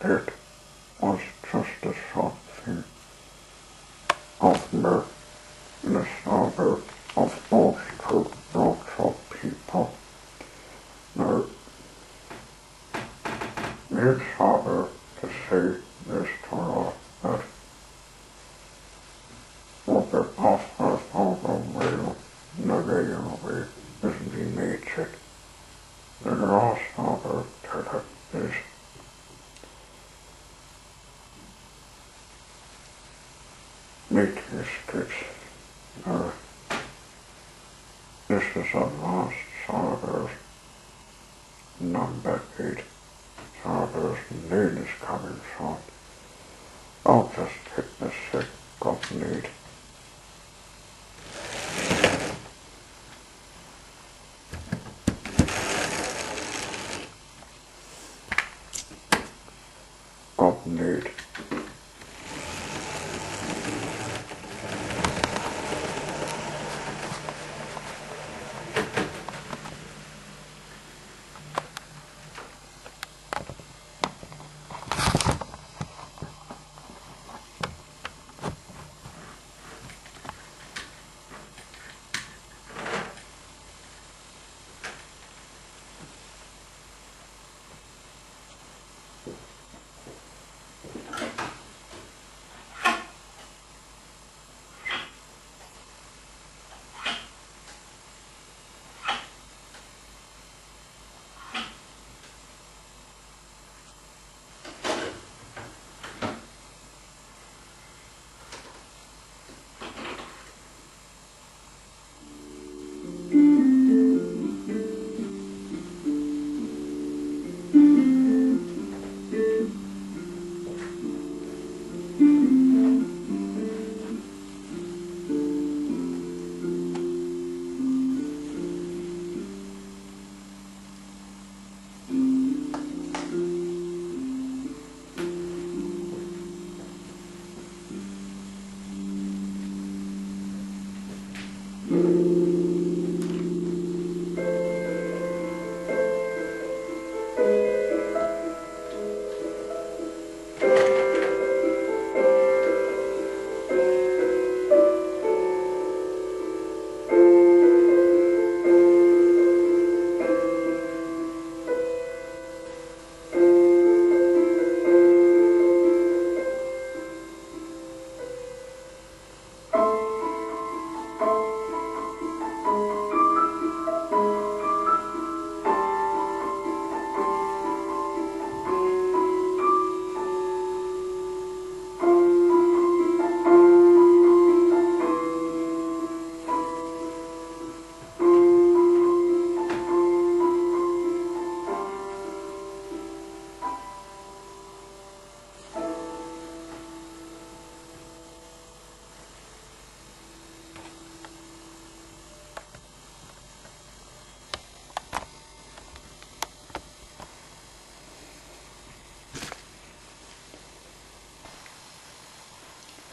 it was just a short thing of mirth in a suburb of those two lots of people. Now, it's harder to say this to us that what the pastor found on real negatively isn't he makes it. The last harder to it is making skits. This is the last Sarber's number 8. Sarber's name is coming short. I'll just hit the sick of need. Of need.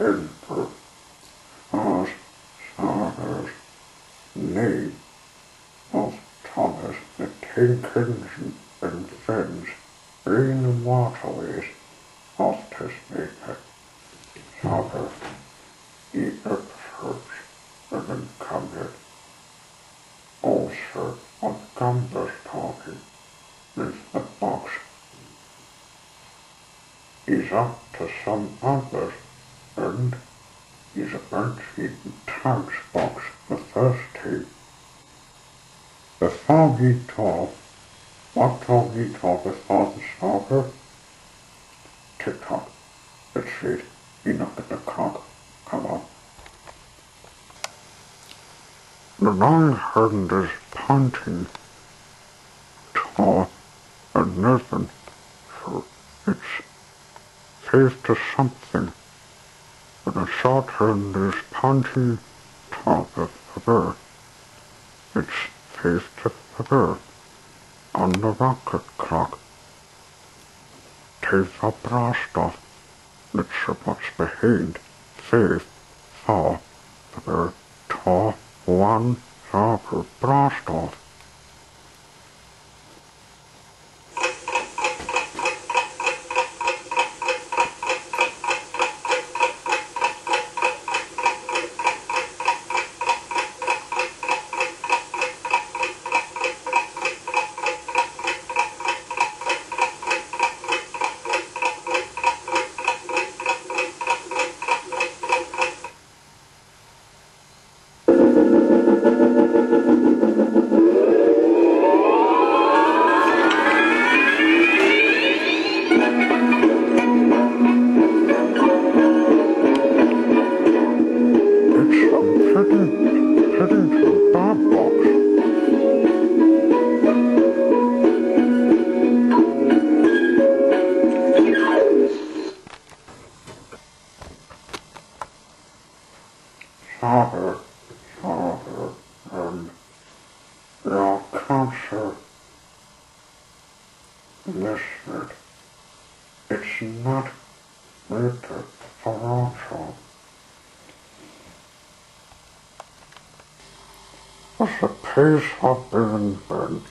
Edinburgh as Sarber's name of Thomas the Tinkins and Friends in the waterways of Tasmania. Sarber, the excerpts have been covered. Also, what Gumber's talking is the box. He's up to some others, and he's about to eat the tax box the first team. Before he talked, what told he talk before the stopper? Tick-tock. Let's see it. You knock at the clock. Come on. The long hand is pointing toward and nothing, so it's face to something. But the short hand is pointing toward the bird. It's face to the bird on the rocket clock. Take the blast off. Let's see what's behind. 5, 4, the bird, 2, 1, 0, blast off. listener. It's not written for also. What's the pace of being burned?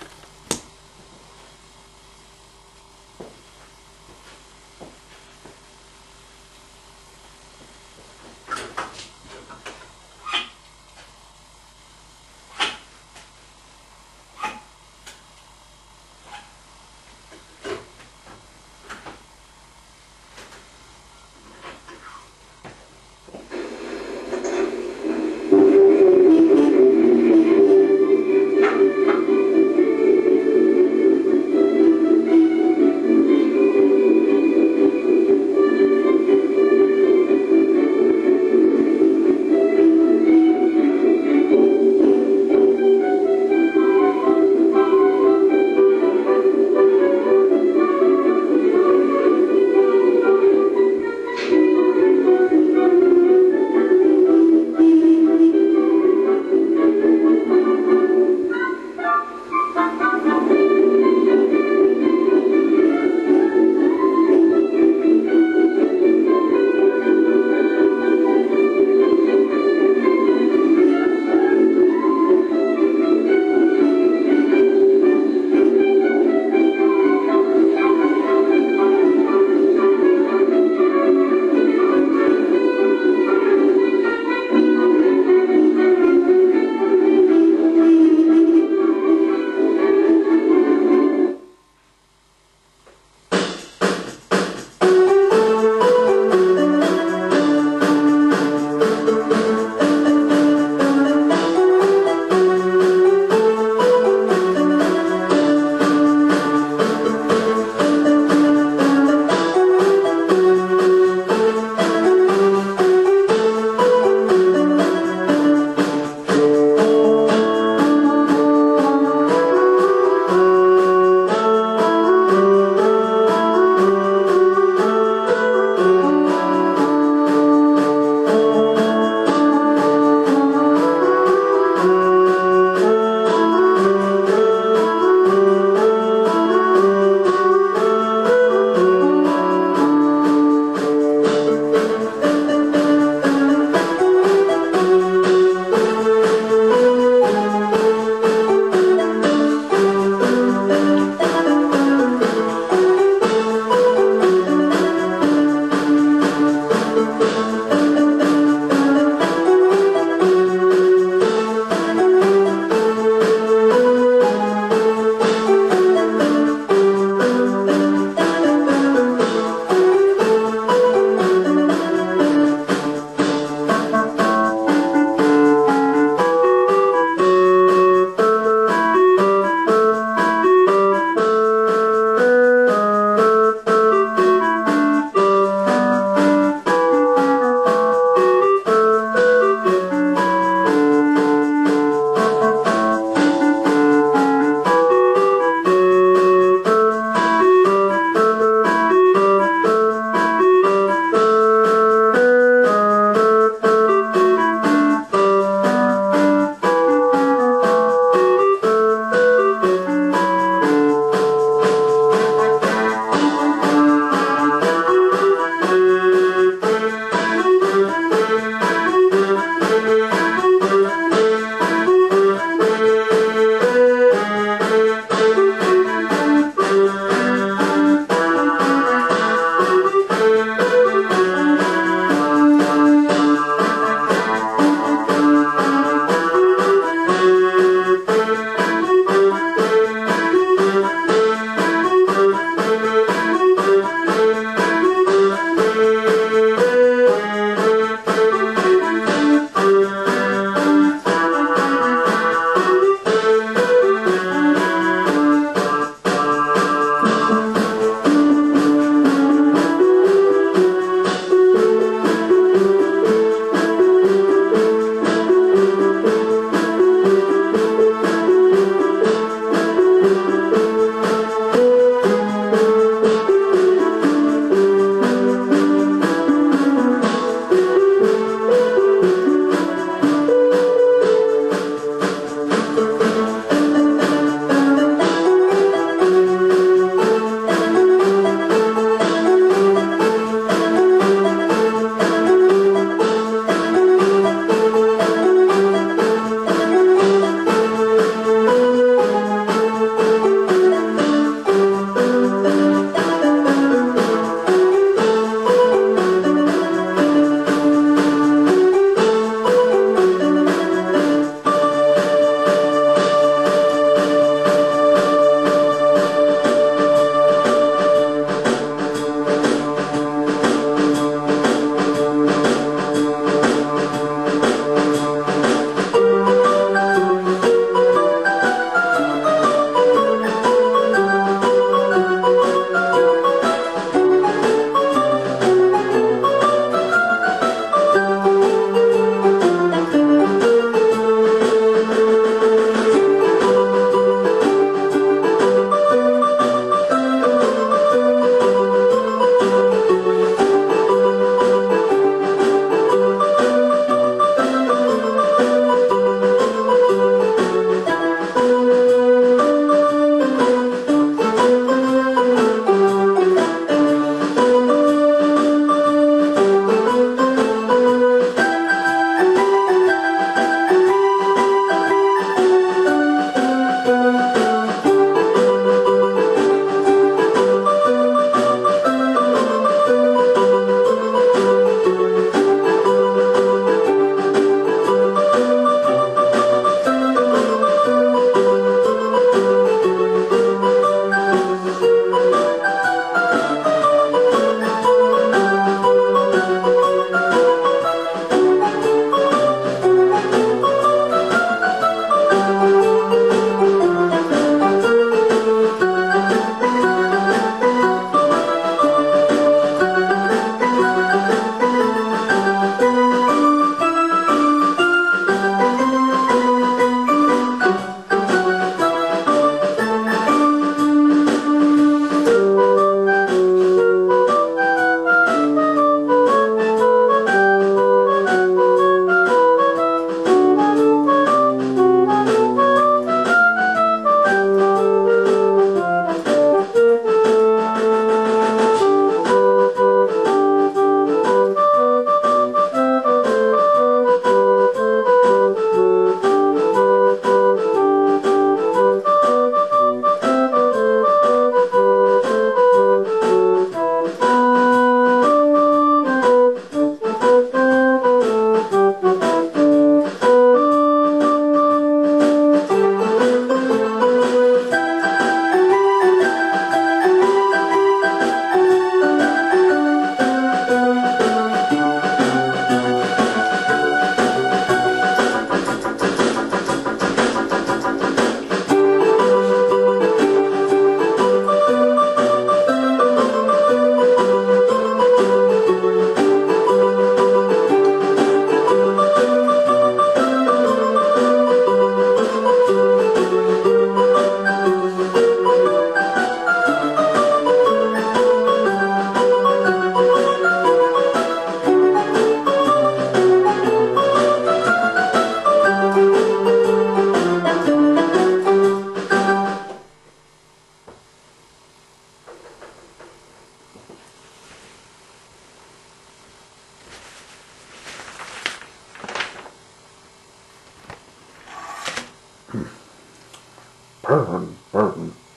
Burn,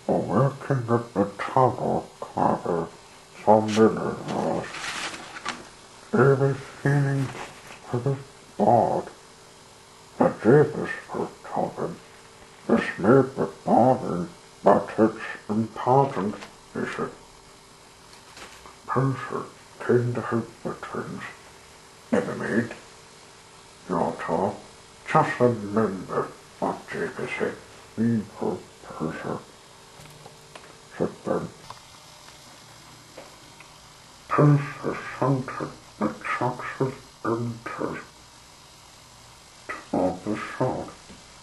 working at the tunnel cover for minerals. Every feeling for the board. The deepest for talking is made with boarding, but it's important, is it? Person came to help the twins. Never mind. Your talk. Just remember what Jacob said. We were person. Said Ben. Person something that success enters of the sword.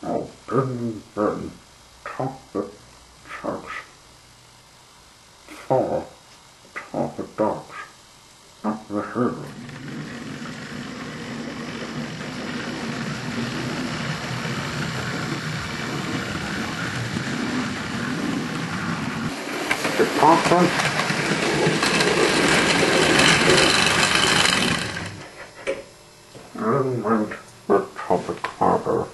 Oh, Ben, talk the chucks. Fall, talk the dogs. Up the hill. Department. And went the topic harder.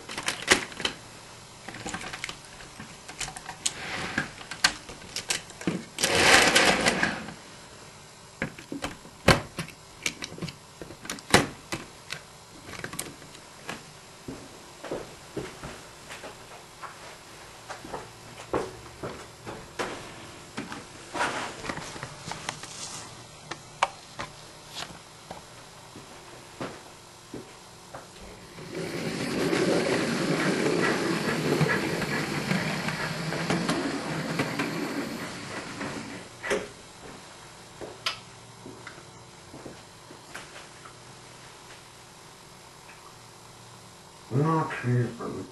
Not even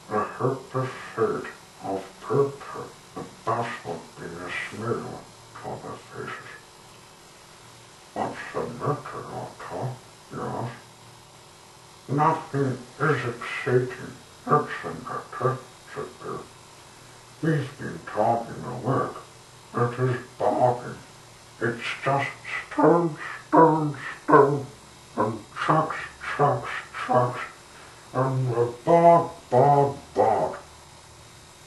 the helpless fate of purpose the basket being a smell for their faces. What's the matter, Otto? You ask. Nothing is exciting, that's the matter, said Bill. We've been talking of work. It is bargain. It's just stone, and trucks, and board.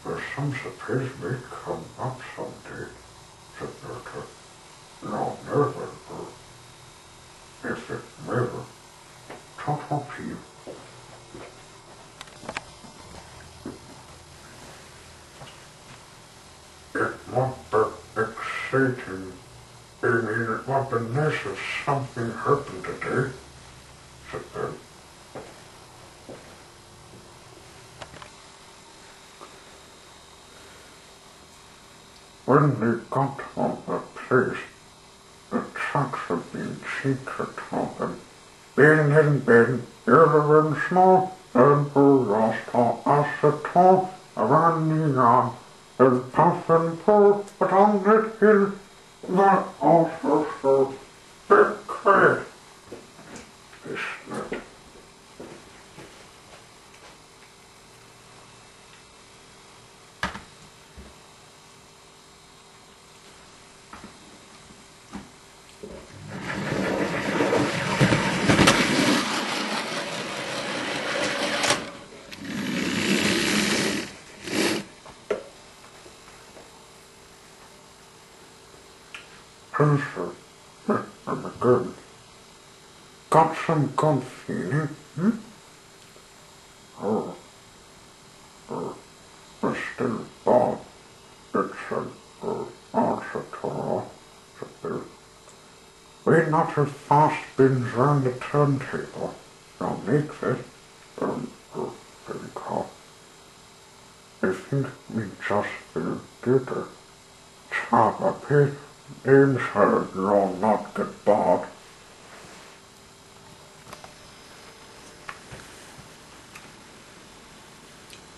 There's some surprise may come up someday, said Bertha. No, never, if it never. Talk to you. It won't be exciting. It won't be nice if something happened today, said Ben. When they got on the place, the trucks had been secret of them. Ben, you're in small, and who lost all acetone, running on, and puff and pull, but on the hill, that also so big quiet. He snapped. Answer, I'm good. Got some good feeling, Oh, but still bad. It's an answer to all, said Bill. We're not as fast spins round the turntable. Don't make this, Billy called. I think we just will get it. Chop a pit, inside you'll not get bad.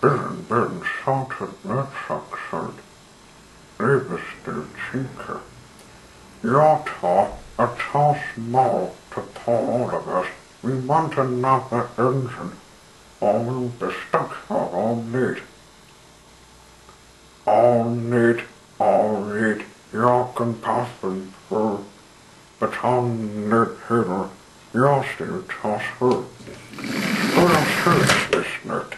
Ben shouted that accent. They were still cheeky. Your talk, a too small to pull all of us. We want another engine, or we'll be stuck here all night. All night, you can pass them through, but on the hill, you're still tossed through. We'll search this night.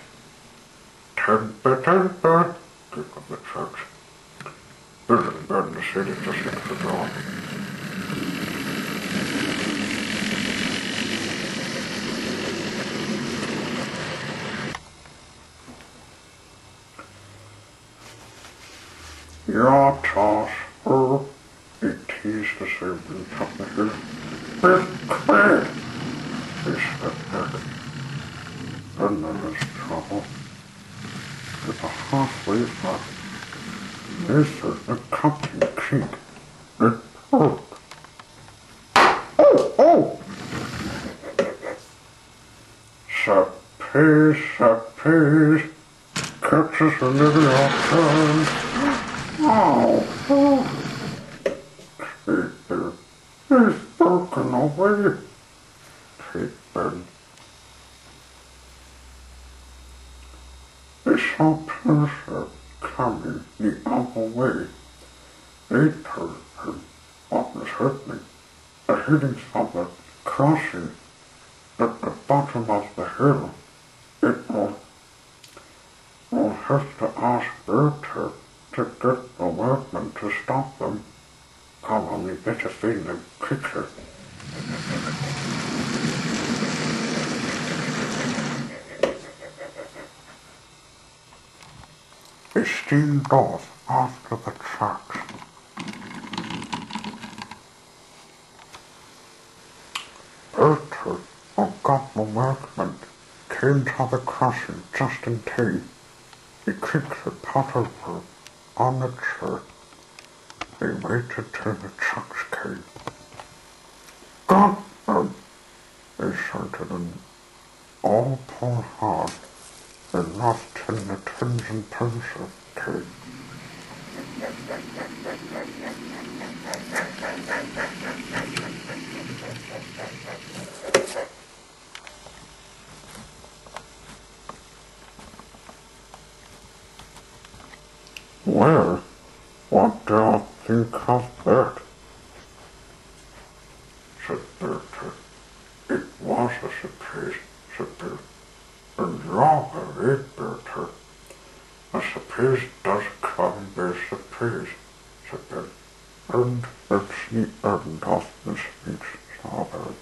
Temper, keep of the church. There's a bed in the city just next to the door. Ja, Charles, he teased the servant up the hill. It's clear, he said back. And then there's trouble. At the halfway mark, there's a Captain King. It broke. Oh! Surprise. Catches a little outside. Oh! He's broken away. Said Ben. They saw Pincer coming the other way. They told him what was happening. The hitting from the crossing at the bottom of the hill. It will have to ask Bertha to get the workmen to stop them. Come on, we better feed them quicker. They steamed off after the trucks. Bertha, who got the workmen, came to the crossing just in time. He kicked the pot over on the chair. They waited till the trucks came. Got them! They shouted and all pulled hard. And not till the tins and Pincer came. Well, what do you think of that? Said Bertha. It was a surprise, said Bill. And you're very Bertha. A surprise does come by surprise, said Bill. And that's the end of this week's story.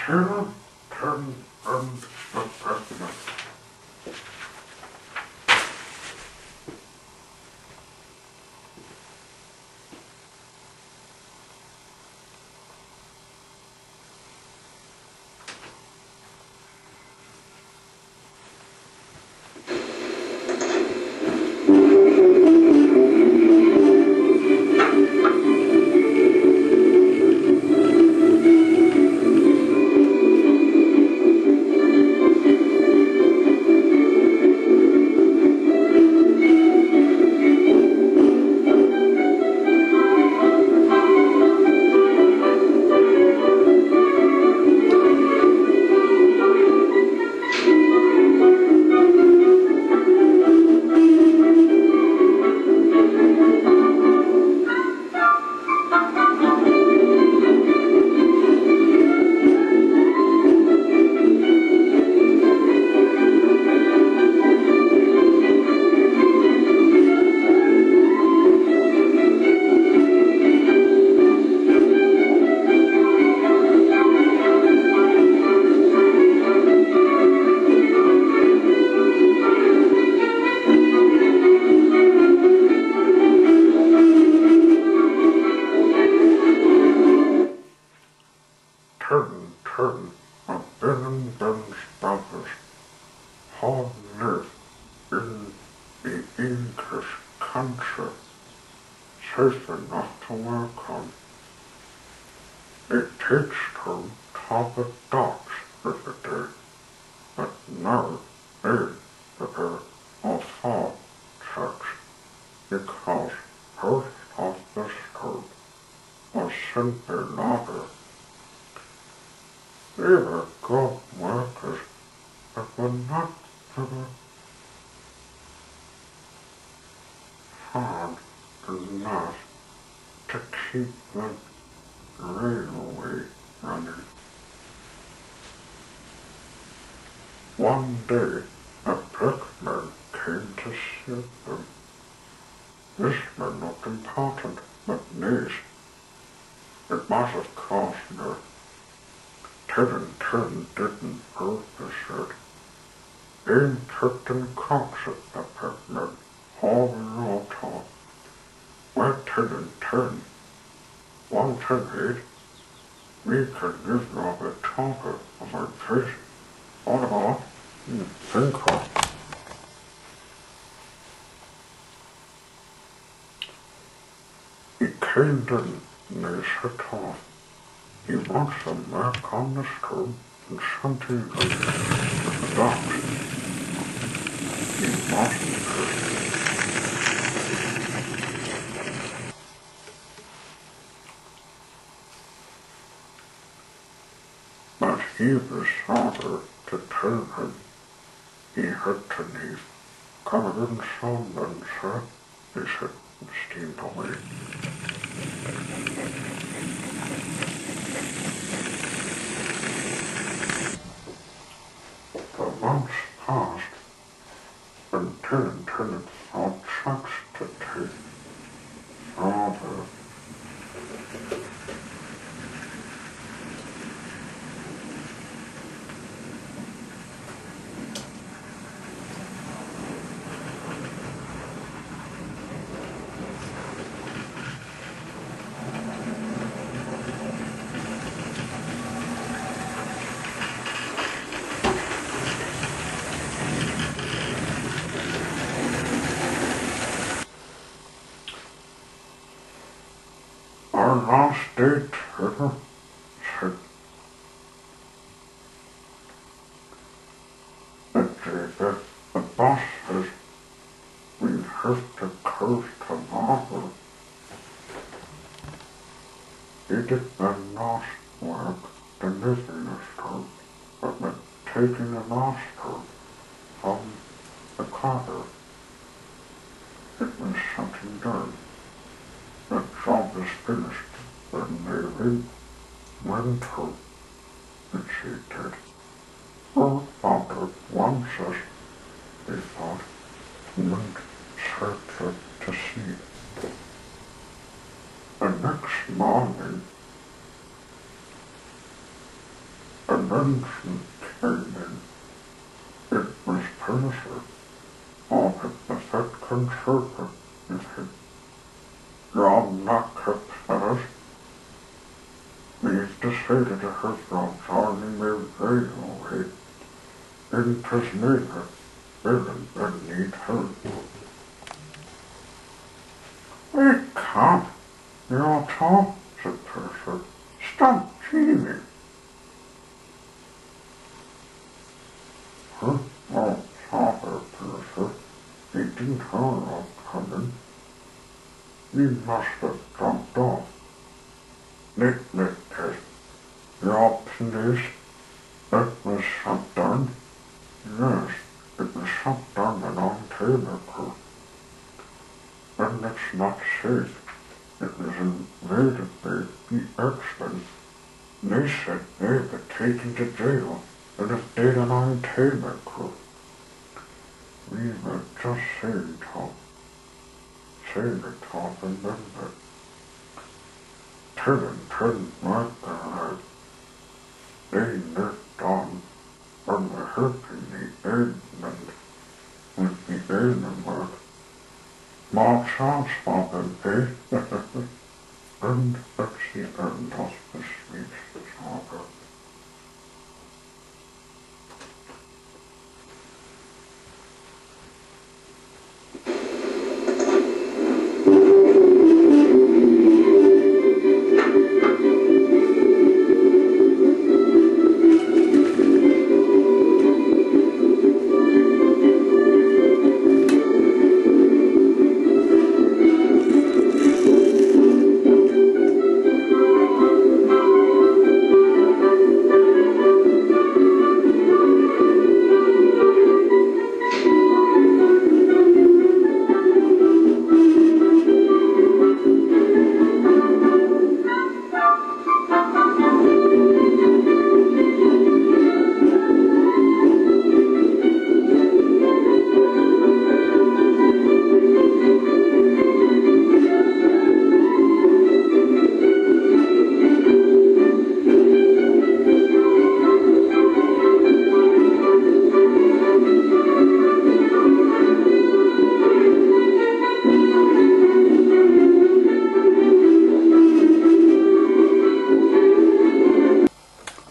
Turn and apartment. Turn, a billion brothers all live in the English country, safe enough to work on. It takes them top of dogs every day, but now they prepare a fall church because most of the school was simply lager. They were good workers, but were not very hard enough to keep the railway running. One day, a brickman came to see them. This man looked important, but nice. It must have cost me. Ted didn't hurt the shirt. They took and cocks at the brickman, all in all talk. Well, Ted, one tonight, we could live off a talker of our fish. What about? Think of. He came in and they set off. He wants some work on the school and something like the docks. He mustn't hurt. But he was sorry to tell him he had to leave. Covered in sunburn, sir, he said, and steamed away. The months passed, and Ted thought tracks to take. Father, our last day, Ted, said the boss says we have to close tomorrow. He did the last work delivering the stone, but with taking the last stone from the carter. It was something done. The job was finished, and they went through, and she did. Her father once us, they thought, went safely to sea. The next morning, a invention came in, it was perfect. All it was that conservative. John Knockett says he's decided to have jobs on him regularly in Tasmania, where they need help. Hey, Cap, you're tall, said Percy. Stop cheating. Huh? Oh, sorry, Percy. He didn't hear us coming. He must have jumped off. Nick, said, the option is, it was shut down. Yes, it was shut down and on Taylor. And it's not safe. It was invaded by the X-Men. They said they were taken to jail and if they'd an on Taylor crew. We were just saying talk, remember. Turn like that. They lived on from the helping the ailment with the ailment. More chance for them, eh? And that's the end of the speech saga.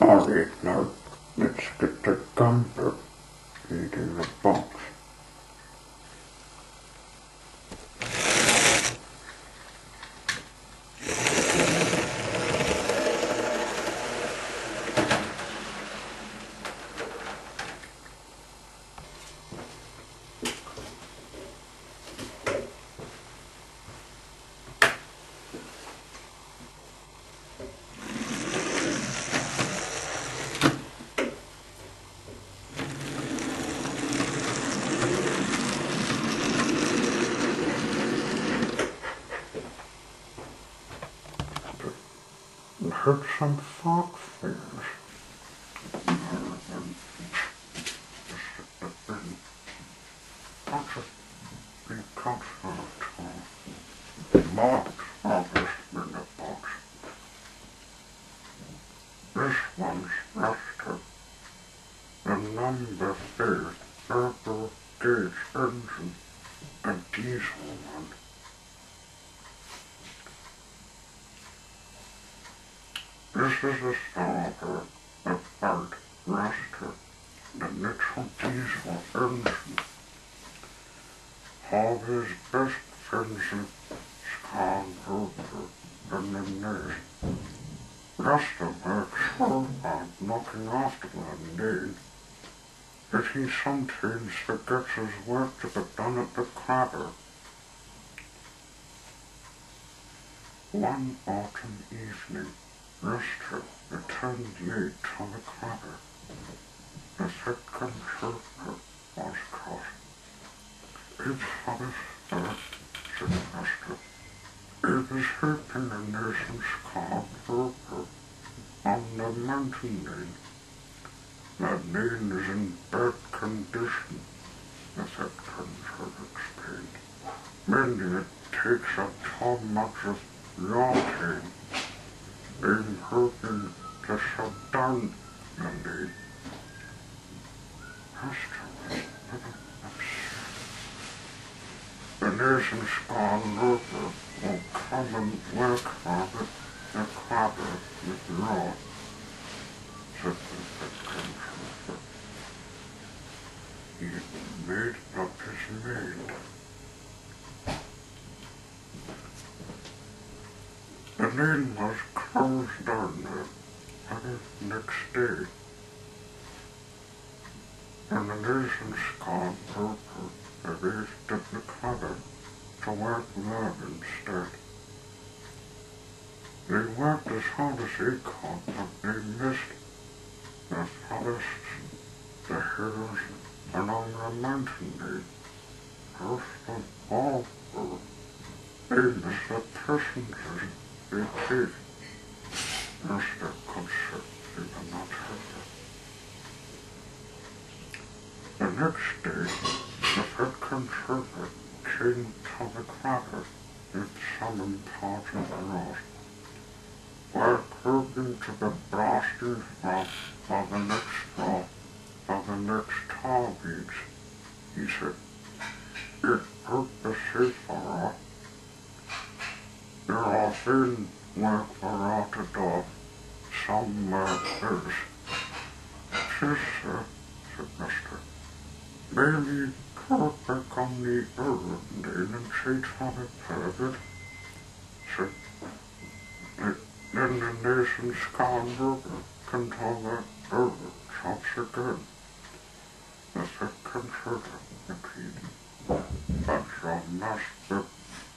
Alright, now let's get the gumper eating the box. And heard some fox things. Marked harvest in the box. This one's rusted. The number 5 purple gauge engine, a diesel one. This is a starter, a part rusted, the neutral diesel engine. All his best friends and scarred over in the nest. Rusted works hard on looking after one day, but he sometimes forgets his work to be done at the crabber. One autumn evening, Rusted returned late from the crabber. The second surfer was caught. It's for his thirst, said Rusted. It was helping the nation's scarred surfer on the mountain lane. That lane is in bad condition, the second surfer explained. Mending it takes up so much of your time. I'm hoping to shut down indeed. The nation's gone over will come and work for it, the crabber with law, said the country. He made up his mind. The name was closed down the next day, and the nation's gone over the rest of the crabber to work there instead. They worked as hard as they could, but they missed the forests, the hills, along the mountain range. First of all, they missed the passengers they take. Mr. Concert, they were not happy. The next day, the head conservator came to the crabber with some parts of the road. While hoping to the blasting frost for the next 12 weeks, he said, "It hurt the seafarer. There are been work for all to do somewhere else." "Yes, sir," said Mr. "Maybe could become the Irvingdale and say for the pervert," said then the nation's gone over can tell the over shots again. The second further agreed. But you must be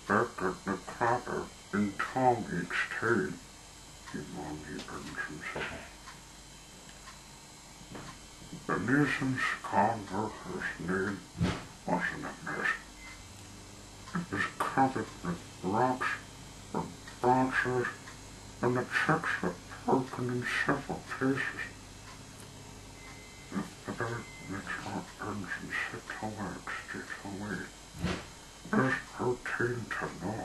back at the crabber in 2 weeks' time, he warned the urgent. The nation's gone over's name wasn't a mess. It was covered with rocks and branches, and the tracks were broken in several places. The bird makes our engine sit to work straight away. There's routine to know,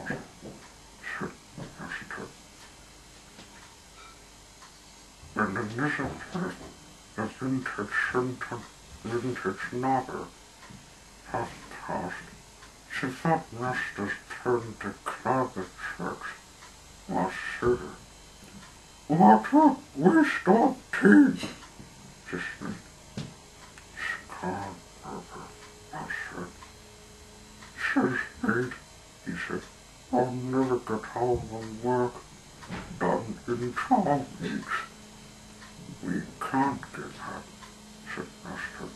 said Mr. When the newspaper, the vintage novel, had passed, she thought Master's turn to clover tracks was sugar. "What a waste of tea," she said. "Scarred over," I said. "She's made," he said. "I'll never get home and work done in 12 weeks. We can't get that," said Master.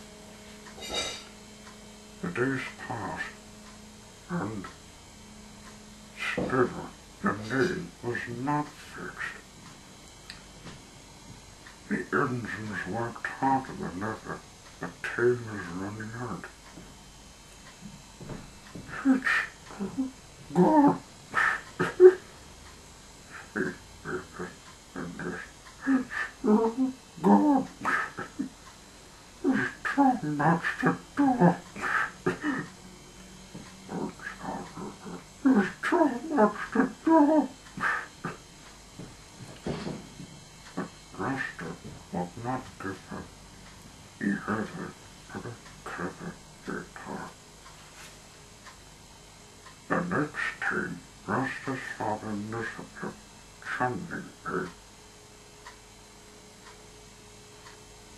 The days passed, and still the name was not fixed. The engines worked harder than ever. The time was running out. "It's gone," said Baker, and this, "it's gone. There's too much to do. There's too much to do." Master would not give up. He headed for the clever guitar. The next time, Master saw the Elizabeth trembling there.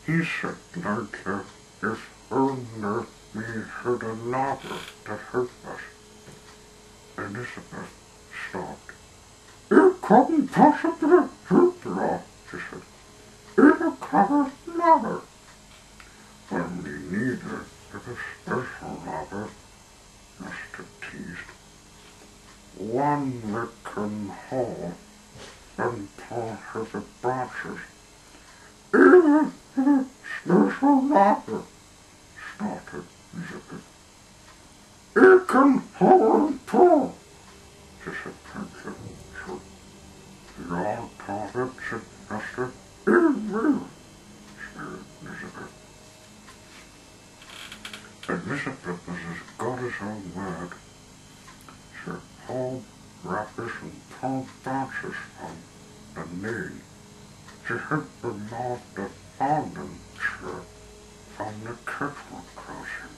He said later, "If only we had a ladder to help us." Elizabeth stopped. "You couldn't possibly help her," she said. "It's a crabber's ladder." "Well, we needed a special ladder," Mr. teased. "One we can haul and pull heavy branches." "Even a special ladder," started Elizabeth. "It can haul and pull," she said thankfully. "You're taught it," said Master. "It will," said Elizabeth. Elizabeth was as good as her word. She hauled rubbish and pulled branches from the lane. She helped them off the Condon trip from the Kirkwood crossing.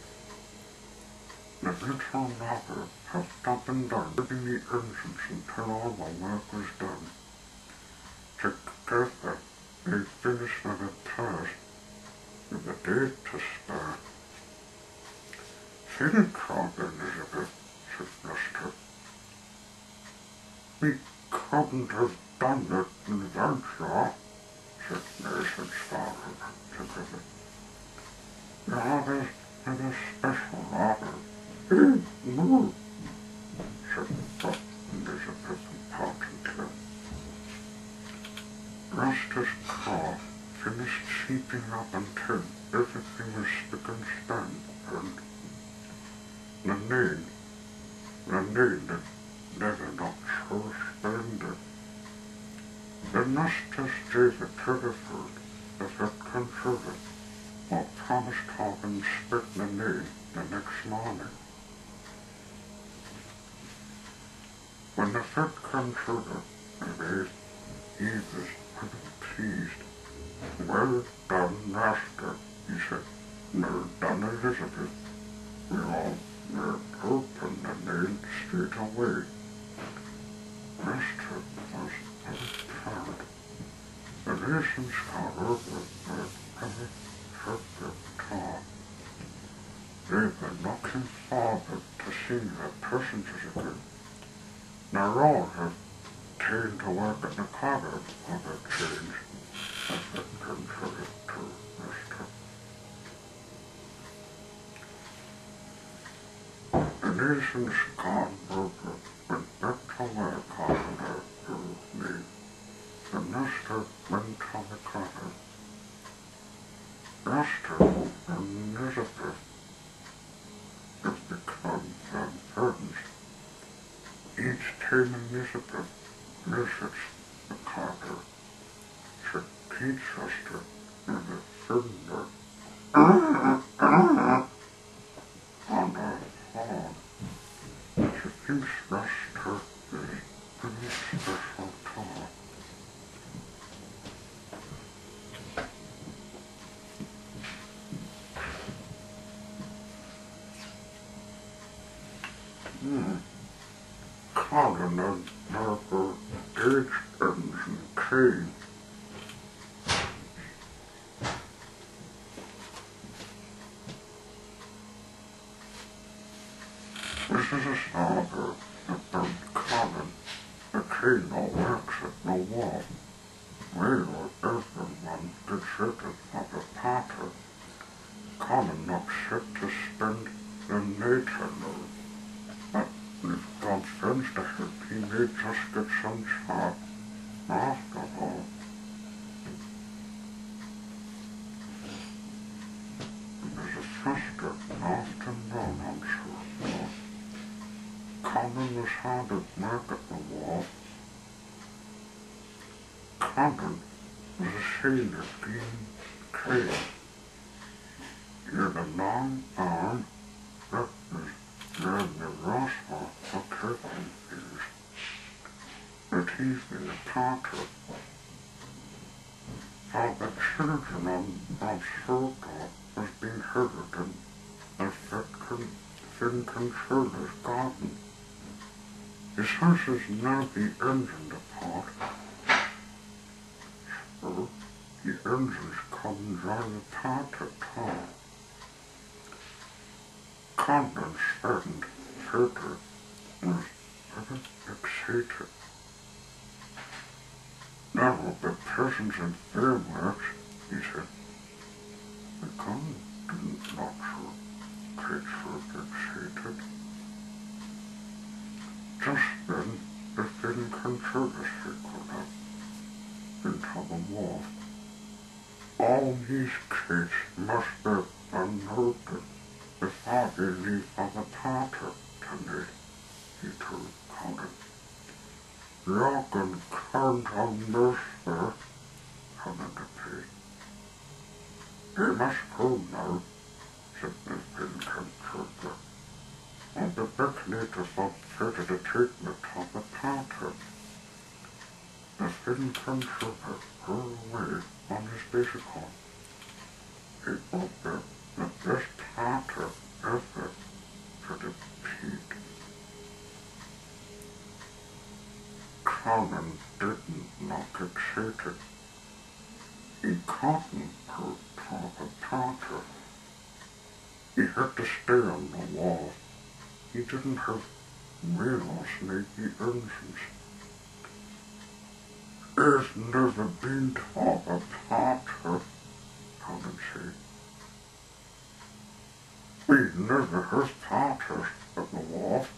The little matter puffed up and down, rigging the engines until all the work was done. Together, they finished the repairs with a day to spare. Think of Elizabeth, said Buster. We couldn't have done it in Vanshaw, said Mason's father, together. The others had a special order. No, said Elizabeth importantly. Buster's car finished sweeping up until everything was spick and span, and the nail that never not so splendid. The masters gave it to the food if it considered, or promised to have inspect the nail the next morning. When the fed considered the he was pleased. Well done, master, he said. Well done, Elizabeth. We all opened the nail straight away. Master was very proud. The nations got over their very subject talk. They were looking forward to seeing their passengers again. Now all have taken to work at the cargo for the change, as it considered to Mr. The nation's gone over went back to work on their me. The master went to the cutter. Master and Elizabeth have become their friends. Each time Elizabeth visits the cutter, she teaches her with a finger on her horn. She thinks Master is very special to her. Colin and Margaret H. and Kane. This is a starter that burnt Colin. The Kane no works at no wall. Well, everyone did sit at the party. Colin not set to spend the night alone. But we've got friends to help. He may just get some shot after all. There's a sister afternoon, I'm sure. Colin was hard at work at the wall. Colin was a sailor being trained. He had a long arm that was near the roswell for turkey fields. But he's in the party. For the children on Circle was being herded in a Finn Controller's garden. His house is now the engine depot. So the engines come and join the party too. Condon's friend, Peter, was very excited. There will be presents and fireworks, he said. The Condon didn't look so gratefully excited. Just then, the Finn Controller circled up into the wall. All these kids must have unloaded before they leave for the party tonight, he told Colin. You can count on this, sir, Colin repeated. They must go now, said the Finn Controller. And the back later for further the treatment of the party. The Finn Controller flew away on his bicycle it was the best painter ever for the peak. Conan didn't not get cheated. He couldn't hurt the painter. He had to stay on the wall. He didn't have real sneaky engines. There's never been talk of painter, Conan said. We never have painters at the wharf.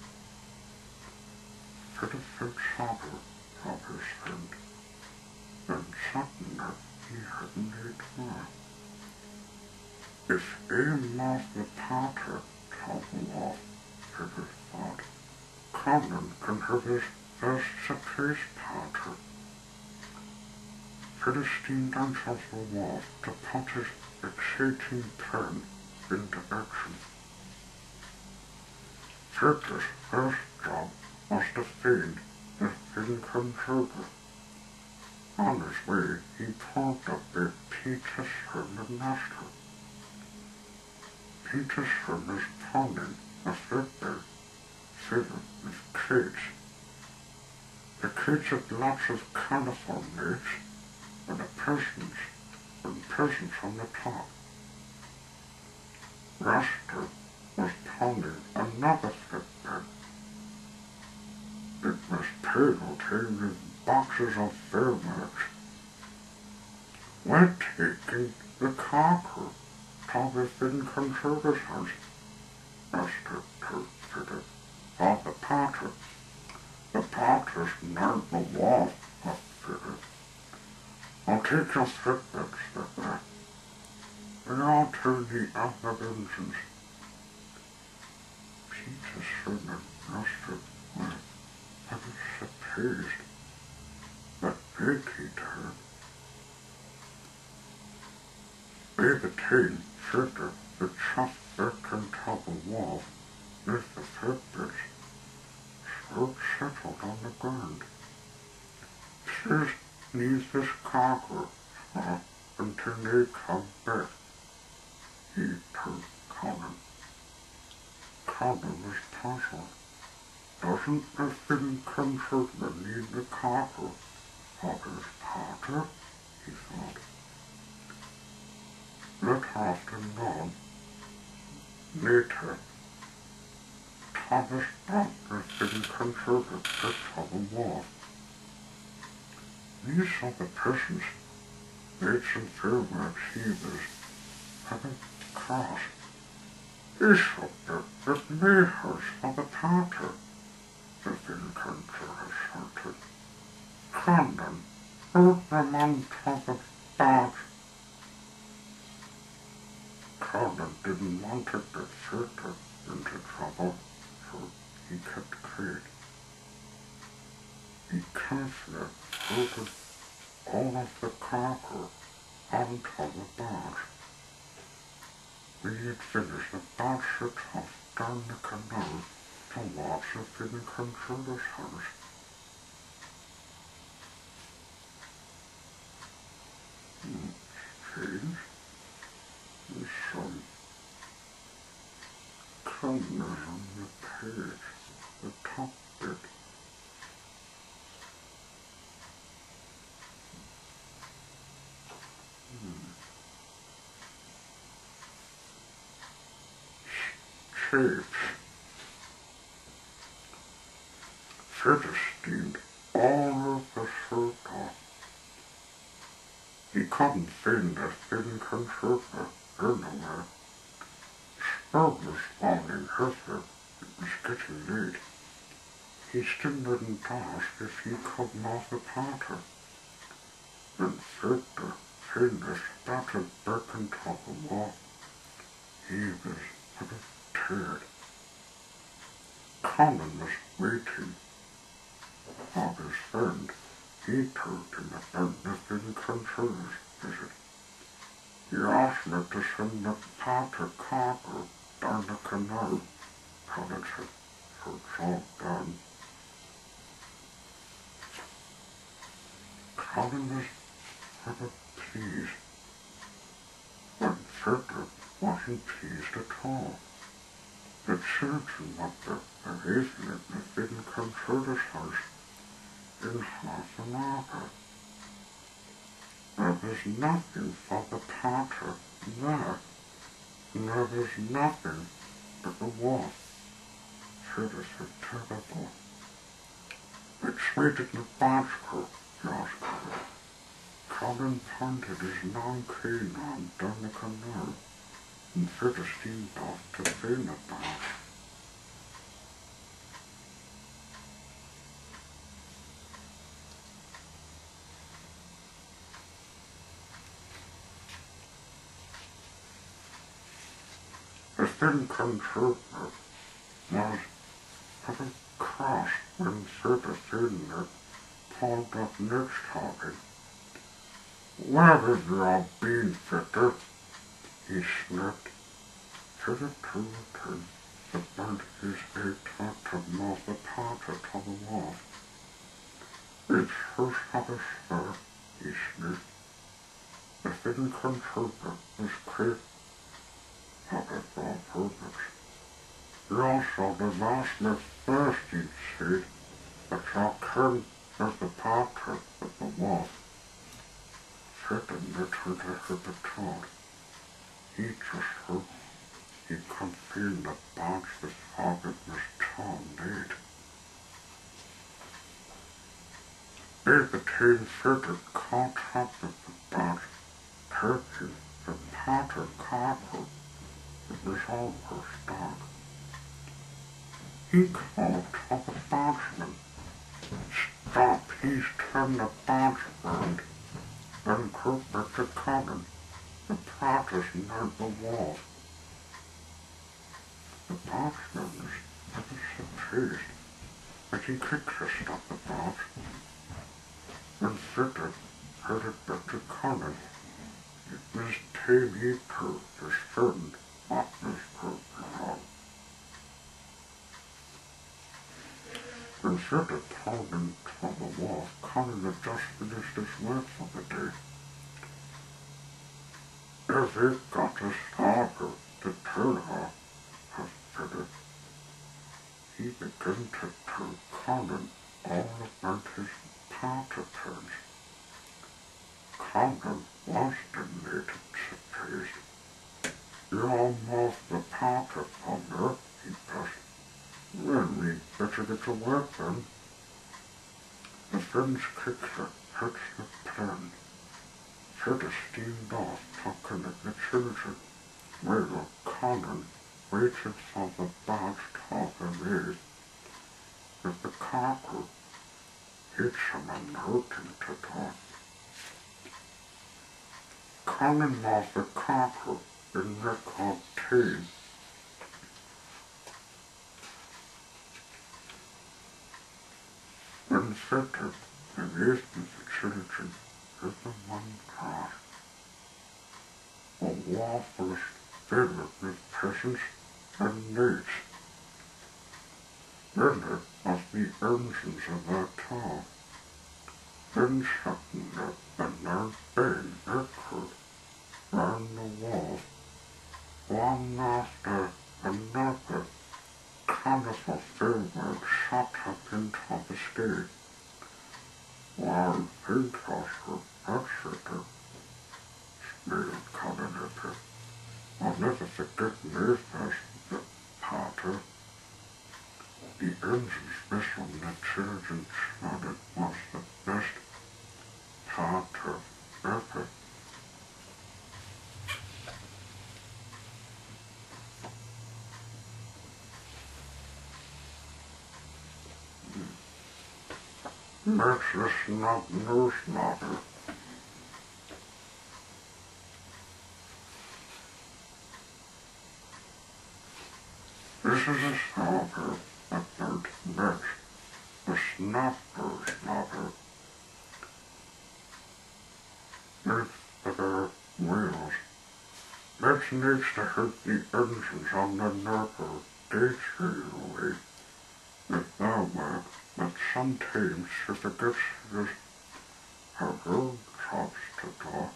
Pretty fit supper, Robert said, and suddenly he had an idea. If Ian lost the painter, told the wharf, Peter thought, Conan can have his first surprise painter. Peter steamed onto the wharf to put his exciting plan into action. Peter's first job was to feed his incontroller. On his way, he pulled up a Peter's from the master. Peter's from his pounding a fitbed filled with crates. The crates had lots of colourful leaves and presents on the top. Master was pounding another fitbed. It was tailed with boxes of fireworks. We're taking the cargo to within controller's house, Master fitted. Oh, the painter. The painter's near the wall, I fitted. I'll take your fitbeds, fitbed. And I'll turn the other engines. Peter Sherman Master were surprised. But big he turned. Baby Teen fitted the chuff back on top of the wall with the fitbeds. So settled on the ground. Sis needs this cargo until they come back. He told Conan. Conan was puzzled. Doesn't the film controller need the cargo for his partner? He thought. That afternoon, later, Thomas brought the film controller to the wall. These are the presents. Made some fireworks he was having cross. This will be the mayhouse for the painter, the film controller shouted. Conan, put them on top of that. Conan didn't want to get Filter into trouble, so he kept quiet. He carefully loaded all of the cargo onto the barge. When he had finished, the barge set off down the canal towards the film controller's house. Strange. There's some colors on the page, the top bit. Shapes. Fred steamed all of the circle. He couldn't find the film controller anywhere. Spur was falling heavy. It was getting late. He still didn't ask if he could move the painter. When Fred found the spattered back on top of the wall, he was a bit tired. Conan was waiting for his friend. He told him about the film controller's visit. He asked me to send the painter cargo down the canal, Conan said, so it's all done. Conan was rather pleased. When Frederick wasn't pleased at all. The children wondered the reason it didn't come to the house in half an hour. There was nothing for the party there, and there was nothing but the wall. Frederick was terrible. Which way did the barge go? He asked her. Colin pointed his long canine down the canal, and Frederick steamed off to clean the barge. The thing come true was at a cross when Frederick Jr. pulled up next talking. Where have you all been, Frederick? He snapped. Frederick turned to bend his head to move the party to the wall. It's first of a stir, he sniffed. The thing come true was quick. You also the last me first, he said, but you came as the party at the wall. Frederick returned to her baton. He just hoped he could feel the barge before it was torn. They became Frederick caught up with the barge, taking the party cargo. It was almost dark. He called to the bargeman. Stop, he's turned the barge around. Then croaked back to Colin. The party's near the wall. The bargeman was surprised, but he quickly stopped the barge. When Frederick headed back to Colin, it was ttte&f, his friend, what was going on. When Frederick pulled him to the wall, Colin had just finished his work for the day. If he got his father to tell her, said Frederick, he began to tell Colin all about his party plans. Colin was delighted, surprised. You almost the party for me, he asked. Well, we'd better get to work then. The friends quickly hatched the plan. Frederick steamed off, talking at the children, while Colin waited for the barge to arrive with the cargo. He'd someone hoping to talk. Colin was the cargo in record time. When Frederick arrived with the children with the one car, a wall was filled with presents and notes. Then there was the engines of their car. Then suddenly a loud bang echoed round the wall. One after another, colourful fireworks shot up into the sky. While Pincaster exited, smiled Colin at her. I'll never forget my first party. The engines whistling the children shouted was the best party ever. Let's listen up news novel. This is a novel about Mitch, the snapper's novel. With their wheels. Mitch needs to hit the engines on the novel daily. With their work, but sometimes he forgets his her own jobs to do.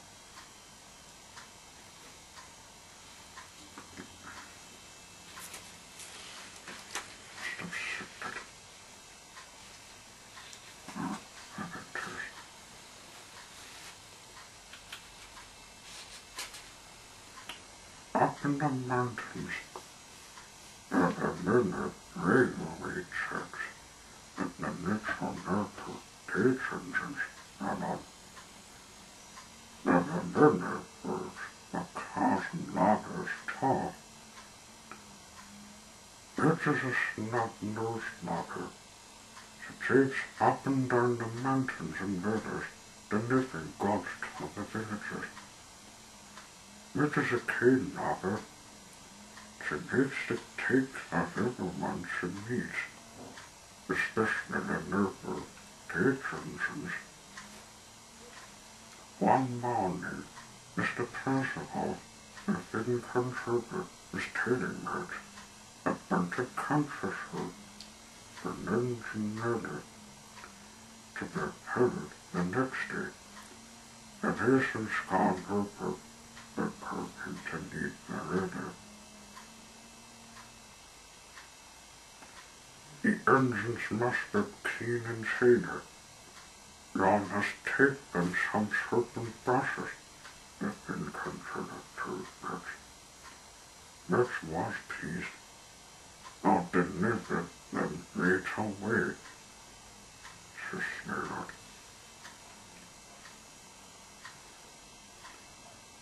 up in the mountains, and the midnight railway tracks, and the natural airport stations and on. And the midnight birds, a thousand ladders tall. It is a snub-nosed ladder. She takes up and down the mountains and rivers, the living ghost of the villages. It is a keen ladder. She makes the cakes that everyone should meet, especially the neighbor patrons. One morning, Mr. Percival, the thin conservator, was telling it a bunch of country food for nuns and murder to be held the next day. And his and Scott Rupert were purging to need the river. The engines must be clean and saner. Yon has taken some serpent brushes that been considered toothbrush. This was peace, not delivered them right away, she sneered.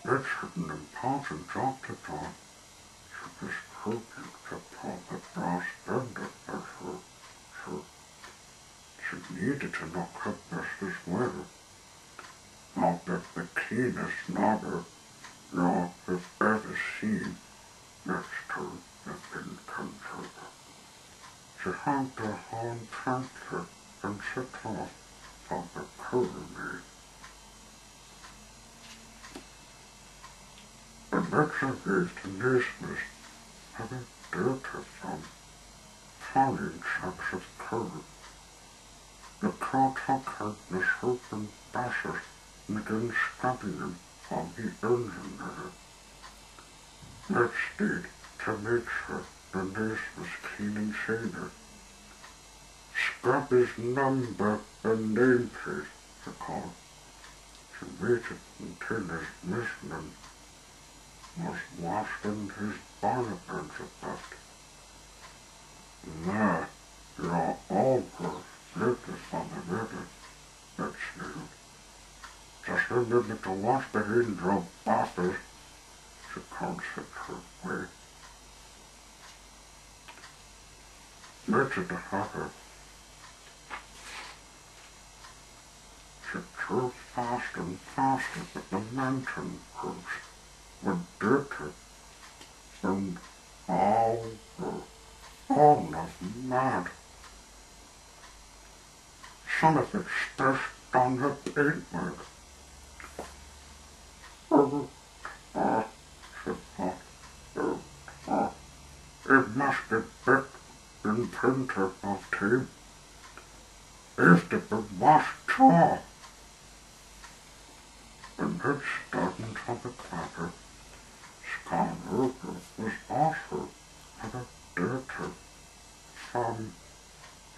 It's an important job to do. She was hoping to pull the brass bender as her. She needed to look her best as well. Not that the cleanest ladder you have ever seen next to the thin conservator. She had the horn tractor and set off for the colony. The next engaged in business having dirty from falling sacks of coal. The car took out the serpent brushes and began scrubbing them on the engine leather. Next did to make sure the nest was clean and saner. Scrub his number and nameplate, she called. She waited until his Michelin was washed and his bonnet and about. There, you're all good. Flippers on the river, that sneered. Just remember to wash the hands of bosses, she concept her way. Better to have her. She drove faster and faster, but the mountain roads were dirty and all of mud. Some of it splashed on her paintwork. She thought, it must be big and printer of tea. If to be washed too. And it started on the clatter. Scott Rupert was also had a dirty from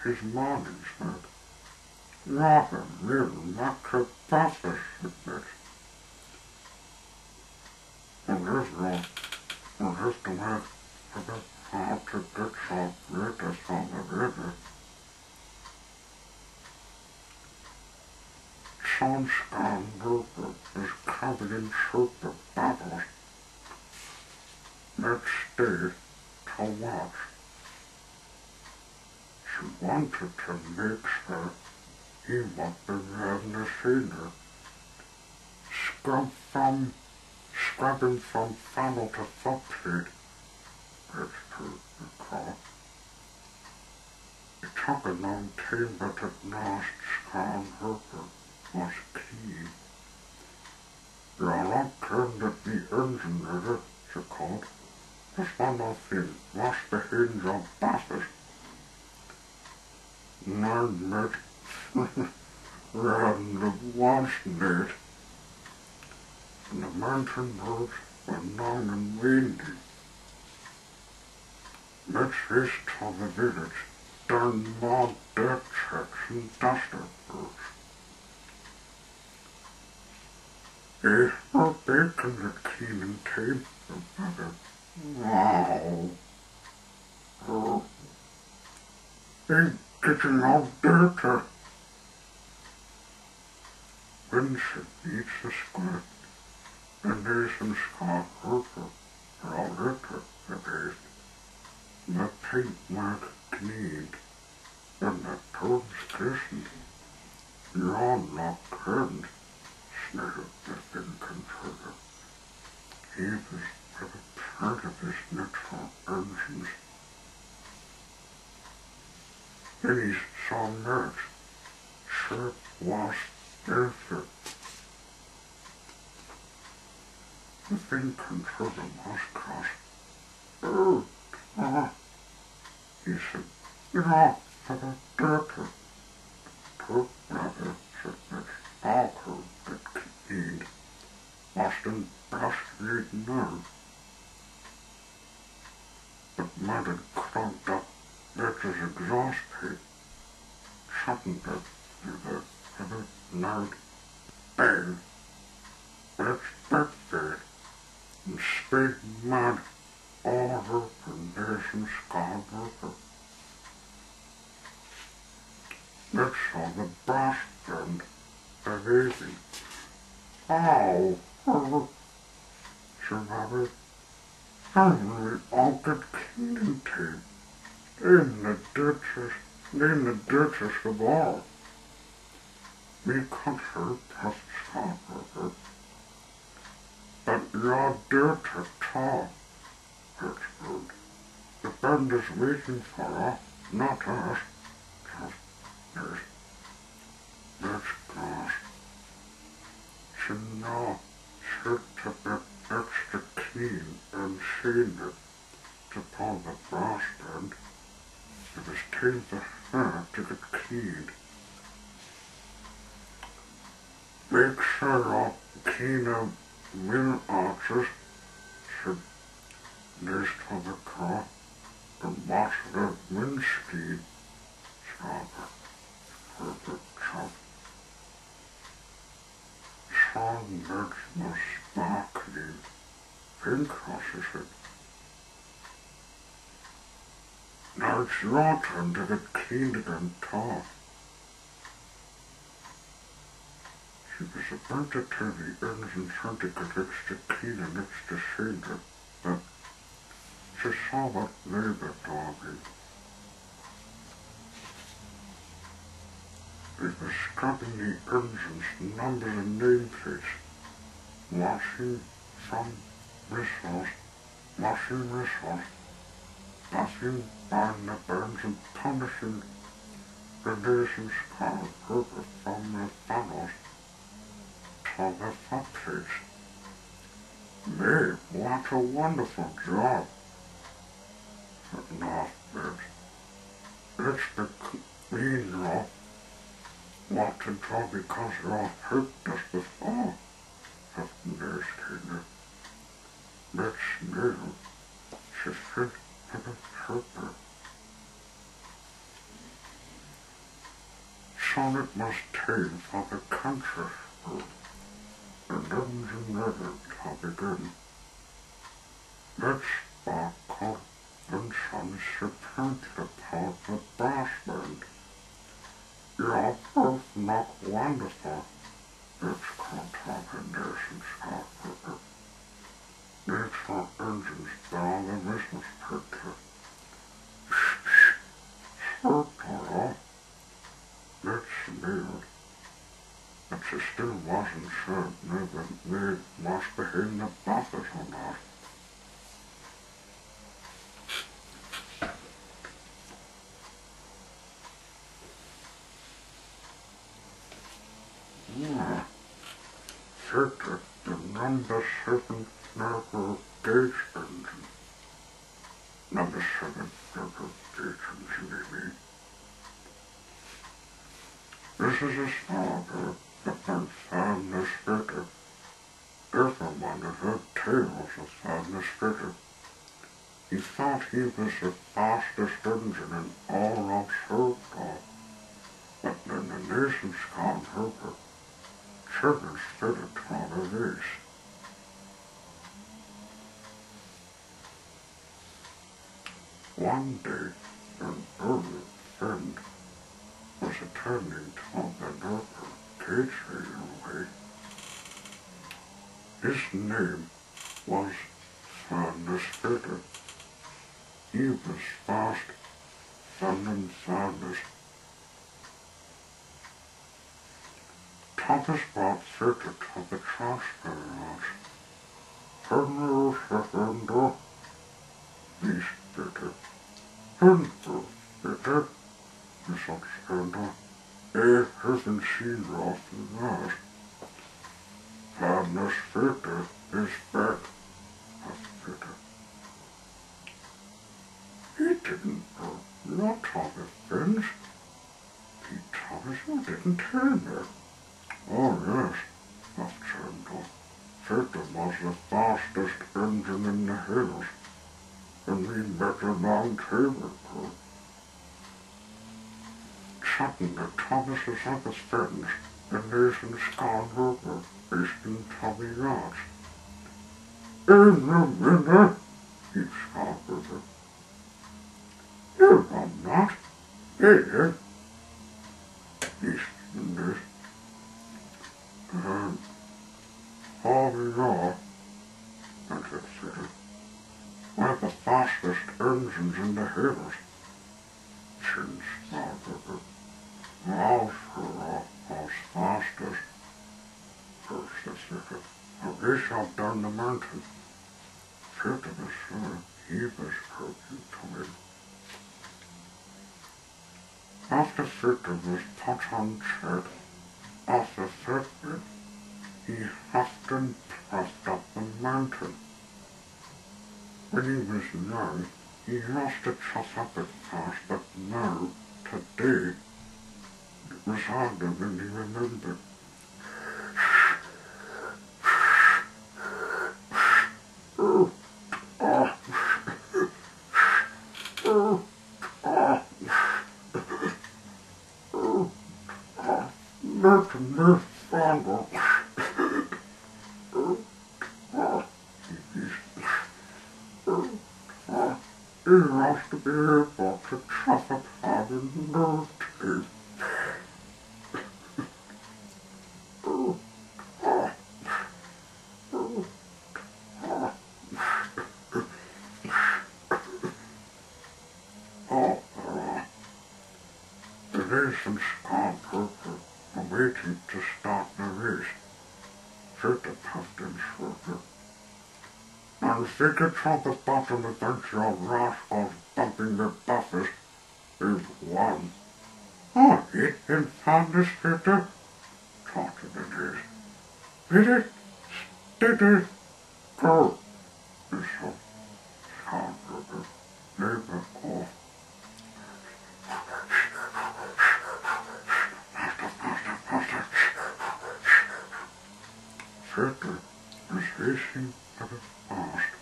his morning's work. Rather little macro process with it. And this wrong, and this to make about how to get some letters on the river. Sunshine Rupert is covered in super bubbles. Next day, to watch. She wanted to make sure he would be wearing the scenery. Scrubbing from funnel to footplate, that's to recall. It took a long time, but at last Scott Rupert was keen. You're not turned at the engine leather, she called. Just one more thing, wash the hands of bosses. No, mate, ran the wash net. And the mountain roads were long and windy. Let's race to the village, down more dirt tracks and duster roads. Is for bacon the keen and tape better? Wow. Ain't getting out dirty. Vincent eats the squid, and there's some Scott Harper, or all litter, it is. The paint mark kneed, and the toad's kissing. You're not current, sniggered the thin controller. He was with a part of his natural urgings. Then he saw Mert, shirt, wash, barefoot. The thin controller was crossed. Oh, he said, you're off for the dirty. Poor brother, said Mitch, all who that need. Boston breastfeed none. But Mert had clogged up Mitch's exhaust pipe, shutting it through the heavy night. Bang! Mitch backfired and sprayed mud all over Nathan's Scott Harper. Mitch saw the brass bend amazing. Ow! Survivor, finally all get clean tape. In the ditches of all. We cut her past Scott Harper. But you're dirty tall, Pittsburgh. The band is waiting for us, not us. There's glass. She now should have been extra clean and seen it to pull the brass band. It was time for her to get cleaned. Make sure I'll clean up mill arches, said Nurse to the car, and watch the wind speed, Herbert chopped. Sean Mertz was sparkling, pink crosses it. Now it's your turn to get cleaned and tall. She was about to turn the engine trying to get extra clean and extra shaded, but she saw that neighbor doggy. It was scrubbing the engine's numbers and nameplates, washing whistles, passing by the burns and polishing the nation's Scott Harper from the funnels to the footplates. Babe, what a wonderful job, said Northbird. It's the clean job. What a job because you're all helped us before, said Nurse Taylor. Let's know, she said to the helper. So it was time for the country school, and engine ready to begin. Let's sparkle and sunshine painted upon the brass band. You're both not wonderful, it's contamination, Scott Harper. It's our engines that all the business picture. Circle, it's smelled. But she still wasn't certain whether they must be in the bucket or not. Yeah, circuit the number 7 narrow gauge engine. Number 7 narrow gauge engine, I mean. This is a starter that can fan the spitter. Everyone had heard tales of fan the spitter. He thought he was the fastest engine in all of Circle, but then the nation's Scott Harper servants fed it on a race. One day, an early friend was attending to the local catering way. His name was Furnace Fitter. He was fast, and furnace. Thomas brought Fitter to the transfer lodge. Furnace Fitter, Miss Fitter. Fitter, Mrs. Fitter. I haven't seen you after that. Furnace Fitter is back, asked Fitter. He didn't know. Not Thomas friends. He Thomas, you didn't tell me. Oh yes, laughed Sandal. Fitter was the fastest engine in the hills, and we met him on table crew. Suddenly Thomas's other friends, the nation Scar River, based in Tommy Yards. I'm the winner, he shouted. You're not. Here, he sneered. And all we are, answered Fitter. We're the fastest engines in the hills. Chin started. Also as fastest, said Fitter. I wish I'd done the mountain. Fitter was sure he was hoping to win. After Fitter was put on check, after Fitter, he huffed and puffed up the mountain. When he was young, he used to chuff up at first, but now, today, it was harder than he remembered. Not me, father. He has to be able to chuff up hard and nerve too. The nation's Scar River are waiting to start the race. Fitter puffed in further. And if they get to the bottom of bunch of rascals bumping their buffers, they've won. Oh, it and Furnace Fitter, taunted it is. Fitter, Fitter, go, whistled Scar River. They were off. Fitter was racing at a fast,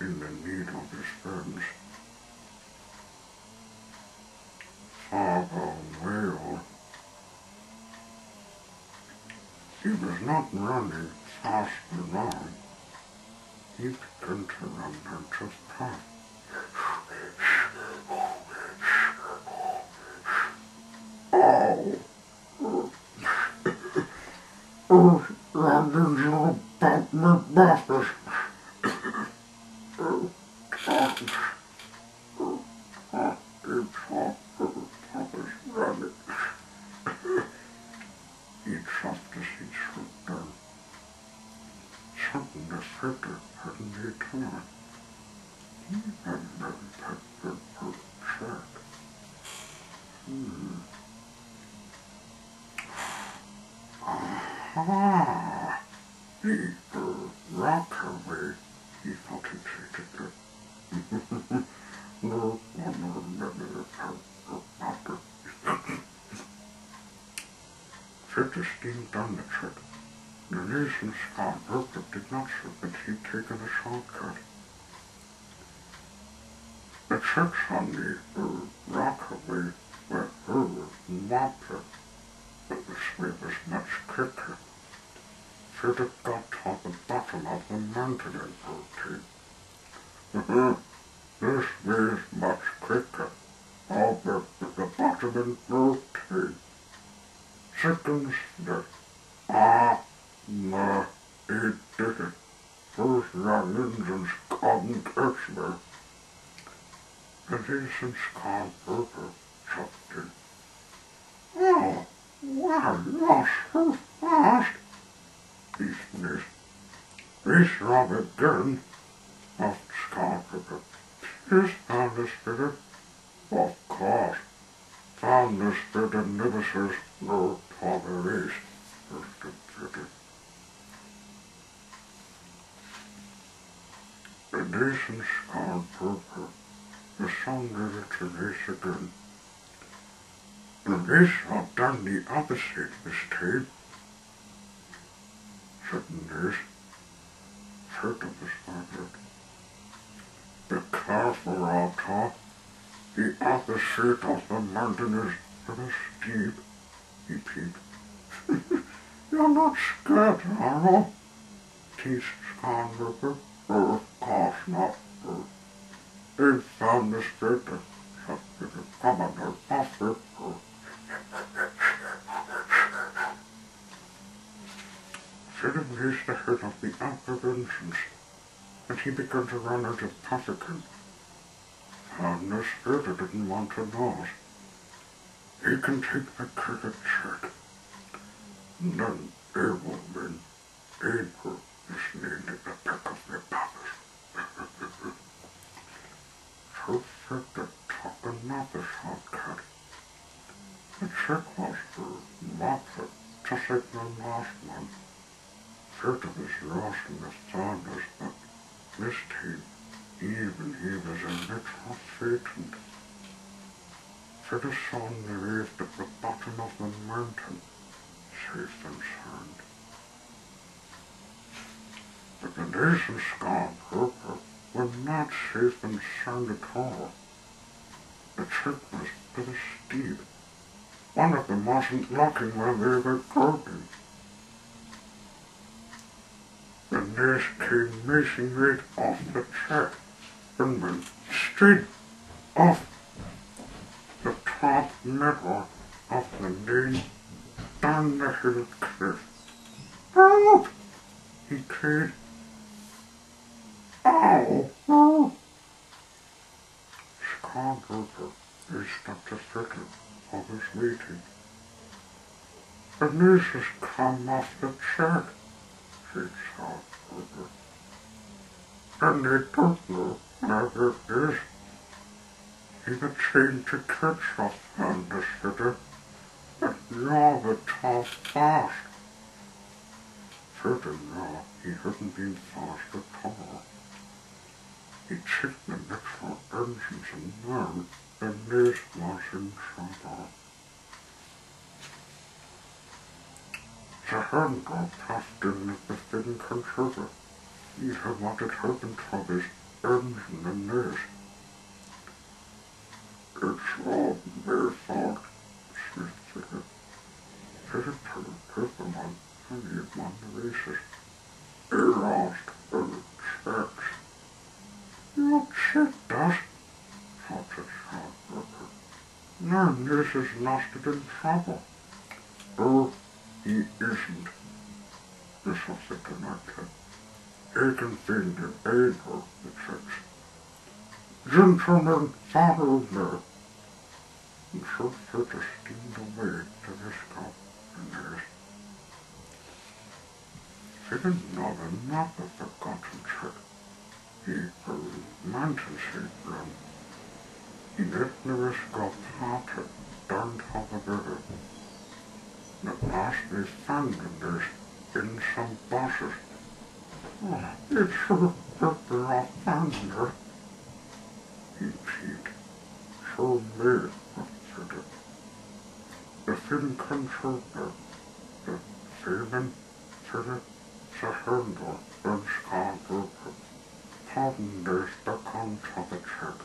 in the need of his friends. Far away on. He was not running fast along. He began to run out of time. Oh, London's little bump my buffers. Running. He chuffed as he swooped down. Suddenly Fitter hadn't returned. He remembered the check. Aha! The waterway, he thought excitedly. No, Fitter steamed down the trip. The nation's Scar River did not show that he'd taken a shortcut. The tricks on the rockaway were water, but the sweep was much quicker. Should have got to the bottom of the mountain in 13. This way is much quicker. I'll be at the bottom in 13 seconds that no, he didn't. Those young Indians couldn't catch me. The decent Scarberger chucked in. Oh, well, you're so fast, he sneezed. He's wrong again, laughed Scarberger. He's found his figure. Of course, found his figure never says no waterways, said the figure. The decent Scarberger resounded to this again. And this had done the opposite this time, said Nurse. Turtle responded. Be careful, Arthur. The opposite of the mountain is very steep, he peeped. You're not scared, are you? Teased Scarberger. Of course not. They found the spitter, said the commander of it. Sitting reached the head of the apprehensions, and he began to run out of Paffican. And the spitter didn't want to lose. He can take the cricket check. And then they will win. April is named at the back of their papas. So said the top another shortcut. The check was for Martha to signal last one. Further was lost in the thunders, but this time even he was a little frightened. For the sun arrived at the bottom of the mountain, safe and sound. But the decent Scarberger were not safe and sound at all. The trip was very steep. One of them wasn't looking when they were going. The nurse came racing right off the track and went straight off the top middle of the lane down the hill cliff. Help! He cried. Ow! Oh! Scarberger reached up the figure of his meeting. The nurse has come off the track, said Scarberger. And they don't know where it is. He's a chain to catch us, and the figure. But you're the tall fast. Furthermore, he hadn't been fast at all. He checked the neutral engines and now the nurse was in trouble. The handle passed in at the thin controller. He'd have wanted help in troubles, engine and nurse. It's all their fault, said the figure. Fitted to the gentleman and he won the races. He lost in checks. You checked us, shouted Scarberger. No, nurse is lost it in trouble. Oh, he isn't. This was the connector. He can feel the anger, it says. Gentlemen, follow me. And so Flitter steamed away to the scout and nurse. She didn't know the knock of the forgotten trick. He heard mountain sheep run. He let the risk go parted down to the river. At last they found the nurse in some bushes. Oh, it's so good I found her, he peeped. So mad, said it. The thin controller, the feeling, said it, the handle, and Scarberger. Pardon there's the contra the check.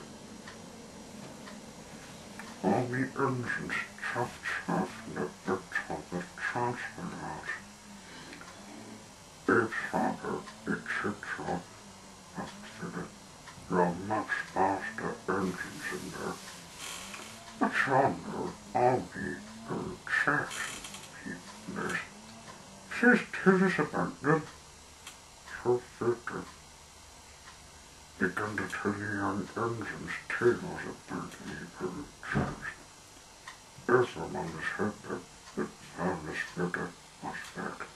All the engines chuff-chuff at the top of the action, he missed. She's tears about them. So Victor began to tell the young engine's tales about the evil church. Everyone was happy that Thomas Victor was back.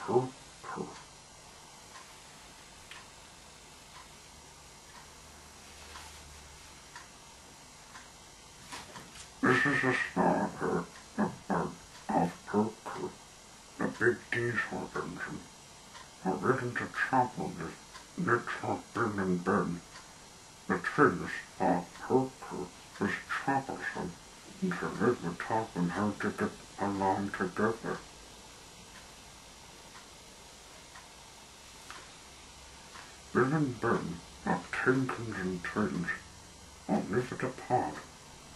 Pooh, pooh. This is a story about Pooh, the big diesel engine. Written to travel with Nick Ben and Ben. The twins thought Pooh was troublesome, and so they were talking how to get along together. Ben and Ben are tinkins and twins, all lived apart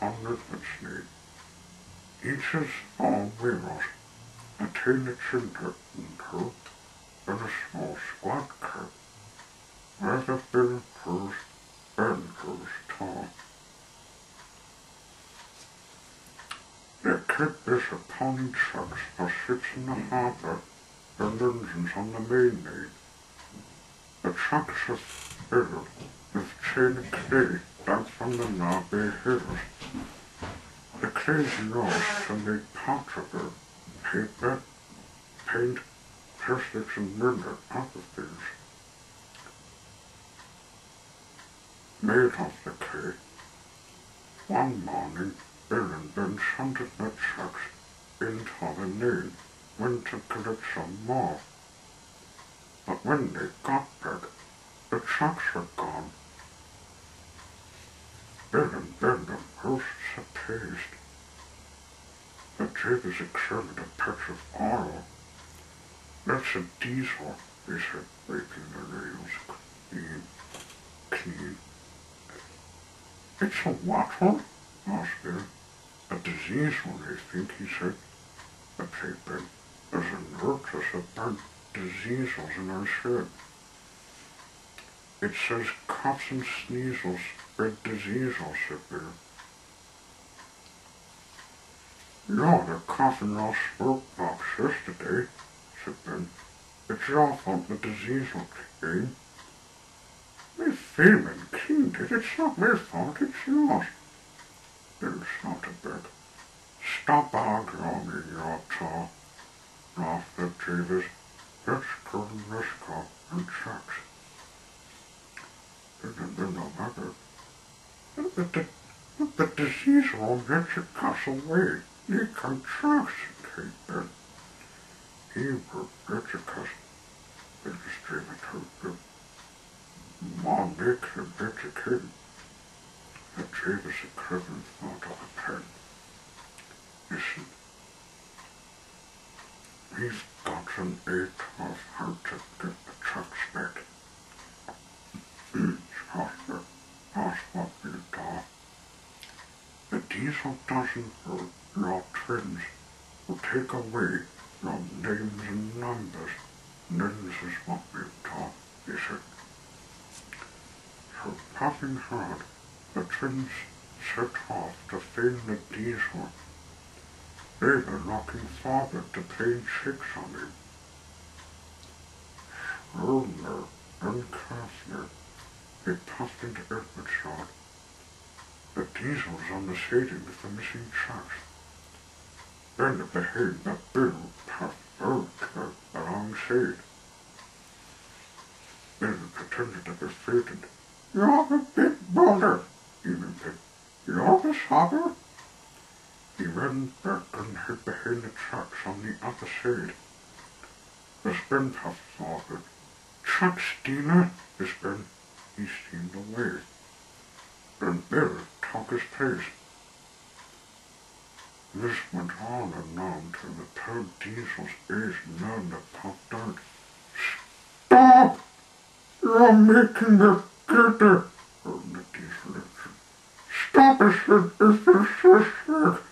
on Liverpool. Each has 4 wheels, a tiny cinder and Pooh, and a small squad car. Rather Ben Pooh's Ben Pooh's tall. Their kit is a pony truck that sits in the harbour, and engines on the main lead. The trucks are filled with chain clay dug from the Narby Hills. The clay is used to make pottery, paper, paint, plastics and many other things. Made of the clay. One morning, Bill and Ben shunted the trucks into the lane, went to collect some more. But when they got back, the trucks were gone. Bill and Ben were most surprised. The Davis examined a patch of oil. That's a diesel, he said, making the nails clean. It's a what one? Asked Bill. A disease one, I think, he said. Okay, Ben, there's a notice about diseases in our shed. It says coughs and sneezes spread diseases, said Bill. You ought to cough in your smoke box yesterday, said Ben. It's your fault the disease came. My feeling cleaned it. It's not my fault, it's yours. Bill snorted back. Stop arguing in your talk, laughed the Davis. Let's go to this car and trucks. Didn't been no matter. But the disease won't let you pass away. You can trust, said Ben. He will let you pass. It was David told Bill. Mom makes him bet you can. The Davis a clever thought of a pen. Listen. We've got an 8 of how to get the trucks back. That's what we'll do. The diesel doesn't hurt your twins. We'll take away your names and numbers. And then this is what we'll do, he said. So, puffing hard, the twins set off to find the diesel. They were looking forward to playing tricks on him. Slowly and carefully, they puffed into Edward's. The diesel was on the siding with the missing trucks. Then it behaved that Bill puffed over alongside. Bill pretended to be frightened. You're a big brother, he whimpered. You're the father? He ran back and hid behind the trucks on the other side. The spin puffed forward. Truck stealer, he spun. He steamed away. Then Bill took his place. This went on and on till the poor diesel's ears nearly popped out. Stop! You're making me guilty, roared the diesel engine. Stop it, it's so sick.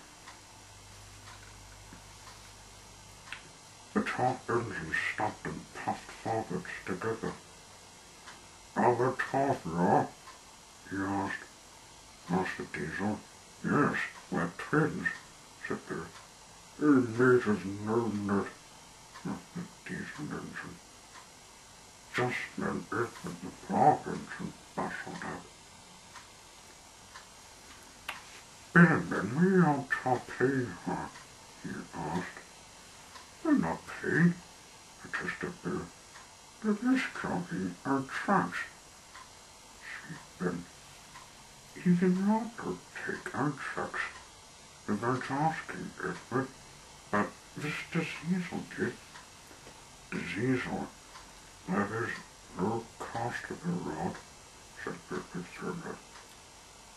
The top engine stopped and puffed forwards together. the Tasmania? He asked. Master Diesel. Yes, we're twins, said Bill. He made us know that. Master Diesel mentioned. Just then it with the bargains and bustled up. Bill and Ben, we ought to play her, he asked. We're not playing, protested Bill. They're just clogging our tracks, said Ben. You can not take our tracks without asking, Edward, but Mr. Cecil did. Cecil, there is no cost of the rod, said Bill concerned.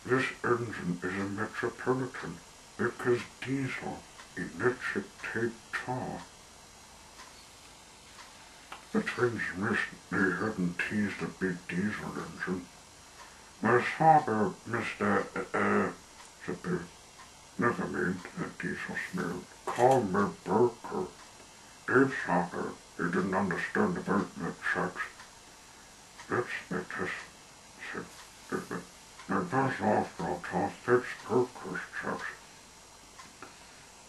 This engine is a metropolitan because diesel electric take tar. The twins wished they hadn't teased a big diesel engine. My father, Mr. said Bill. Never mind that diesel smelled. Call me Burker. Dave's father, he didn't understand about the trucks. Let's make this, said David. And that's after all toss, that's Burker's trucks.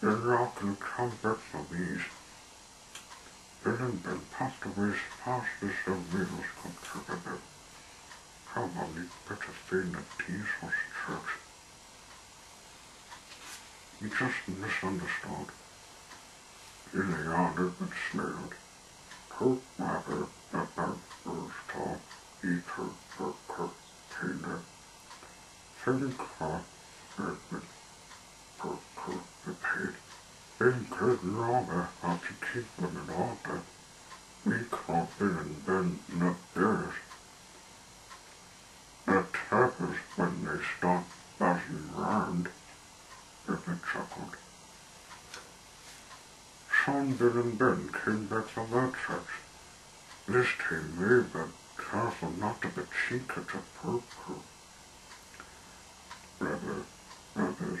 Then y'all can come back for these. Bill and Ben passed away as fast as the wheels could trigger them. Probably better find the diesel's trucks. He just misunderstood. In the yard it smelled. Cook matter about first talk, eater, Burker, Taylor. Think Edward, Burker, repeated. Ben couldn't rather how to keep them in order. We caught Bill and Ben not theirs. That happens when they start buzzing round, Edward chuckled. Son, Bill and Ben came back from their trucks. This time they were careful not to be cheeky to Burker. Rather, Burger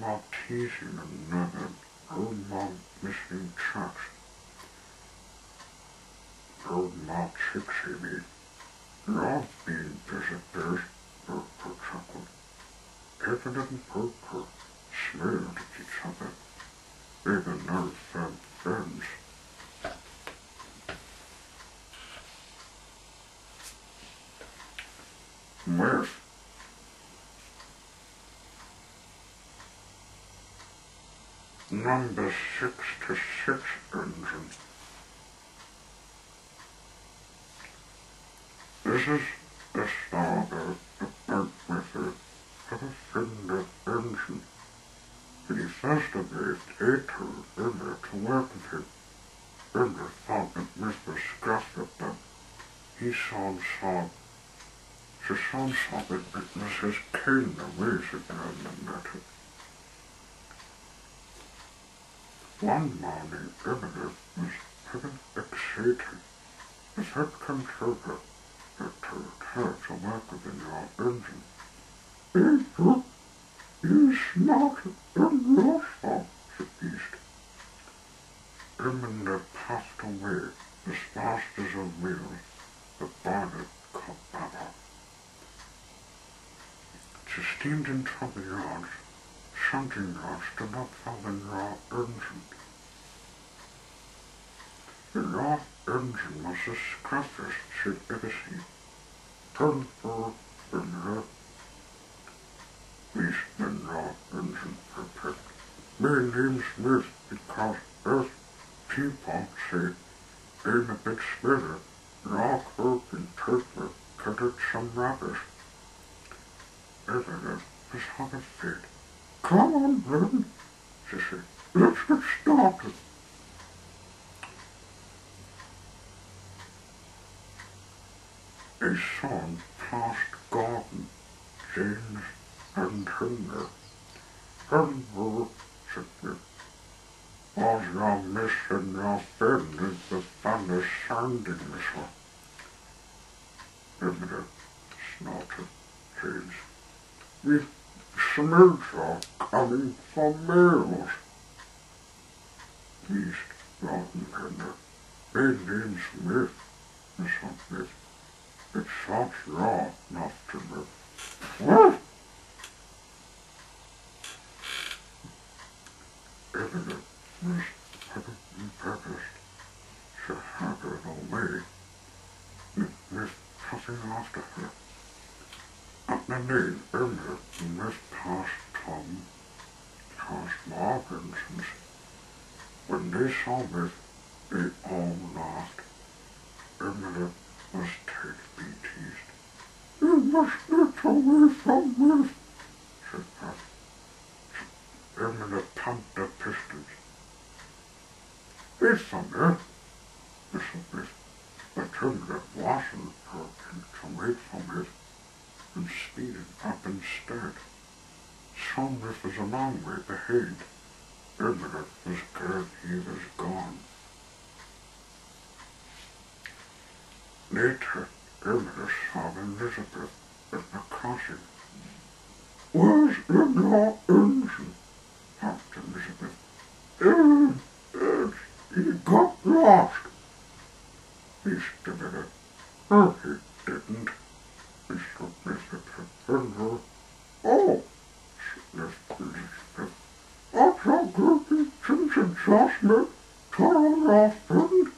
more teasing and never, Burger more missing trucks. Burger more tricksy me. You're being disappeared, Burger chuckled. Edward and Burger smiled at each other. They were now firm friends. Well, number 66 engine. This is the start of the boat method of a Fender engine. When he first arrived, I told Bender to work with him. Bender thought that Mr. scoffed at them. She soon saw that it was his kind of ways that Bender met it. One morning, Bender was pretty excited. His head controller had told her to work with your engine. Edward, you smarter than Rosa, she teased. Bender puffed away as fast as a wheel. The bonnet caught bubble. She steamed into the yards. Shunting yards to not fall in your engine. Your engine was the scruffiest she'd ever seen. Turned for Bender. Please, when your engine prepared. My name's Smith because Earth people say I'm a bit smarter. Your Kirk and Turkler cut some rubbish. Edward was hot as feet. Come on, Ben, she said. Let's get started. A son passed Gordon, James, and Hinder. Hinder, said Bill. Was your mission your friend is the funny sounding missile? Hinder snorted James. The smokes are coming from Mills. East, Gordon Hinder. My name's Smith, Mr. Smith. It's such raw enough to me. What? Isn't it, Miss Pepper and Purpose? So happy on me. Miss Puffy after her. At the name, isn't it, Miss Past Tom, Past Morgansons? When they saw me, they all laughed. Isn't it, Miss Tate be teased? You must get away from me, said Puff. Emily pumped the pistols. Wait for me, whistled Miss, but Emily wasn't working to wait for me, and speeded up instead. Somewhat was a long way ahead. Emily was glad he was gone. Later, Emily saw Elizabeth at the crossing. Where's your engine? Asked Elizabeth. He got lost. He stared. Oh, he didn't. He said Elizabeth. Oh, said Elizabeth. I thought you since it just me. Turn off, friend.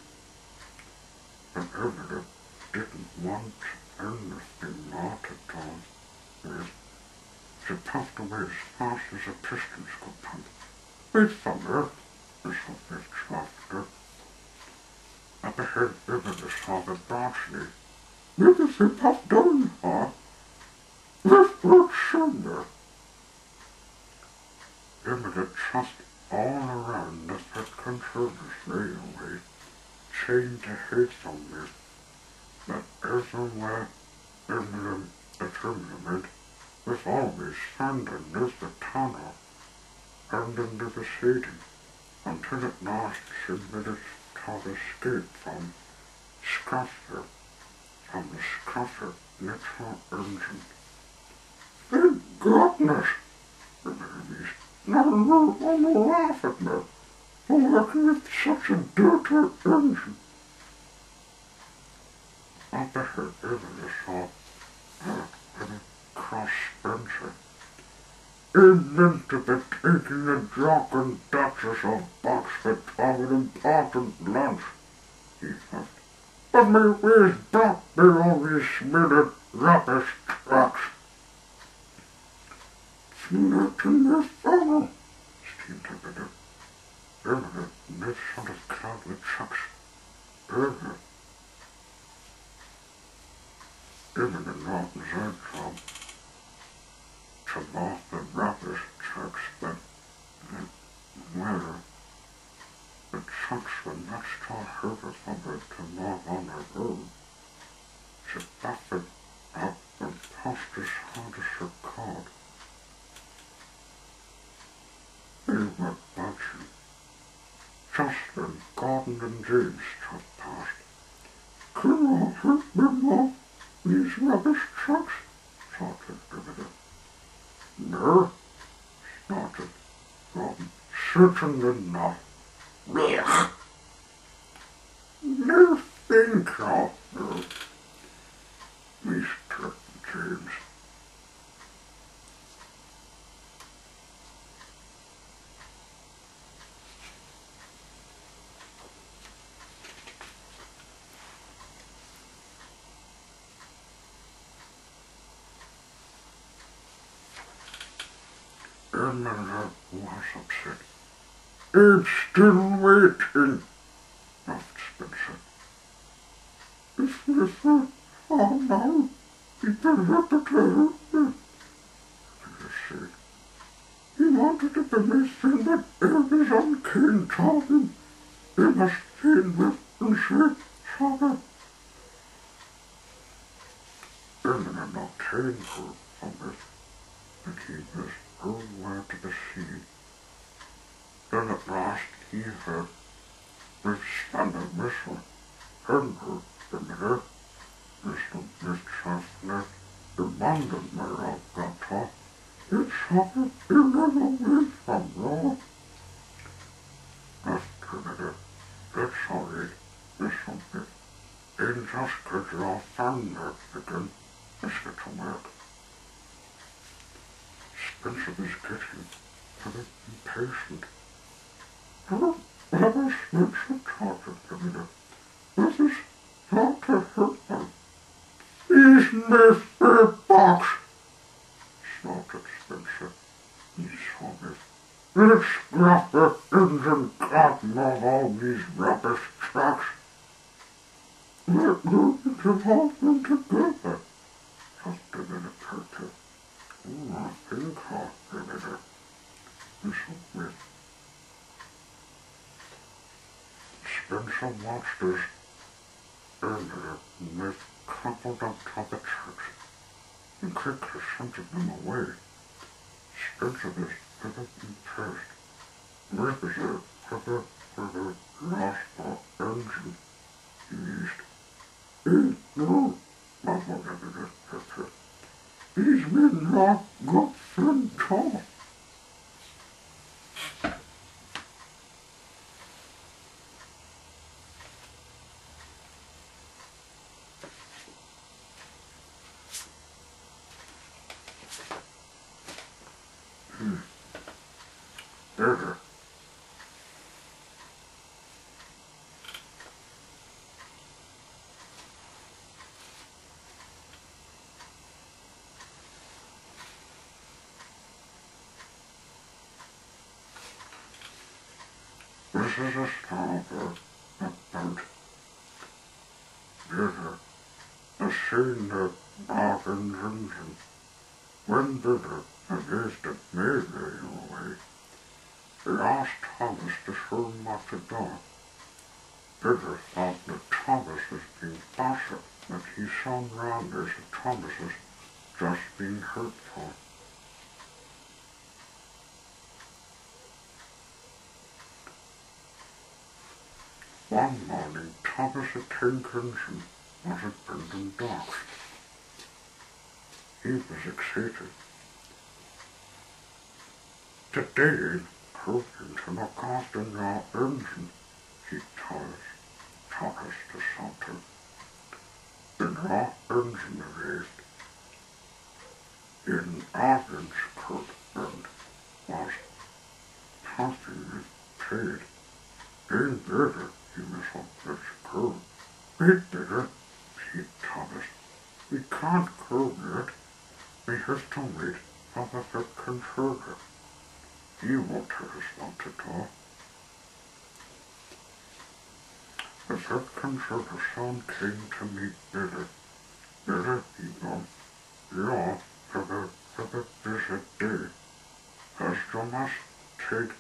And Emily didn't want anything more to do with. She puffed away as fast as the pistons could pump. Wait for me, whistled Miss Trafter. Up ahead, Emily saw the Bartley. Maybe she puffed down her. This looks similar. Emily trussed all around the Fitkin Service Railway, chained to head from me, but everywhere Emily went was always standing near the tunnel and in the proceeding, until at last she managed to escape from the Scuffer little engine. Thank goodness! Emily never only laugh at me for working with such a dirty engine. Up ahead, Emily saw her cross Spencer. He meant to be taking a jog and Duchess of Boxford of an important lunch, he thought. But me ways back me always smeared rubbish trucks. Flatten your funnel, steamed Emily. Emily made sort of clouded trucks. Emily not designed to mark the rubbish trucks, but well, the trucks were much too heavy for her to mark on her own. She buffeted up and puffed as hard as she could. They were watching. Just then Gordon and James trotted past. Can I help me more? These rubbish trucks? Shouted Emily. No, snorted Gordon. Certainly not. Blech! No think of no, Mr. James. Emily was upset. It's still waiting, laughed Spencer. If we thought, oh no, he better have to tell him. He said. He wanted to believe him, but Elvis on King told him he must stand with and say sorry. Emily not telling her from it, and he was nowhere to be seen. Then at last he heard Miss Spanner whistle, and heard Emily whistle Miss Schaffner, demanded my old daughter. It's happened you never win from war. That's Emily. That's all right, whistled Miss in just get your thunder again, Mr. Tomato. Spencer is getting a bit impatient. Ever Spencer talking to me? This is not to hurt me. He's my fair box, snorted Spencer. He saw me. Let's grab the engine cotton of all these rubbish trucks. We're going to haul them together. Just a minute, Turkey. I think I'll figure it. Listen, Miss. Spencer watched us earlier and they've crumpled up top of church and quickly sent them away. Spencer is heavy impressed. Maybe they have lost our engine, he used. No, that's whatever it is, Peter. These men not got thin talk. There. This is a starboard, a boat. Bitter, a scene that Martin's engine. When Bitter against it made me away, he asked Thomas to show him what to do. Bitter thought that Thomas was being bossy, but he saw round as if Thomas was just being hurtful. One morning, Thomas had taken some was at Brendan Docks. He was excited. Today, proving to look after your engine, he taught us to something. In our engine raised, in Arden's coat and was perfectly paid. In better, he was up this curve. It better, he Thomas. We can't go yet. We have to wait for the second sugar. You won't tell us what to do. The second sugar son came to meet Billy. Billy, he goes, you're have a busy day, as you must take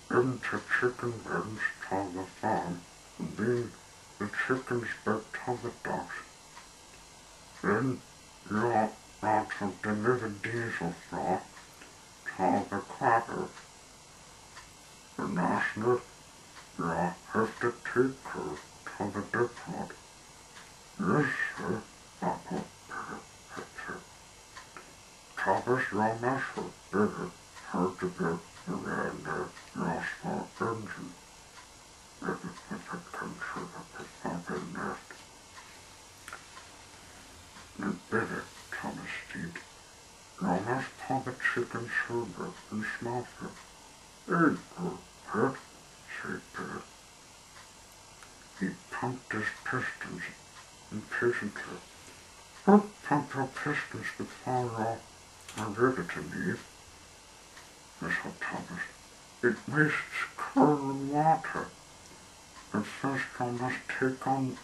into chicken runs to the farm and bring the chickens back to the docks. Then you're out to deliver diesel flour to the quacker. And lastly, you'll have to take her to the depot. Yes, sir, Papa, Peter. Thomas Romas for Billy had to get around the lost our engine. If it considered the fucking nest. And Billy, Thomas Steed, Romas put the chicken sugar and smoked it. Ain't good, pet, said Billy. He pumped his pistons impatiently. Don't pump your pistons before you're ready to leave, whistled Thomas. It wastes coal and water. And first I must take on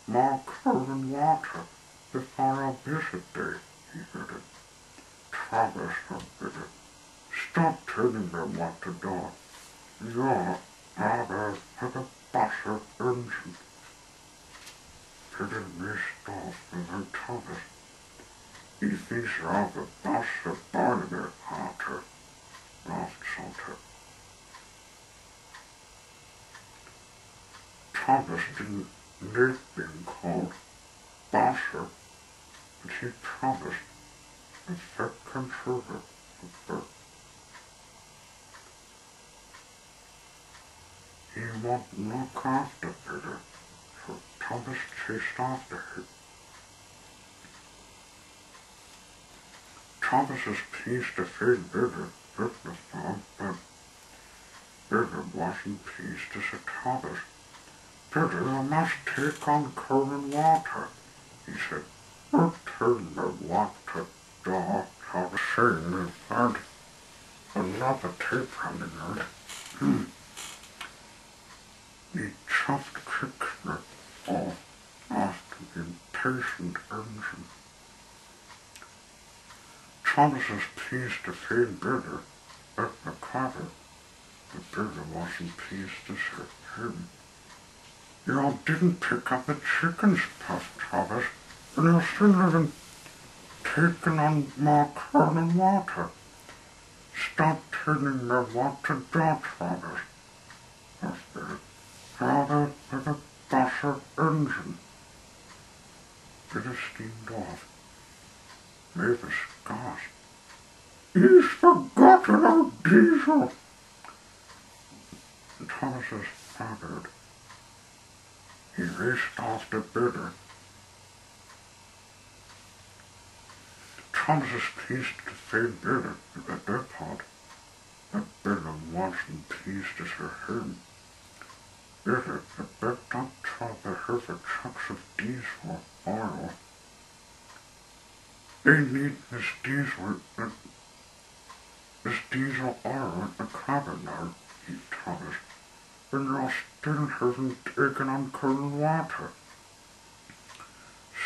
more coal and water before our visit day, he added. Thomas forbid it. Stop telling me what to do. You're rather have a bastard engine. Peter missed off and Thomas. He thinks you're the bastard Barnaby, Arthur, laughed Salter. Thomas didn't like being called bastard, but he promised a second sugar of birth. He won't look after Peter, said Thomas chased after her. Thomas is pleased to feed Bitter with the thought, but Bitter wasn't pleased to see Thomas. Bitter, you must take on coal and water, he said. Don't tell me what to do. I was saying is that another tape running out. He chopped chicken off after the impatient engine. Thomas is pleased to feed Bitter at the crabber, but Bitter wasn't pleased to see him. You didn't pick up the chickens, puffed Thomas, and you still haven't taken on more coal and water. Stop telling me what to do, Thomas, asked Bitter. Rather than a bastard engine. Bitter steamed off. Mavis gasped. He's forgotten our diesel. Thomas staggered. He raced after Bitter. Thomas is pleased to feed Bitter at their pot, but Bitter wasn't pleased to see him. Bitter had picked up the heavy chunks of diesel oil. They need this diesel oil at the cabin now, he Thomas, and you still haven't taken on cool water.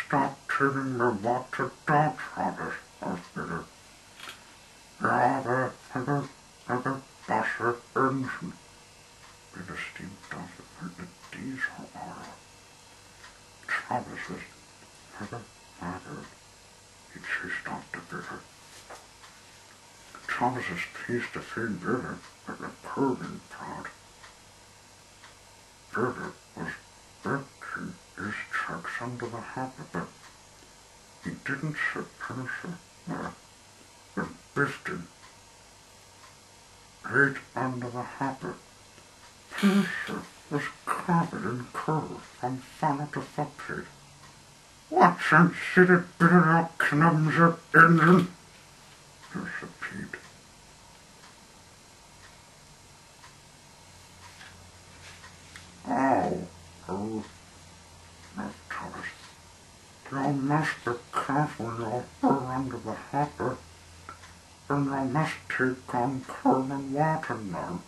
Stop telling me what to do, Thomas, asked Bitter. Rather than a bastard engine. Bitter steamed off the diesel oil. Thomas was staggered. He chased after Bitter. Thomas is pleased to feed Bitter at the cooling pot. Bitter was betting his tracks under the hopper, but he didn't see Pincer there. But Biston right under the hopper. Pincer was covered in coal from funnel to footplate. What's considered Bitter up clumsy engine? Pincer peeped. Oh, said Thomas. You must be careful you'll burn under the hopper, and you must take on coal and water now.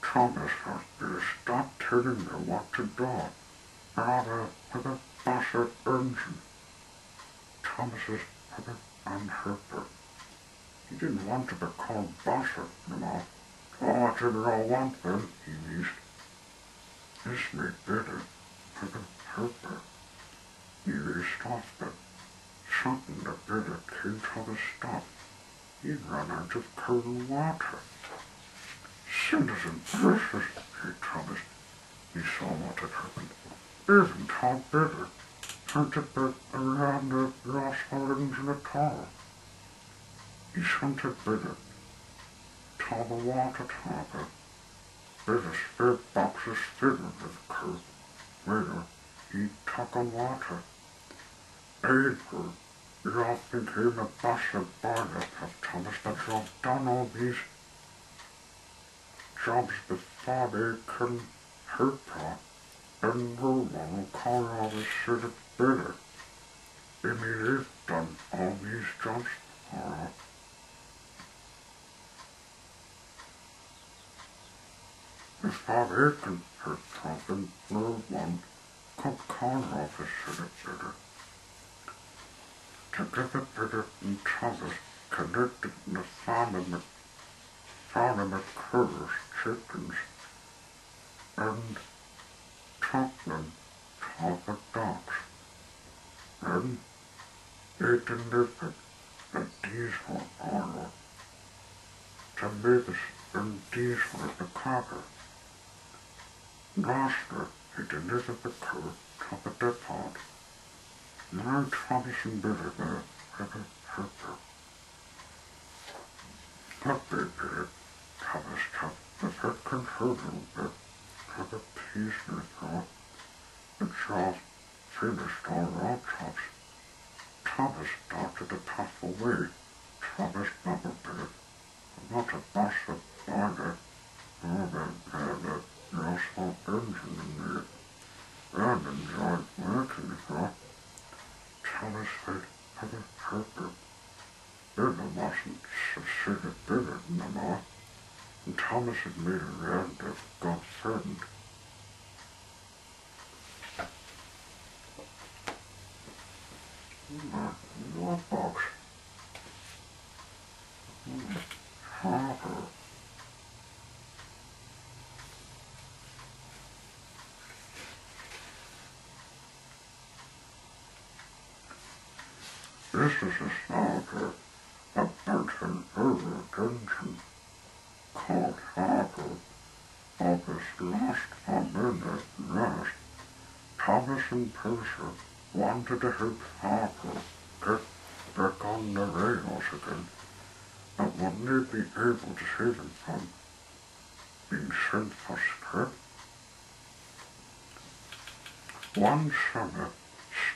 Thomas has to stop telling me what to do, rather with a bastard engine. Thomas is unhappy. He didn't want to be called bastard, you know. Oh, what did I want then, he mused. This made Bitter happy. He raced off, but something that Bitter came to a stop. He'd run out of cold water. Cinders and precious, he Thomas. He saw what had happened. Even Tom Bitter had to bet around the lost holdings in a car. He shunted Bitter to the water tower. Bitter sped boxes filled with coal. Later, he took on water. April, you all think him a bastard boiler, Thomas, but you've done all these jobs before they couldn't help her, and no one will call you all this shit a Bitter. I mean, they've done all these jobs for her. Before they can hurt something, no one could call her off a shit a Bitter. Together, Bitter and Thomas connected the farming McCurry's chickens and took them to the docks. Then they delivered the diesel oil to Mavis and diesel at the cargo. Lastly, he delivered the coal to the depot. Now Thomas and Bitter there had a helper. That big Bitter, Thomas took the head controlling bit to the peace thought. the jaws finished all roadtops, Thomas started to pass away. Thomas never did. Not a bus of either. Lost my engine in me, and enjoyed working for. Thomas said, "Other purpose." It wasn't succeeded bigger than them all, and Thomas had made a relative God's friend. Your box. Harper. This is a soldier of Burton River Dungeon called Harper. Of his last 1 minute rest, Thomas and Percy wanted to help Harper get back on the rails again, but wouldn't they be able to save him from being sent for script? One summer,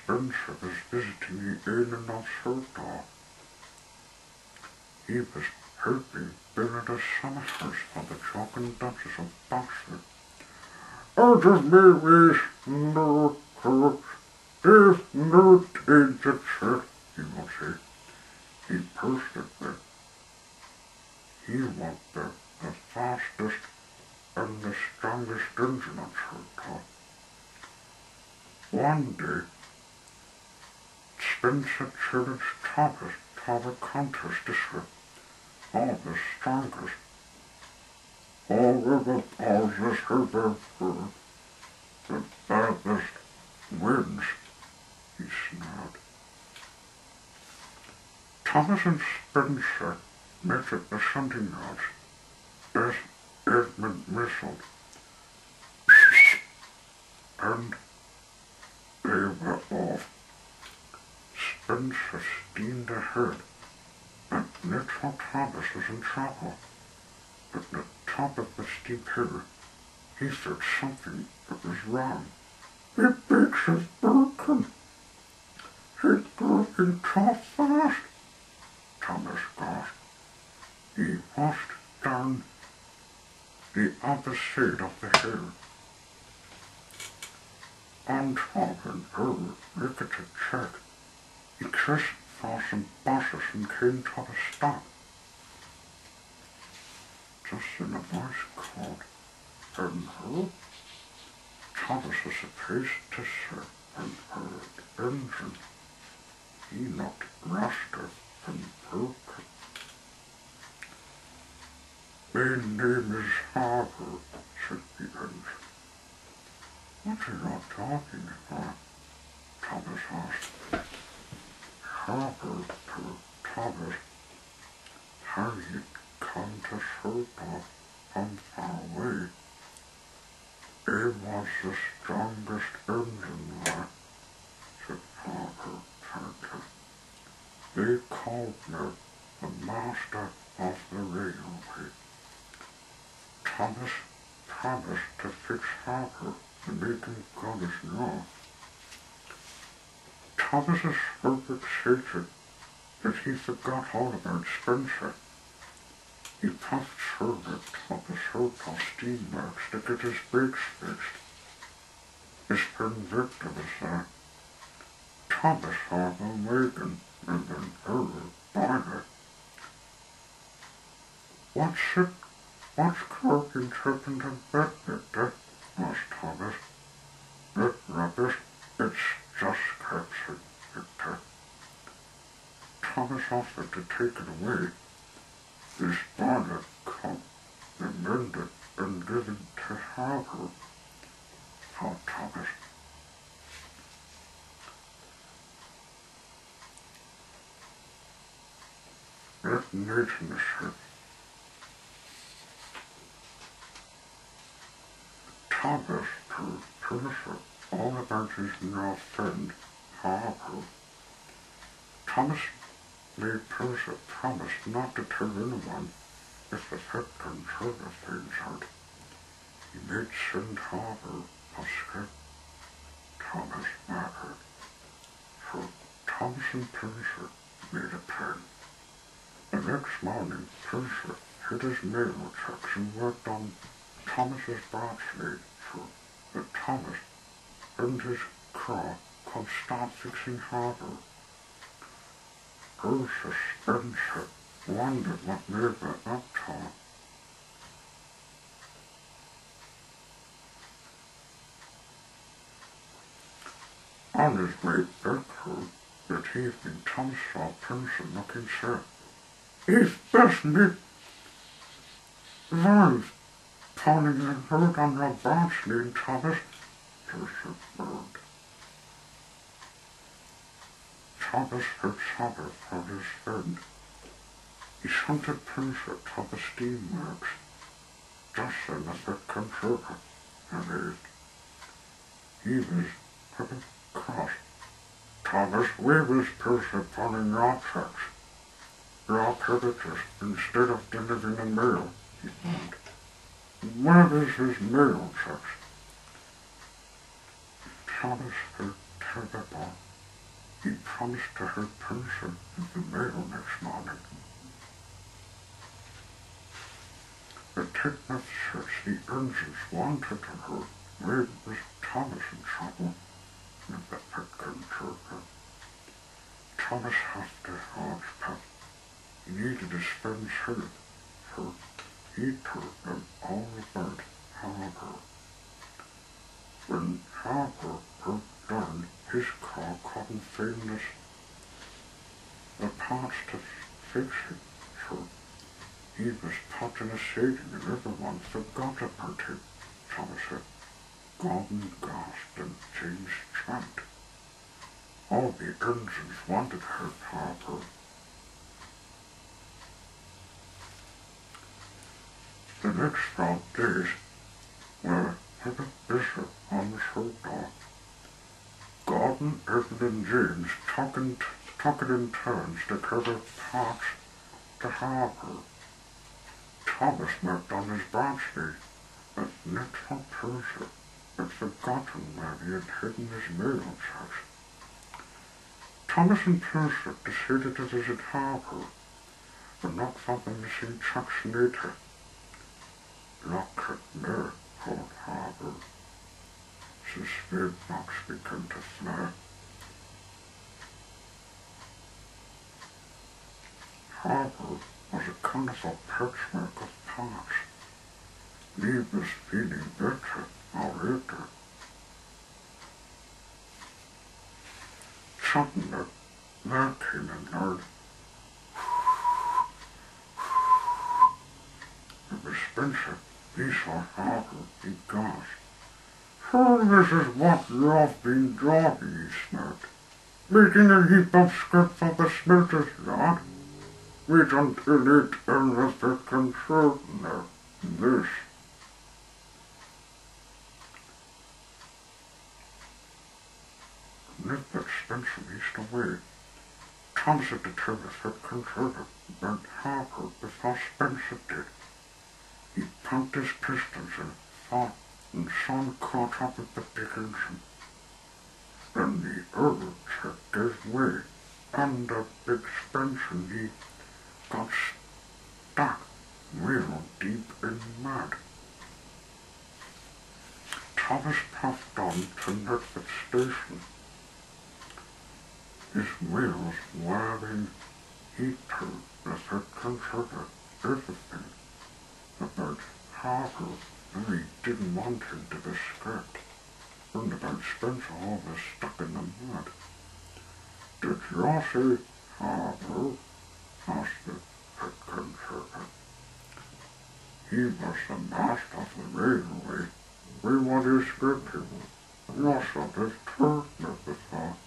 Spencer was visiting the inn in Alberta. He was helping build a summer house for the Jock and Duchess of Boxford. Out of me ways, no crooks, there's no danger, sir, he would say. He posted that he would be the fastest and the strongest engine on Alberta. One day, Spencer challenged Thomas to have a contest to see all the strongest. All of the pauses have been through. The baddest wins, he snarled. Thomas and Spencer met at the hunting lodge as Edmund whistled, and they were off. Spencer steamed ahead, and little Thomas was in trouble. At the top of the steep hill, he felt something that was wrong. The brakes was broken. He's going too fast, Thomas gasped. He washed down the other side of the hill. On top and over, look at the check. He crashed for some buses and came to a stop. Just then a voice called, "And who?" Thomas was surprised to see and heard the engine. He looked rusted and broken. "My name is Harper," said the engine. "What are you talking about?" Thomas asked. Harper told Thomas how he'd come to Sultan from far away. "It was the strongest engine there," said Harper frankly. "They called me the master of the railway." Thomas promised to fix Harper and make him good as new. Thomas was so excited that he forgot all about Spencer. He puffed through the top of Sultan steamworks to get his brakes fixed. His friend Victor was there. Thomas saw the wagon and an early boiler. What's cooking chicken to bed, Victor?" asked Thomas. "That rubbish, it's just captured, Victor." Thomas offered to take it away. His father come and mended and given to Harper, thought Thomas. That night in the ship, Thomas told Percy all about his new friend, Harper. Thomas made Percy promise not to tell anyone if the victim heard the things out. He made send Harper a script. Thomas mattered, so Thomas and Pincer made a plan. The next morning, Pincer hid his mail checks and worked on Thomas's bobsleigh so that Thomas and his crew could start fixing harbour. Ursa Spencer wondered what they were up to. On his way back that evening, Tom saw Pincer looking sad. "He's best me live, pounding the hurt on your bobsleigh, Thomas," Pincer murmured. Thomas heard Sabbath from his friend. He shunted Pincer to the steamworks, just in the big computer, and he was pretty cross. "Thomas, we was Pincer pounding your checks. Your creditors instead of delivering the mail," he moaned. "Where is his mail checks?" Thomas felt terrible. He promised to help Pincer with the mail next morning. The ttte&f says the engines wanted to hurt. Where was Thomas in trouble? And the computer. Thomas had to hard path. He needed his friend's help, so he told them all about Harbour. When Harbour was done, his car couldn't find the parts to fix it, so he was put in a saving and everyone forgot about him. Thomas said, Gordon gasped and changed track. All the engines wanted to help Harbour. The next 12 days were a bit busy on the shore. Gordon, Evan and James took it in turns to carry parts to Harbour. Thomas worked on his bobsleigh, but next for Pincer had forgotten where he had hidden his mail checks. Thomas and Pincer decided to visit Harbour, but not for the missing checks later. Look at me, called Harbour. His speed box began to fly. Harbour was a colourful patchwork of parts. He was feeling better already. Suddenly, there came a loud it was Spencer. He saw Harbour. He gasped. "So this is what you've been doing," he smirked. "Making a heap of script for the smelter's yard. Wait until it ends with the concern this." Nick Spencer eased away. Thomas had determined that controller burnt Harbour before Spencer did. He pumped his pistons and fought, and soon caught up with the big engine. Then the oil check gave way, and the big Spencer he got stuck real deep in mud. Thomas puffed on to Netford Station. His wheels whirring, he told the head controller everything about Harbour, and he didn't want him to be scrapped, and about Spencer always stuck in the mud. "Did you see Harbour?" asked the head controller. "He was the master of the railway. We want to scrap him. You should have told me before."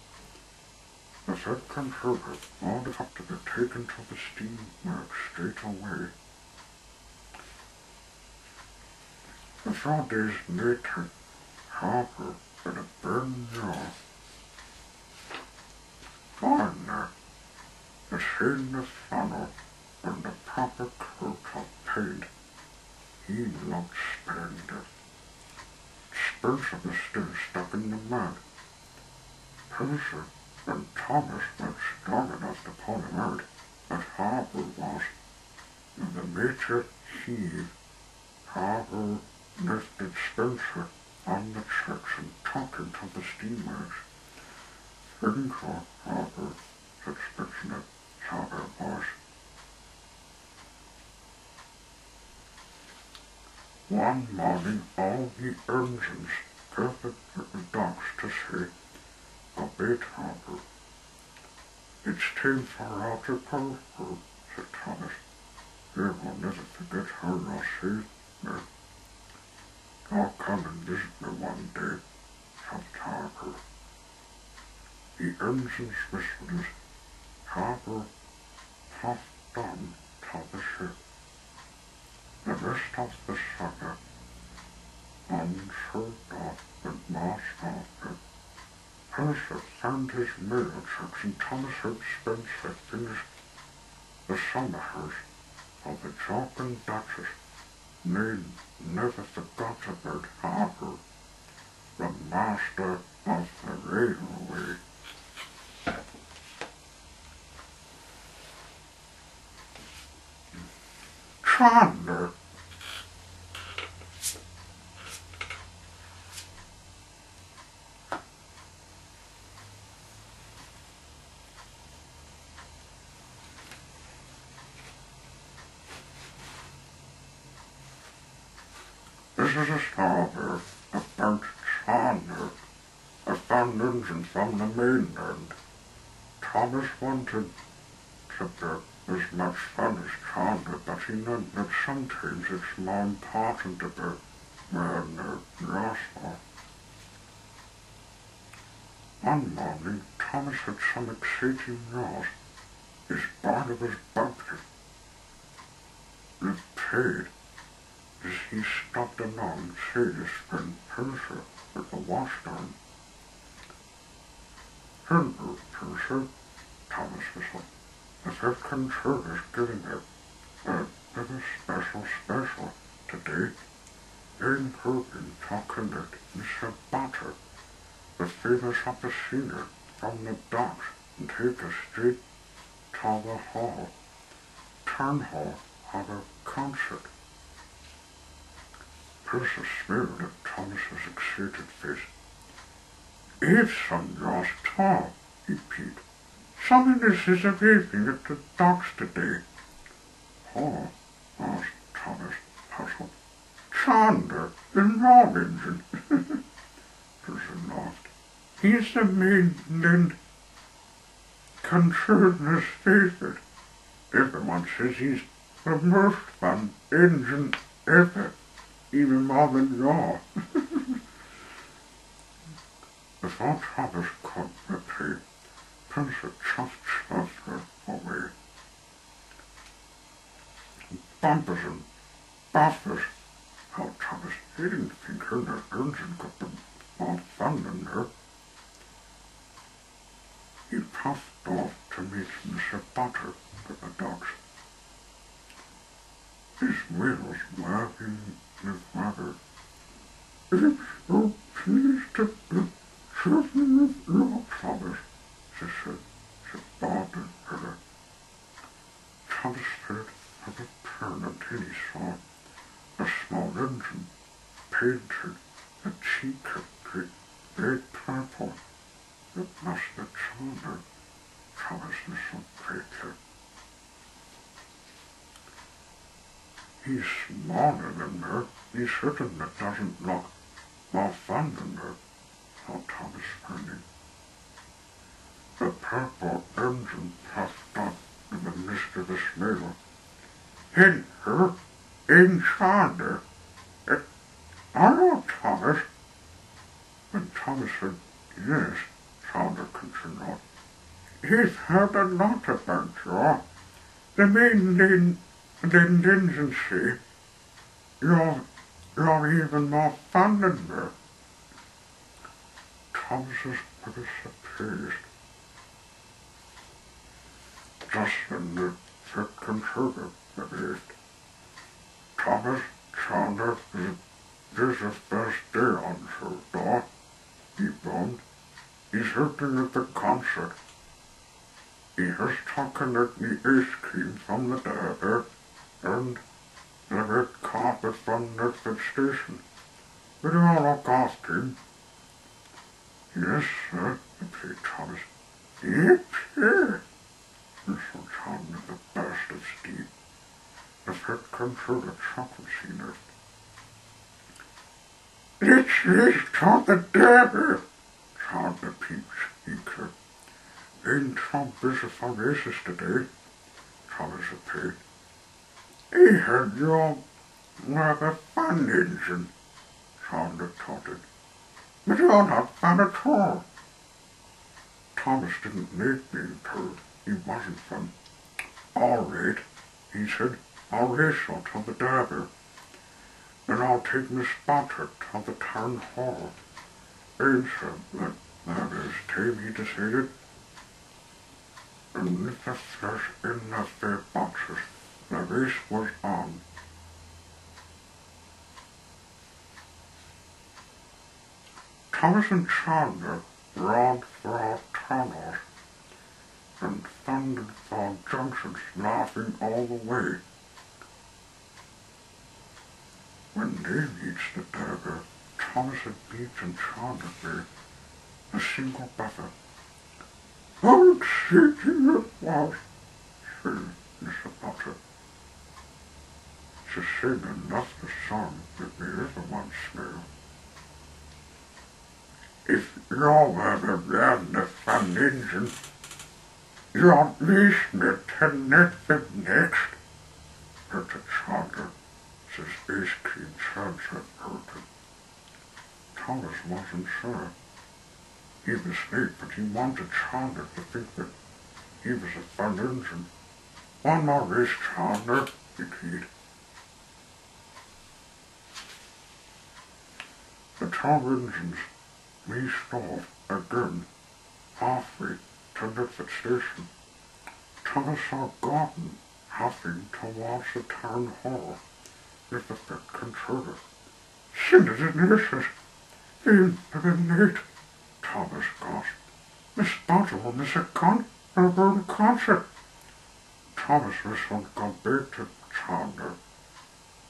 The head controller ordered him to be taken to the steamworks straight away. A few days later, Harbour had a brand new liner, a stainless funnel, and a proper coat of paint. He looked splendid. Spencer was still stuck in the mud, Percy and Thomas were strong enough to pull him out, but Harper was. In the major heave, Harper lifted Spencer on the tricks and took him to the steamers. Finkel Harper suspected Harper was. One morning all the engines gathered at the docks to see obeyed Harper. It's time for our departure, said Thomas. You will never forget how you saved me. I'll come and visit me one day, said Harper. The engines whistled as Harper puffed on to the ship. The rest of the summer, unsure off with Marsh after. Percy found his mail trucks and Thomas had Spencer finished the summer house of the Jock and Duchess. They never forgot about Harper, the master of the railway. Chandler. This is a starboard about Chandler, a found engine from the mainland. Thomas wanted to be as much fun as Chandler, but he knew that sometimes it's more important to be when they're useful. One morning, Thomas had some exciting news. His body was bumpy. It paid as he stopped along Sadie's friend Percy at the washdown. Hello, Percy, Thomas whistled. The Fifth Service giving it a little special today. I'm hoping to connect Mr. Butter, the famous officer from the docks, and take us straight to the hall. Town hall at a concert. Percy smiled at Thomas's excited face. It's some lost talk, he peeped. Someone is arriving at the docks today. Oh, asked Thomas, puzzled. Chandler, the law engine. Percy laughed. He's the mainland concerner's favorite. Everyone says he's the most fun engine ever, even more than law. Before Thomas could reply, Percy chuffed Chandler away. Bumpers and buffers, thought Thomas. He didn't think her engine could be more fun than her. He puffed off to meet Mr. Butter at the docks. His wheels waving with rubber. I'm so pleased to be serving with you, Thomas, she said. She bowed her. Thomas stared at the turn until he saw a small engine painted a cheek red purple. It must be Chandler. Thomas listened quickly. He's smaller than her. He certainly doesn't look more fun than her, thought Thomas, smiling. The purple engine puffed up in the mischievous smell. Hello, in Chandler. Hello, Thomas. When Thomas said yes, Chandler continued. He's heard a lot about you. The mainland engine say you're even more fun than me. Thomas was pretty surprised. Just then the second servant arrived. Thomas, Chandler, this is the first day on your door, he boomed. He's hurting at the concert. He has taken out the ice cream from the dagger and the red carpet from the station. Will you all look after him? Yes, sir, replied Thomas. Yep, sir. Mr. Tom with a burst of steam. The head control the chocolate ceiler. Let's talk the dagger, shouted the peep speaker. Ain't Tom busy for races today? Thomas appeared. He had your like a fun engine, Tom retorted. But you're not fun at all. Thomas didn't need being told he wasn't fun. All right, he said, I'll race on to the dagger. And I'll take Miss Spotter to the town hall. And said that is time he decided. And with the flesh in the fair boxes, the race was on. Thomas and Chandler rode for tunnels and thundered for junctions, laughing all the way. When they reached the dagger, Thomas had beaten Chandler there, a single buffer. How exciting it was, said Mr. Potter. To sing enough the song that made everyone smile. If you'll ever run the fun engine, you'll at least make ttte&f next, said the Chandler. His ice cream chance had broken. Thomas wasn't sure. He was late, but he wanted Chandler to think that he was a fun engine. One more race, Chandler, he pleaded. The two engines raced off again, halfway to Lifford Station. Thomas saw Gordon huffing towards the town hall with the big controller. Senators and nurses, they've been late, Thomas gasped. Miss Spotter will miss a concert. Thomas whistled goodbye to Chandler,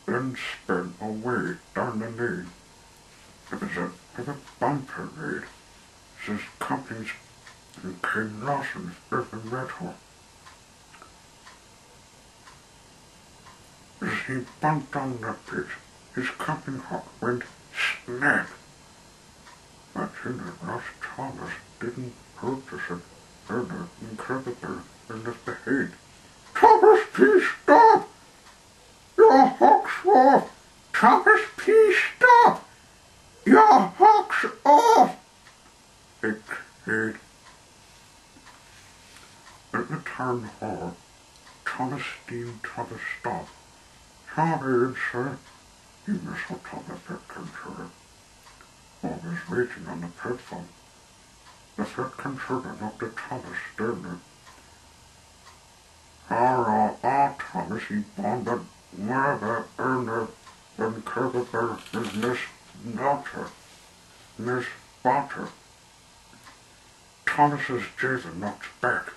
then sped away down the lane. It was a bit of a bumper raid, says companies and King Lawson's urban rental. As he bumped on the pitch, his company hawk went snap. But in it, Ross Thomas didn't notice it further incredible than the head. Thomas, please stop! Your hawk's off! Thomas, please stop! Your hawk's off! It cried. At the town hall, Thomas steamed to the stop. Sorry, sir, he whistled to the pit controller. Bob was waiting on the platform. The pit controller looked at Thomas sternly. Thomas, he bonded whether earner than capable is Miss Daughter, Miss Spotter. Thomas's jaw knocked back,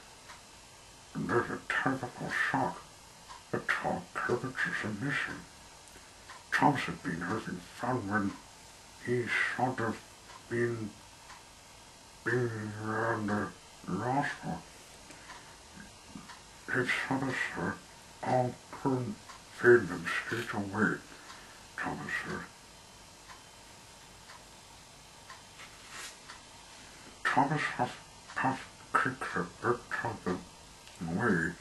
and there's a terrible shock. The tall curvatures are missing. Thomas had been having fun when he sort of been around the nostril. His feathers were all couldn't fade them straight away, Thomas said. Thomas had puffed quickly back to the way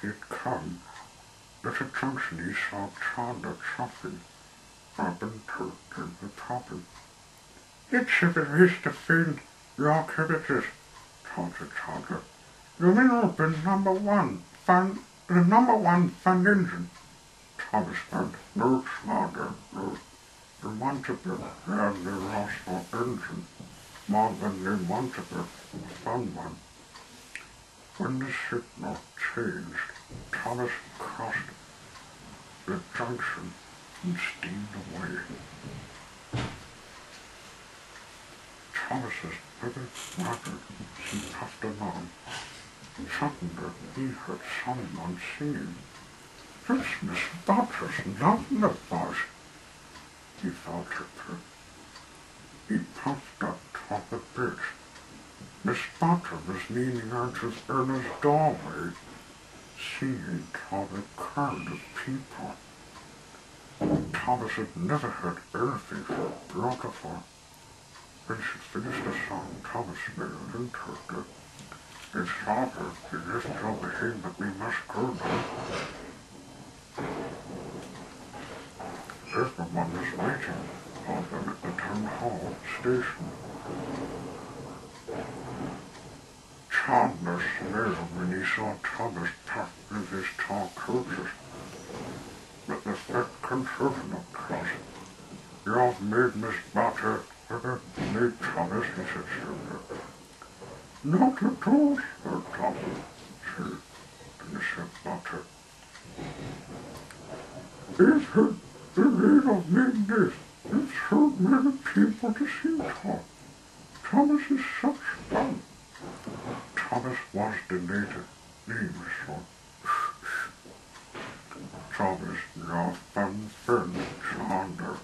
he'd come. At a junction he saw Chandler chopping up and in the topping. It's a waste to find your cabbages, taunted Chandler. You may not be the number one fun engine. Thomas went, no, Chandler, no. They want to be around the rascal engine more than they want to be a fun one. When the signal changed, Thomas crossed the junction and steamed away. Thomas's little wagon, he puffed along. Suddenly he heard someone singing. "It's Miss Butter's loving the buzz," he faltered through. He puffed up toward the bridge. Miss Butter was leaning out of Erna's doorway, singing toward a crowd of people. Thomas had never heard anything so beautiful. When she finished the song, Thomas smiled and told her, "It's father, you left over here, but we must go now." Everyone was waiting for them at the town hall station. Chandler smiled when he saw Thomas puff with his tall coaches, but the fat conservative cross. "You've made Miss Butter made Thomas," he said slowly. "Not at all, Sir Thomas," said Miss Butter. "It had the need of made this. It's so many people to see Tom. Thomas is such fun." Thomas was the native name, so Thomas, your fun friend, Chandler.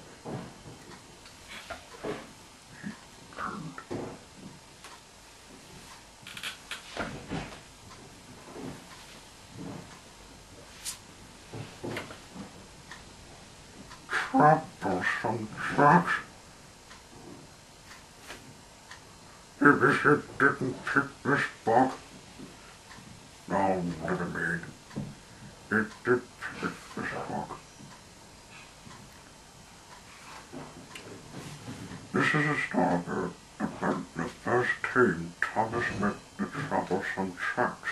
Trouble some tracks. "I wish you didn't pick this box." "No, never mind. It did pick this box." This is a story about the first time Thomas met the troublesome trucks.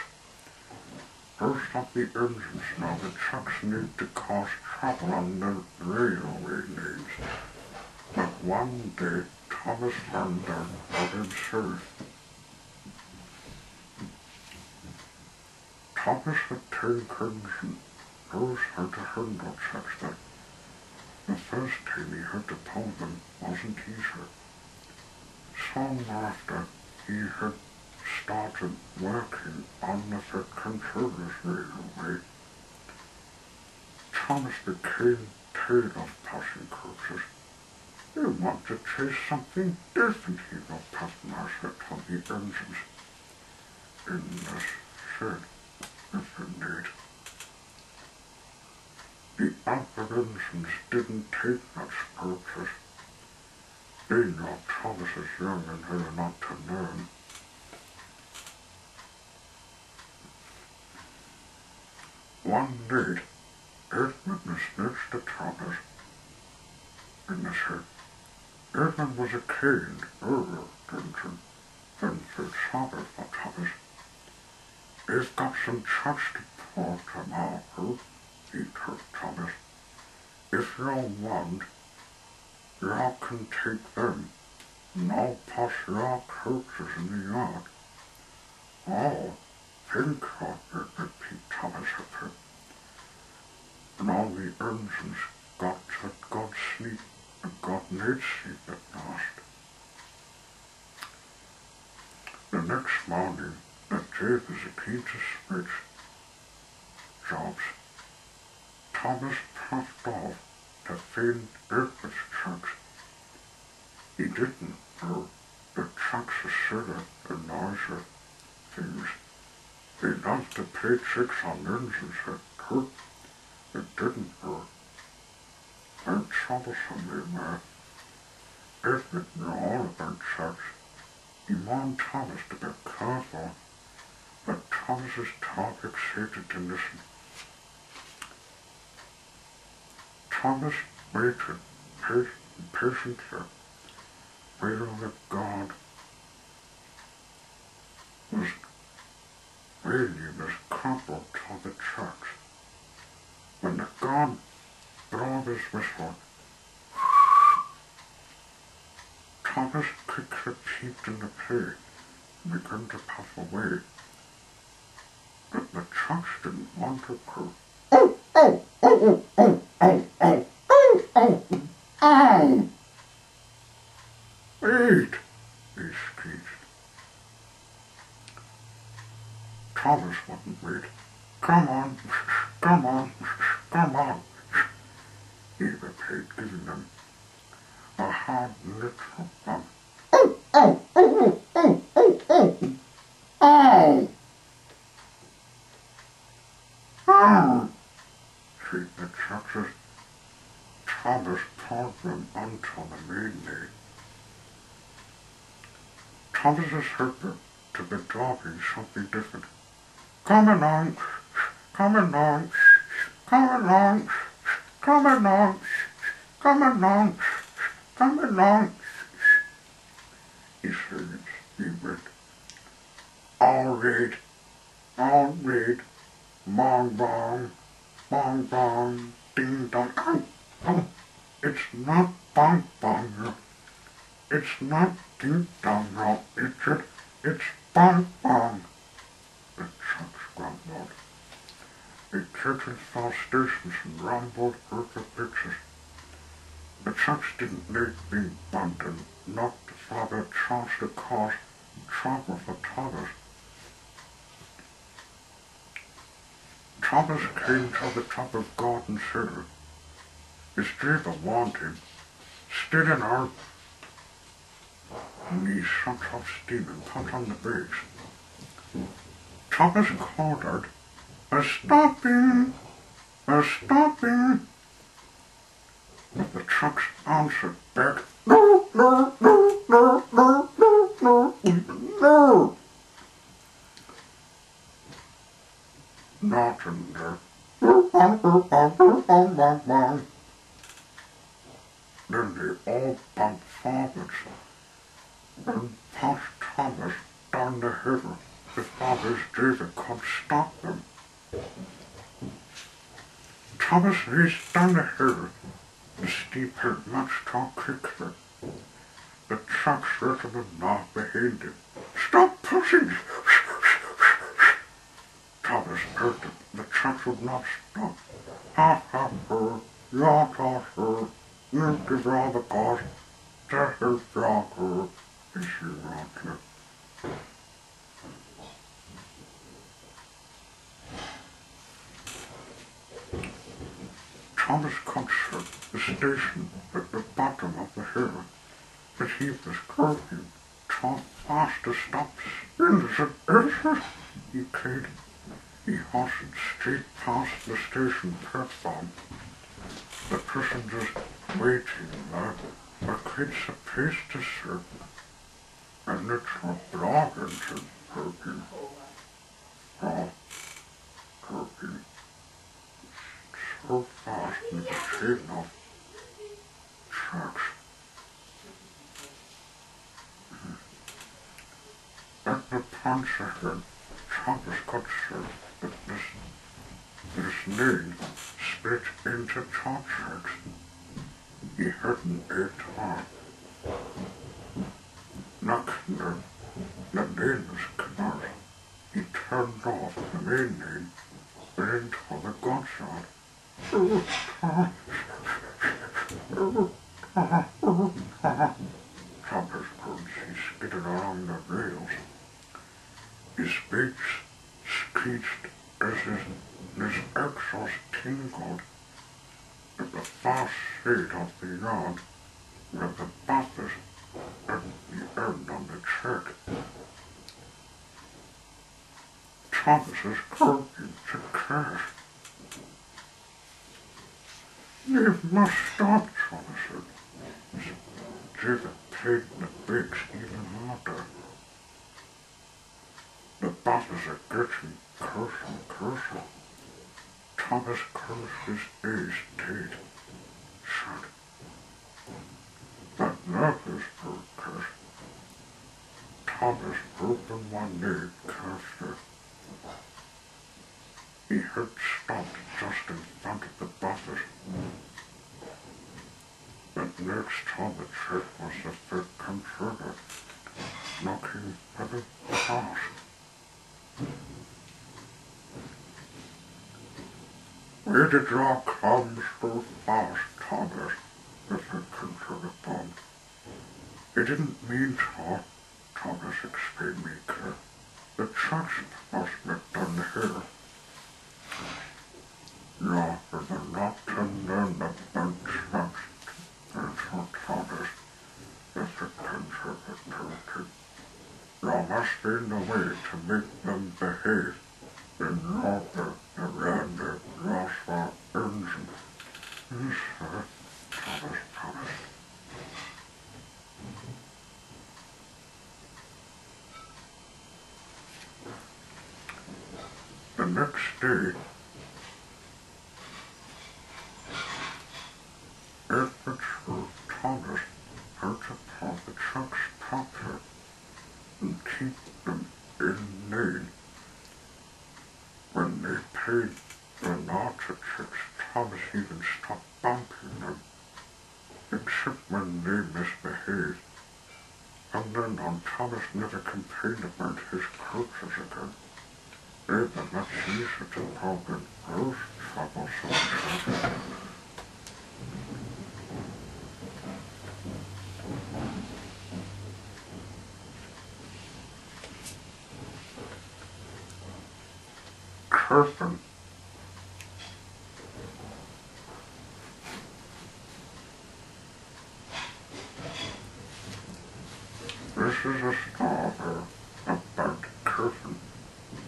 First of the engines now, the trucks need to cause trouble on the railway lines. But one day, Thomas found out for himself. Thomas had taken and knows how to handle trucks, but the first time he had to pull them wasn't easy. Soon after, he had started working on the controllers railway. Thomas became tired of passing coaches. He wanted to chase something different, he got past master on the engines. In this shed, if indeed. The other engines didn't take much purchase. They know Thomas is young and had a lot to learn. One night, Edmund was next to Thomas in the shed. Edmund was a kind, older engine than felt sorry for Thomas. "I've got some trucks to pull tomorrow," he told Thomas. "If you want, you can take them, and I'll pass your coaches in the yard." "Oh, thank you," repeated Thomas happy. And all the engines got to good sleep and got night sleep at last. The next morning, the day was a key to switch jobs. Thomas puffed off to find Edward's trucks. He didn't know the trucks are silly and noisy things. They loved to play tricks on engines that hurt. It didn't hurt. How troublesome they were. Edward knew all about trucks. He warned Thomas to be careful, but Thomas's talk excited to listen. Thomas waited patiently while the guard was coupled to the trucks. When the guard blew his whistle, Thomas quickly peeped in the plate and began to puff away. But the trucks didn't want to go. "Oh, oh, oh, oh, oh, oh, oh, oh, oh, oh." "Wait," he Thomas wouldn't wait. Come on, come on, come on. He replied, giving them a hard little bump. Oh, oh, oh, oh, oh, oh, oh. Oh, shrieked the Churches. Thomas pulled them onto the mainland. Thomas's helper to be talking something different. Come along, come along, come along, come along, come along, come along. He said, he went, all right, bong bong, bong bong, ding dong. Oh, oh, it's not bong bong, it's not ding dong, no, it's bong bong. The trucks grumbled. The churches saw stations and rumbled with the pictures. The trucks didn't like being bumped and knocked the father charged the cars and trouble for Thomas. Thomas came to the top of Garden Hill. His driver warned him, "Steady now." And he shut off steam and put on the brakes. Thomas called out, "A stopping! A stopping!" But the trucks answered back, "No, no, no, no, no, no, no, no." Not in there. Then they all bumped forwards and passed Thomas down the hill before his driver could stop them. Thomas raced down the hill, the steep hill much too quickly. The trucks let him knock behind him. "Stop pushing!" Thomas heard them. The trucks would not stop. "Ha ha ha, yeah, ha ha, you give all the cars, that is Rocker," he said Roger. Thomas Concert, the station at the bottom of the hill, but he was curving, too fast to stop. "Innocent, he cried. He hustled straight past the station platform. The passengers waiting there were quite surprised to see a little blog engine working. Oh, working so fast with the chain of tracks. At the punch ahead, Thomas could see that this lane split into top tracks. He hadn't ate hard. Knocking the lane was closed. He turned off the main lane, went into the gunshot. Thomas could see skidded along the rails. His brakes screeched as his exhaust tingled at the far side of the yard where the buses at the end on the track. Thomas's curving to crash. "You must stop," Thomas said. His driver played the brakes even harder. "The buses are getting closer and closer." Thomas closed his eyes tight, shut. But nervous because Thomas opened one leg carefully. He had stopped just in front of the buses. But next to the check was the fit controller, knocking very fast. "Where did you come so fast, Thomas?" the fit controller bombed. "I didn't mean to," Thomas explained meekly. "The trucks must be here. Ja, there's a lot to learn about trust. There's what Thomas is a conservative. There must be no way to make them behave in order around the Roswell engine. Yes, sir. Thomas. The next day, Edward Thomas had to park the trucks properly and keep them in lane. When they paid the larger tricks, Thomas even stopped bumping them, except when they misbehaved. And then on, Thomas never complained about his coaches again. They were much easier to park in those troublesome trucks. Curtain. This is a story about Curtain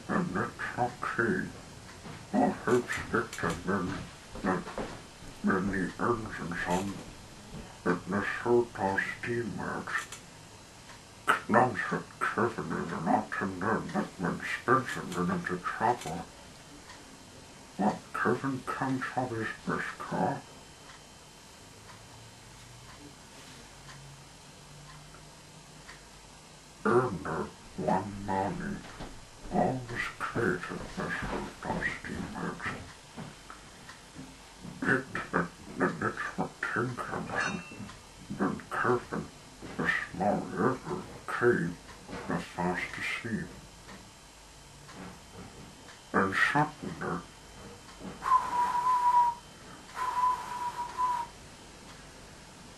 and the truckee who helps Victor when the engines on the Minnesota steamworks. Clemson Curtain is not to learn that when Spencer got into trouble, what Curtain comes from his first car. Earner, one morning, always created this Minnesota steamworks. The next were tinkering when Curtain, the small river, came was fast asleep. And suddenly,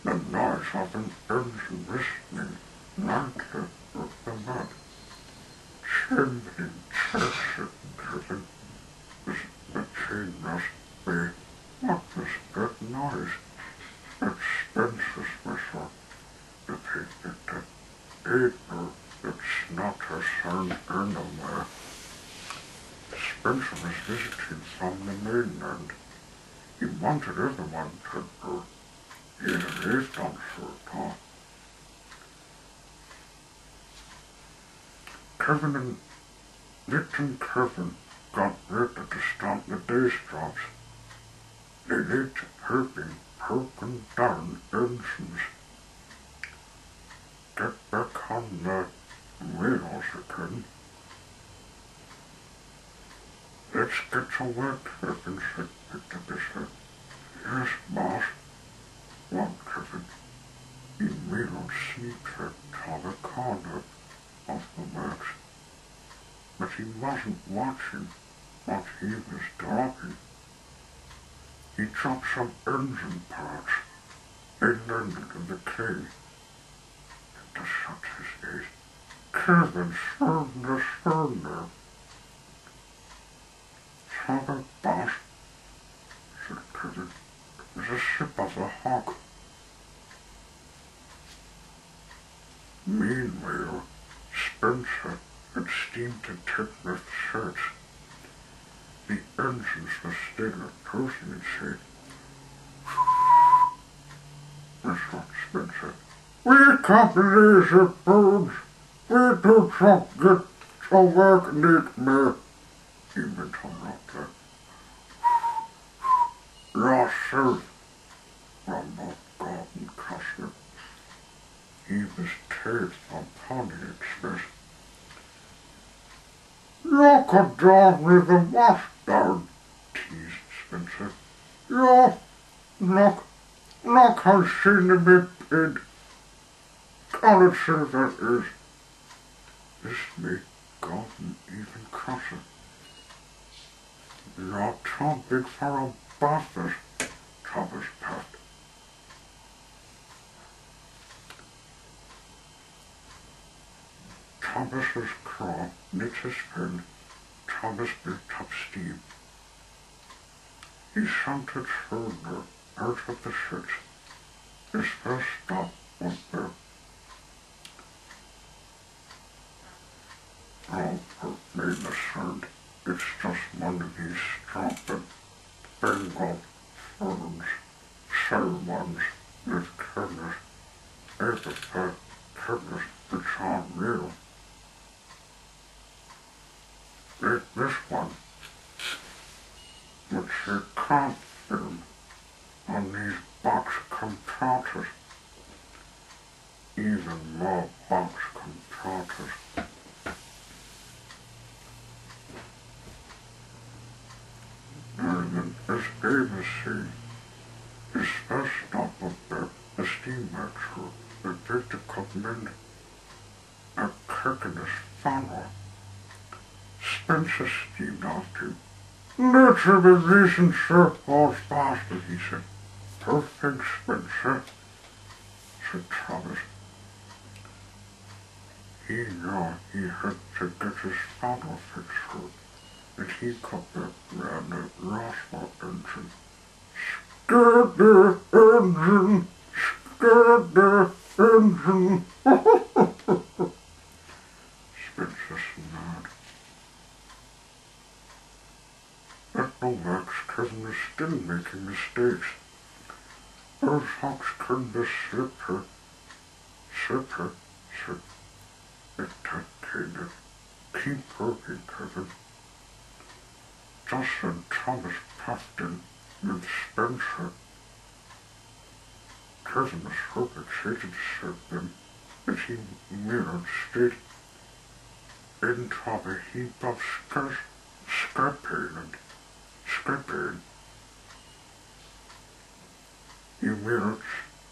the noise of an engine whistling lightly with the mud. Chimney church Curtain. The chain must be. What was that noise? It's Spencer's whistle. Repeated that April, it's not a sound anywhere. Spencer was visiting from the mainland. He wanted everyone to know he had lived on Fulton. Kevin and Nick and Kevin got ready to start the day's jobs. They led to helping broken down engines. Get back on the wheels again. Let's get to work, Kevin said Victor Bishop. Yes, boss. What, Kevin? He wheeled sneakily toward the corner of the works, but he wasn't watching what he was doing. He dropped some engine parts and landed in the cave. Victor shut his eyes. Kevin, surrender. Sorry, boss, said Kevin. There's a ship of a hawk. Meanwhile, Spencer had steam detective search. The engines were still closing and said, that's what Spencer. We can't believe the birds. We do not get to work need me. He went on like that. Yes, sir, rumbled Gordon Custer. He was tired from Pony Express. Lock her down with the wash down, teased Spencer. Yeah, look how silly me paid. Colored silver is. This made Gordon even crosser. You're too big for a bastard, Thomas Pat. Thomas's claw knit his friend Thomas built up steam. He shunted further out of the ship. His first stop was the Albert made the sound. It's just one of these stupid bramgroatfilms sermons that covers everything, covers the child real. Like this one, which you can't film on these box computers, even more box computers. And as David said, his first stop was the steamer crew that did the command at Kirkenes funnel. Spencer steamed after him. That's a good reason, sir, horse bastard, he said. Perfect, Spencer, said Thomas. He knew he had to get his funnel fixed for it, and he cut the ran the Roswell engine. Start the engine! Start the engine! Spencer snarled. At no max, Kevin was still making mistakes. Those hawks couldn't be slipper, said it. Keep working, Kevin. Just then Thomas puffed in with Spencer. Kevin was so excited to serve them that he mirrored straight into a heap of scrapping. He mirrored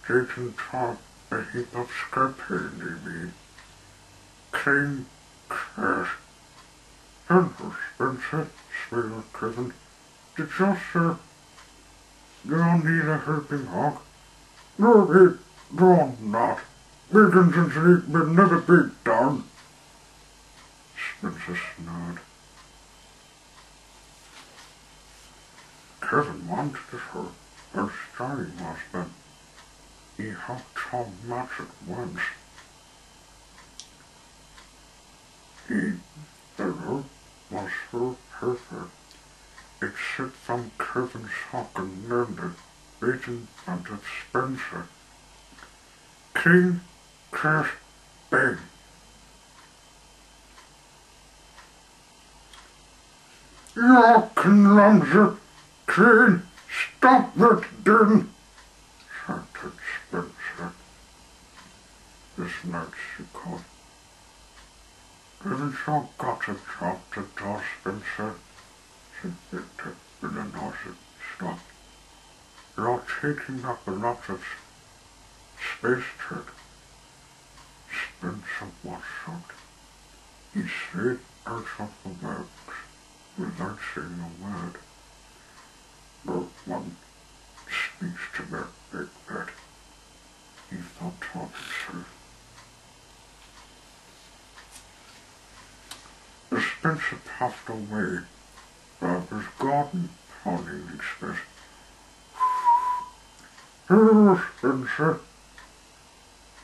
straight into a heap of scrapping, you mean. Clean crash. Hello, Spencer, smiled Kevin. Did you, sir? You don't need a helping hand. No, we don't not. Wiggins and Sleep will never be done. Spencer snarled. Kevin wanted to show how sorry he was, but he had so much at once. The road was so perfect, except from Kevin's hawk and landed, waiting until Spencer. Clean, crash, bang. You clumsy, clean, stop it, then, shouted Spencer. This night she called. Haven't you got a job to do, Spencer? Said Victor with a nauseous stop. You're taking up a lot of space trick. Spencer was shocked. He slid out of the works without saying a word. No one speaks to me like that, he thought to himself. As Spencer puffed away, Barbara's garden pounding express. Hello, Spencer.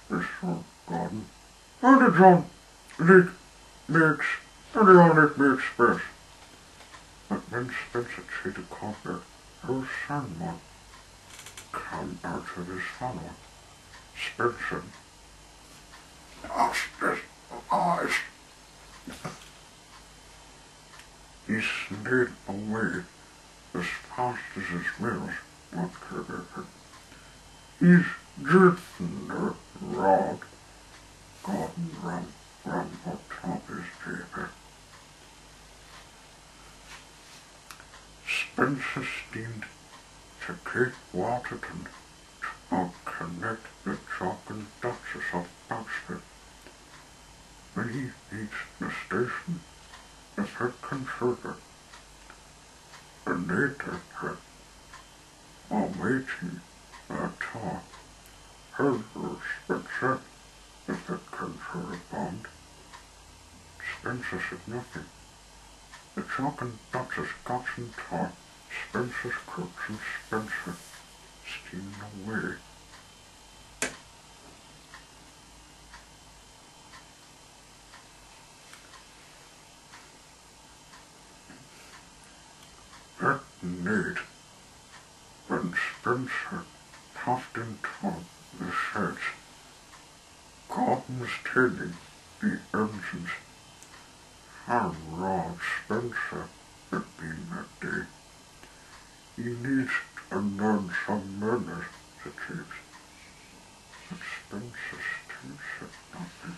This whole garden. How did you make me express? But when Spencer tried to call her, her someone come out of his funnel. Spencer lost his eyes. He slid away as fast as his wheels would carry him. He's drifting the rod. Gordon ran on top his paper. Spencer steamed to Cape Waterton to connect the Chalk and Duchess of Baxter. When he reached the station, the head controller, the native head, while waiting for a talk, hello, Spencer, the head controller bombed. Spencer said nothing. the Jock and Duchess got in time. Spencer's crooks and Spencer stealing away. That night, when Spencer puffed into the sheds, Gordon was telling the engines how wrong Spencer had been that day. He needs to learn some manners, said James. But Spencer still said nothing.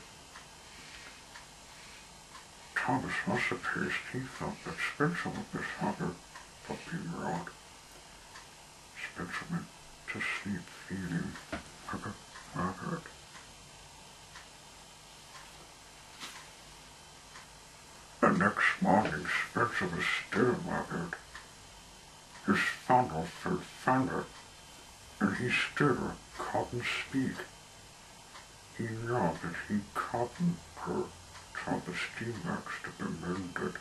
Thomas was surprised. He felt that Spencer would be sorry for being wrong. Spencer went to sleep feeling a bit bothered. The next morning, Spencer was still bothered. His funnel felt funny, and he still couldn't speak. He knew that he couldn't tell the steamworks to be mended,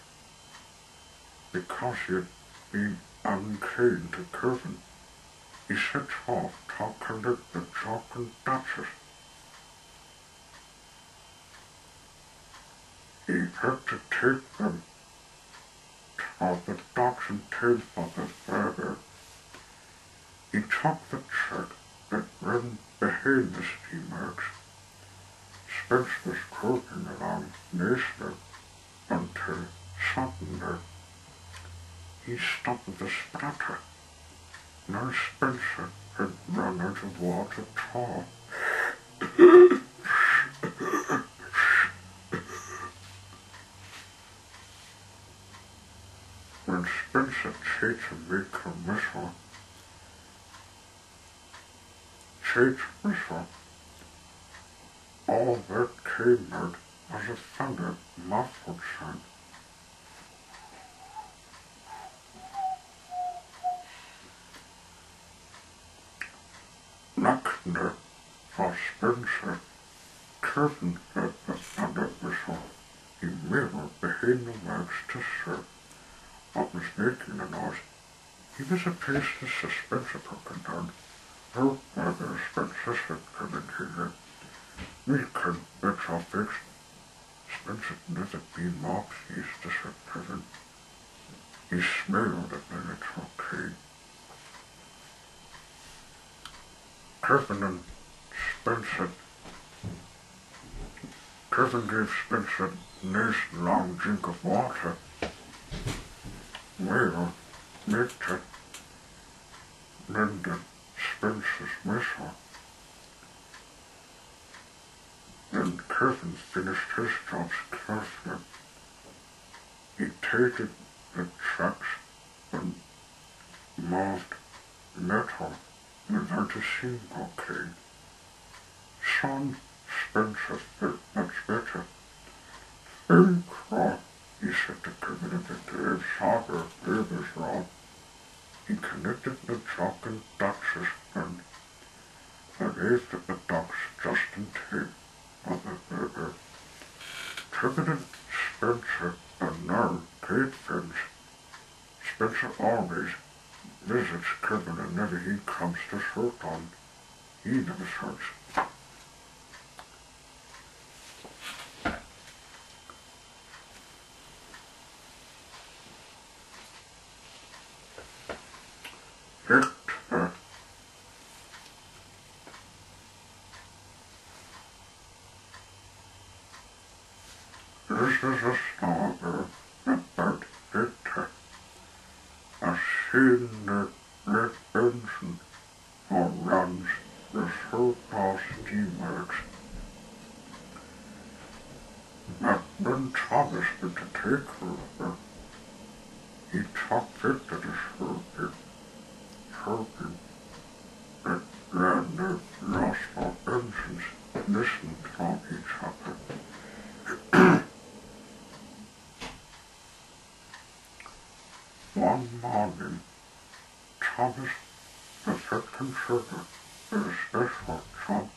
because he had been unkind to Kevin. He set off to collect the Jock and Duchess. He had to take them to the docks and tail for the ferry. He took the track that ran behind the steamworks. Spence was cruising along nicely until suddenly he stopped with a splatter. Now Spencer had run out of water too. When Spencer tried to make a whistle, all that came out was a funny, muffled sound. Luckily for Spencer, Kevin heard the thunder whistle. He wheeled behind the waves to see what was making the noise. He was surprised his suspense had broken down. "Oh, mother," Spencer said, Kevin here. "We can get our fix." Spencer had never been more pleased to see Kevin. He smiled at the little kid. Kevin gave Spencer a nice long drink of water. Well, later, mended Spencer's whistle. Then Kevin finished his jobs carefully. He tightened the tracks and moved metal without a single cane. Soon Spencer felt much better. "Thank God," he said to Kevin at the grave. "Sorry, it was wrong." He connected the Jock and Duchess and arrived at the docks just in time for the ferry. Kevin and Spencer are now great friends. Spencer always visits Kevin whenever he comes to Sultan. He never hurts. This is a story about Victor, a senior red ensign who runs the Sultan steamworks. But when Thomas went to take over, he took Victor to Sultan, hoping that when the lost engines listened to each other. One morning, Thomas, the head considered a special job,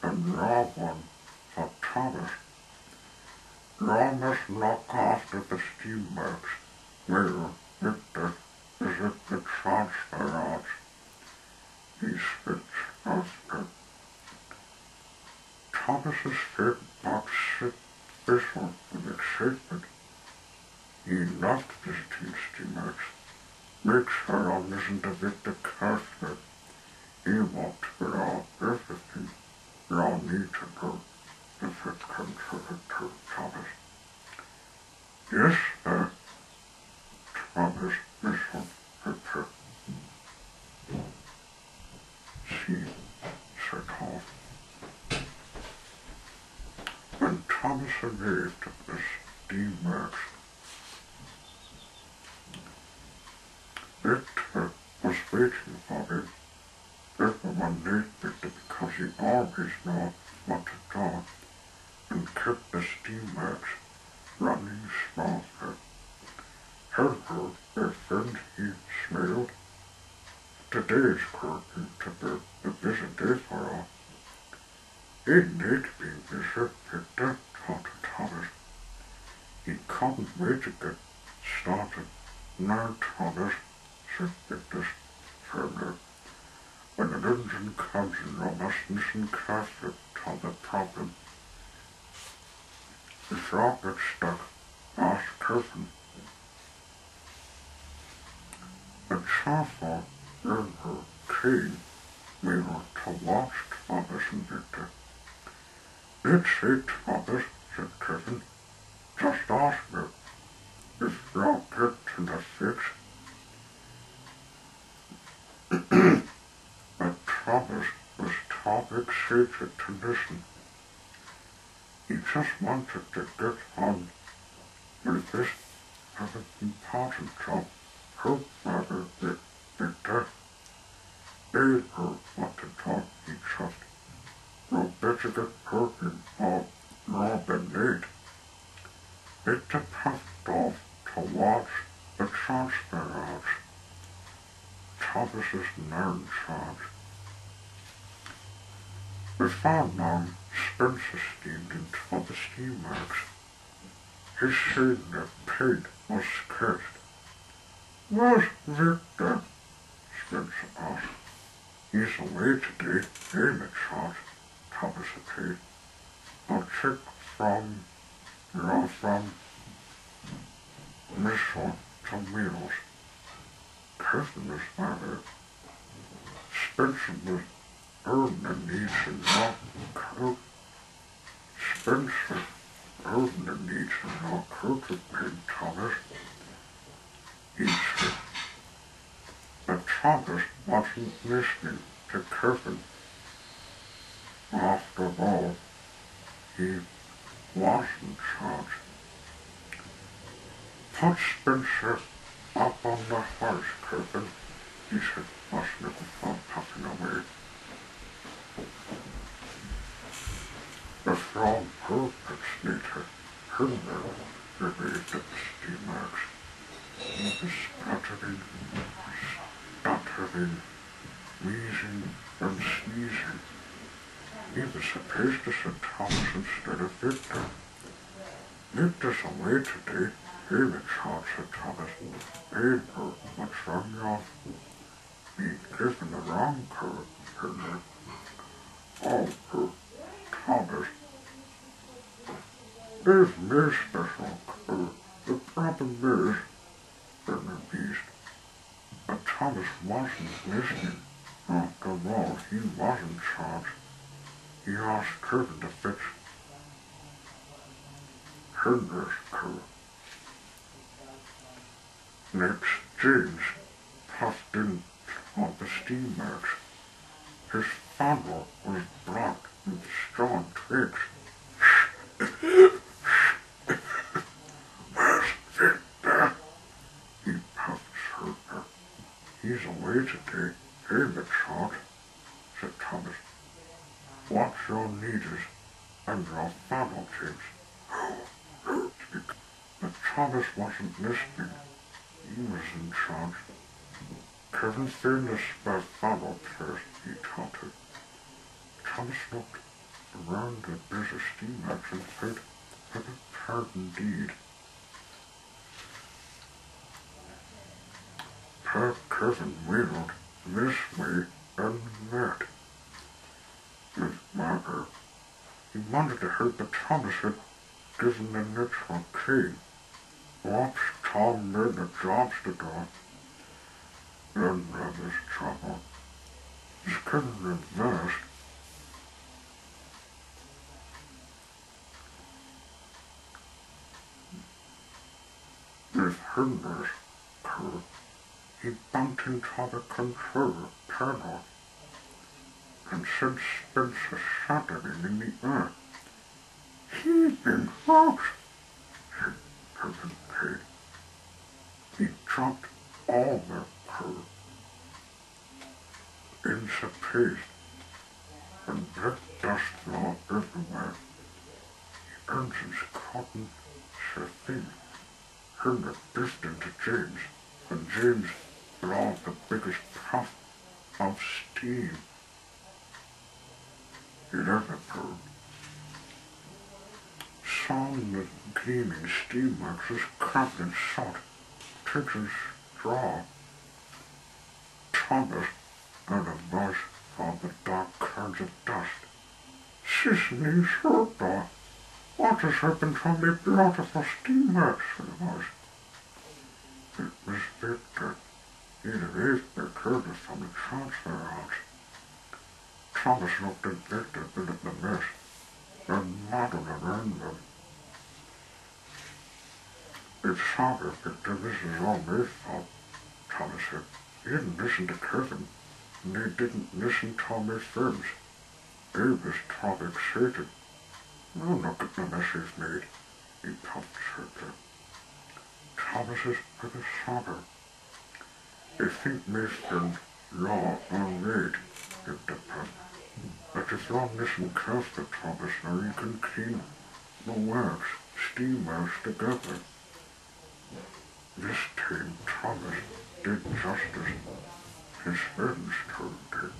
and raw one for Thomas. Jag måste locka efter bestämmelser. Mer ytterst is it the transferat. He spits after. Thomas's fit box sit visual and excitement. He loved visiting steamers. Make sure I listened to Victor Carter. He walked without everything you need to do if it comes to the two Thomas. Yes, sir. Thomas mission Victor. See, said Tom. When Thomas arrived at the steamworks, Victor was waiting for him. Everyone needed Victor because he always knew what to do and kept the steamworks running smoothly. Hello, their friend, he smiled. Today is going to be a busy day for us. It need to be busy, Victor, thought Thomas. He couldn't wait to get started. Now, Thomas, said Victor's friend, when an engine comes in, you must listen carefully to the problem. If you get stuck, ask Kevin. A cheerful, younger king mirrored to watch Thomas and Victor. It's it, Thomas, said Kevin. Just ask me if you'll get in the fix. But Thomas was too excited to listen. He just wanted to get on with this very important job. Hope never Victor. They heard what to do, he thought. We'll better get working or more than late. Victor puffed off towards the transfer house. Thomas's now in charge. Before long, Spencer steamed into the steamworks. His senior paint was scarce. Where's Victor? Spencer asked. He's away today, Amy thought, Thomas agreed. I'll check from Missile to Wheels. Kevin was married. Spencer was earning the needs and not coat. Spencer earning the needs and not coat with Pink Thomas. He said. But Thomas wasn't listening to Kevin. After all, he was in charge. Put Spencer up on the horse, Kevin, he said, watching it without puffing away. The frog purpose later, Hilmer revealed the steamworks. He was stuttering, wheezing, and sneezing. He was supposed to send Thomas instead of Victor. Victor's away today. He was hard, said Thomas. Paper, what's wrong, y'all? Being given the wrong code, Hilmer. Oh, Thomas. There's no special code. The problem is, Hilmer beast. But Thomas wasn't listening. After all, he was in charge. He asked Kevin to fix Hilmer's code. Next, James puffed in on the steamworks. His funnel was blocked with strong twigs. Where's Victor? He puffed Hilmer. He's away today, Amy thought, said Thomas. What you'll need is under our funnel, James. But Thomas wasn't listening. He was in charge. Kevin finished by funnel first, he taunted. Thomas looked around the busy steamworks and said, hard indeed. Per Kevin wheeled this way and that. His mother, he wanted to hurt the Thomas had given the natural key. Watch Tom made the jobs to do. Then there was trouble. He's couldn't invest. With Henry's curve, he bumped into the control panel and sent Spencer shattering in the air. He's been hurt, said Kevin Pate. He dropped all their curve into paste and black dust flew everywhere. The engines couldn't a thing. Henry biffed into James, and James blew off the biggest puff of steam he'd ever heard. Sawing the gleaming steam works was covered in salt, pigs and straw. Thomas heard a voice from the dark clouds of dust. Sisney Surda, what has happened from the beautiful steam works? It was Victor. He'd raised Victor from the transfer house. Thomas looked at Victor, but at the mess, and muddled around them. It's sorry, Victor, this is all my fault, Thomas said. He didn't listen to Kevin, and he didn't listen to my films. He was too excited. Oh, look at the mess he's made, he puffed Victor. Thomas is pretty sober. I think my films law and right, Victor puffed. But if you'll listen carefully, Thomas, now you can clean the works, steam works together. This time Thomas did justice. His friends told him.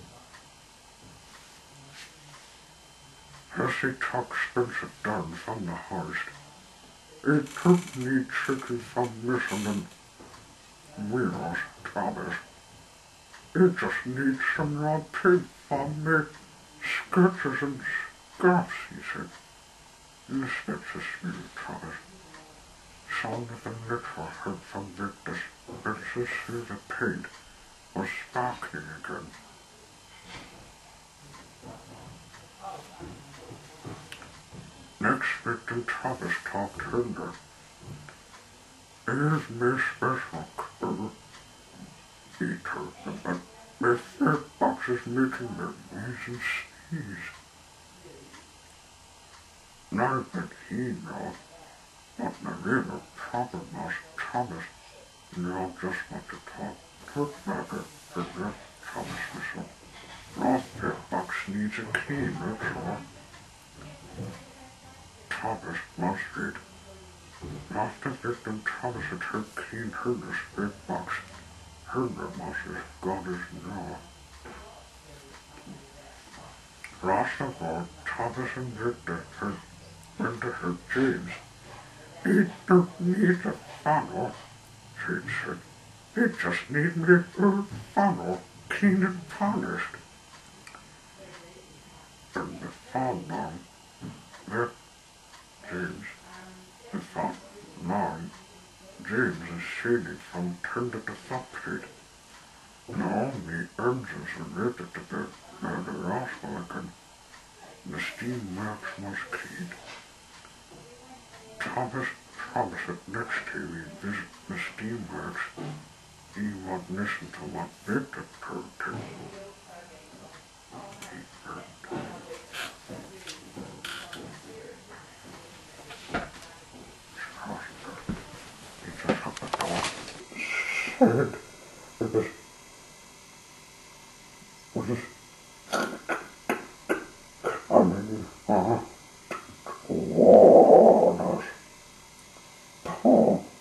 As he took Spencer down from the hoist, it took me chicken from missing and wheels, Thomas. It just needs some raw pig from me, sketches and scarfs, he said. And Spencer smiled, Thomas. Sound of the literal heard from Victor's Spencer's silver paint was sparkling again. Next, Victor Thomas talked Hinder. Here's my special crew, he told them, but my third box is making their knees and sneeze. Now that he knows what the real problem was, Thomas knew just what to talk. Took Victor, Thomas whistled. Roth box needs a key, that's all. Thomas must read. After Victor Thomas had heard clean Herder's big box, Herder must have got his jaw. Last of all, Thomas and Victor went to hurt James. He don't need a funnel, James said. He just needs the old funnel clean and polished. And the funnel, that James, the thought now, James is shaded from tender to subplate. Now the engines are ready to be the rascal again. The steam works was clean. Thomas promised that next time he'd visit the steam works, he would listen to what Victor told him. Said it was coming on toward us.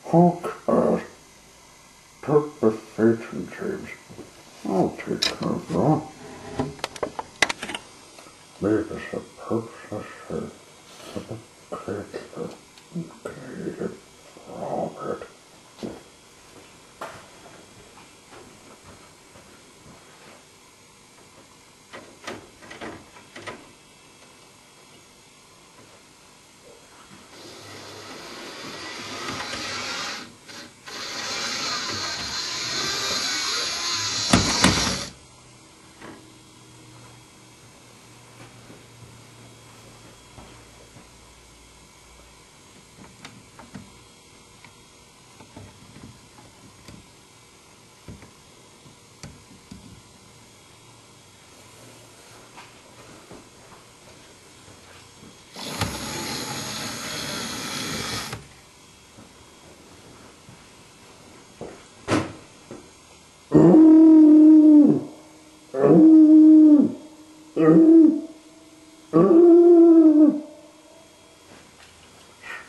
Hawk took the Satan, James. I'll take care of that. Made us a process, created from it.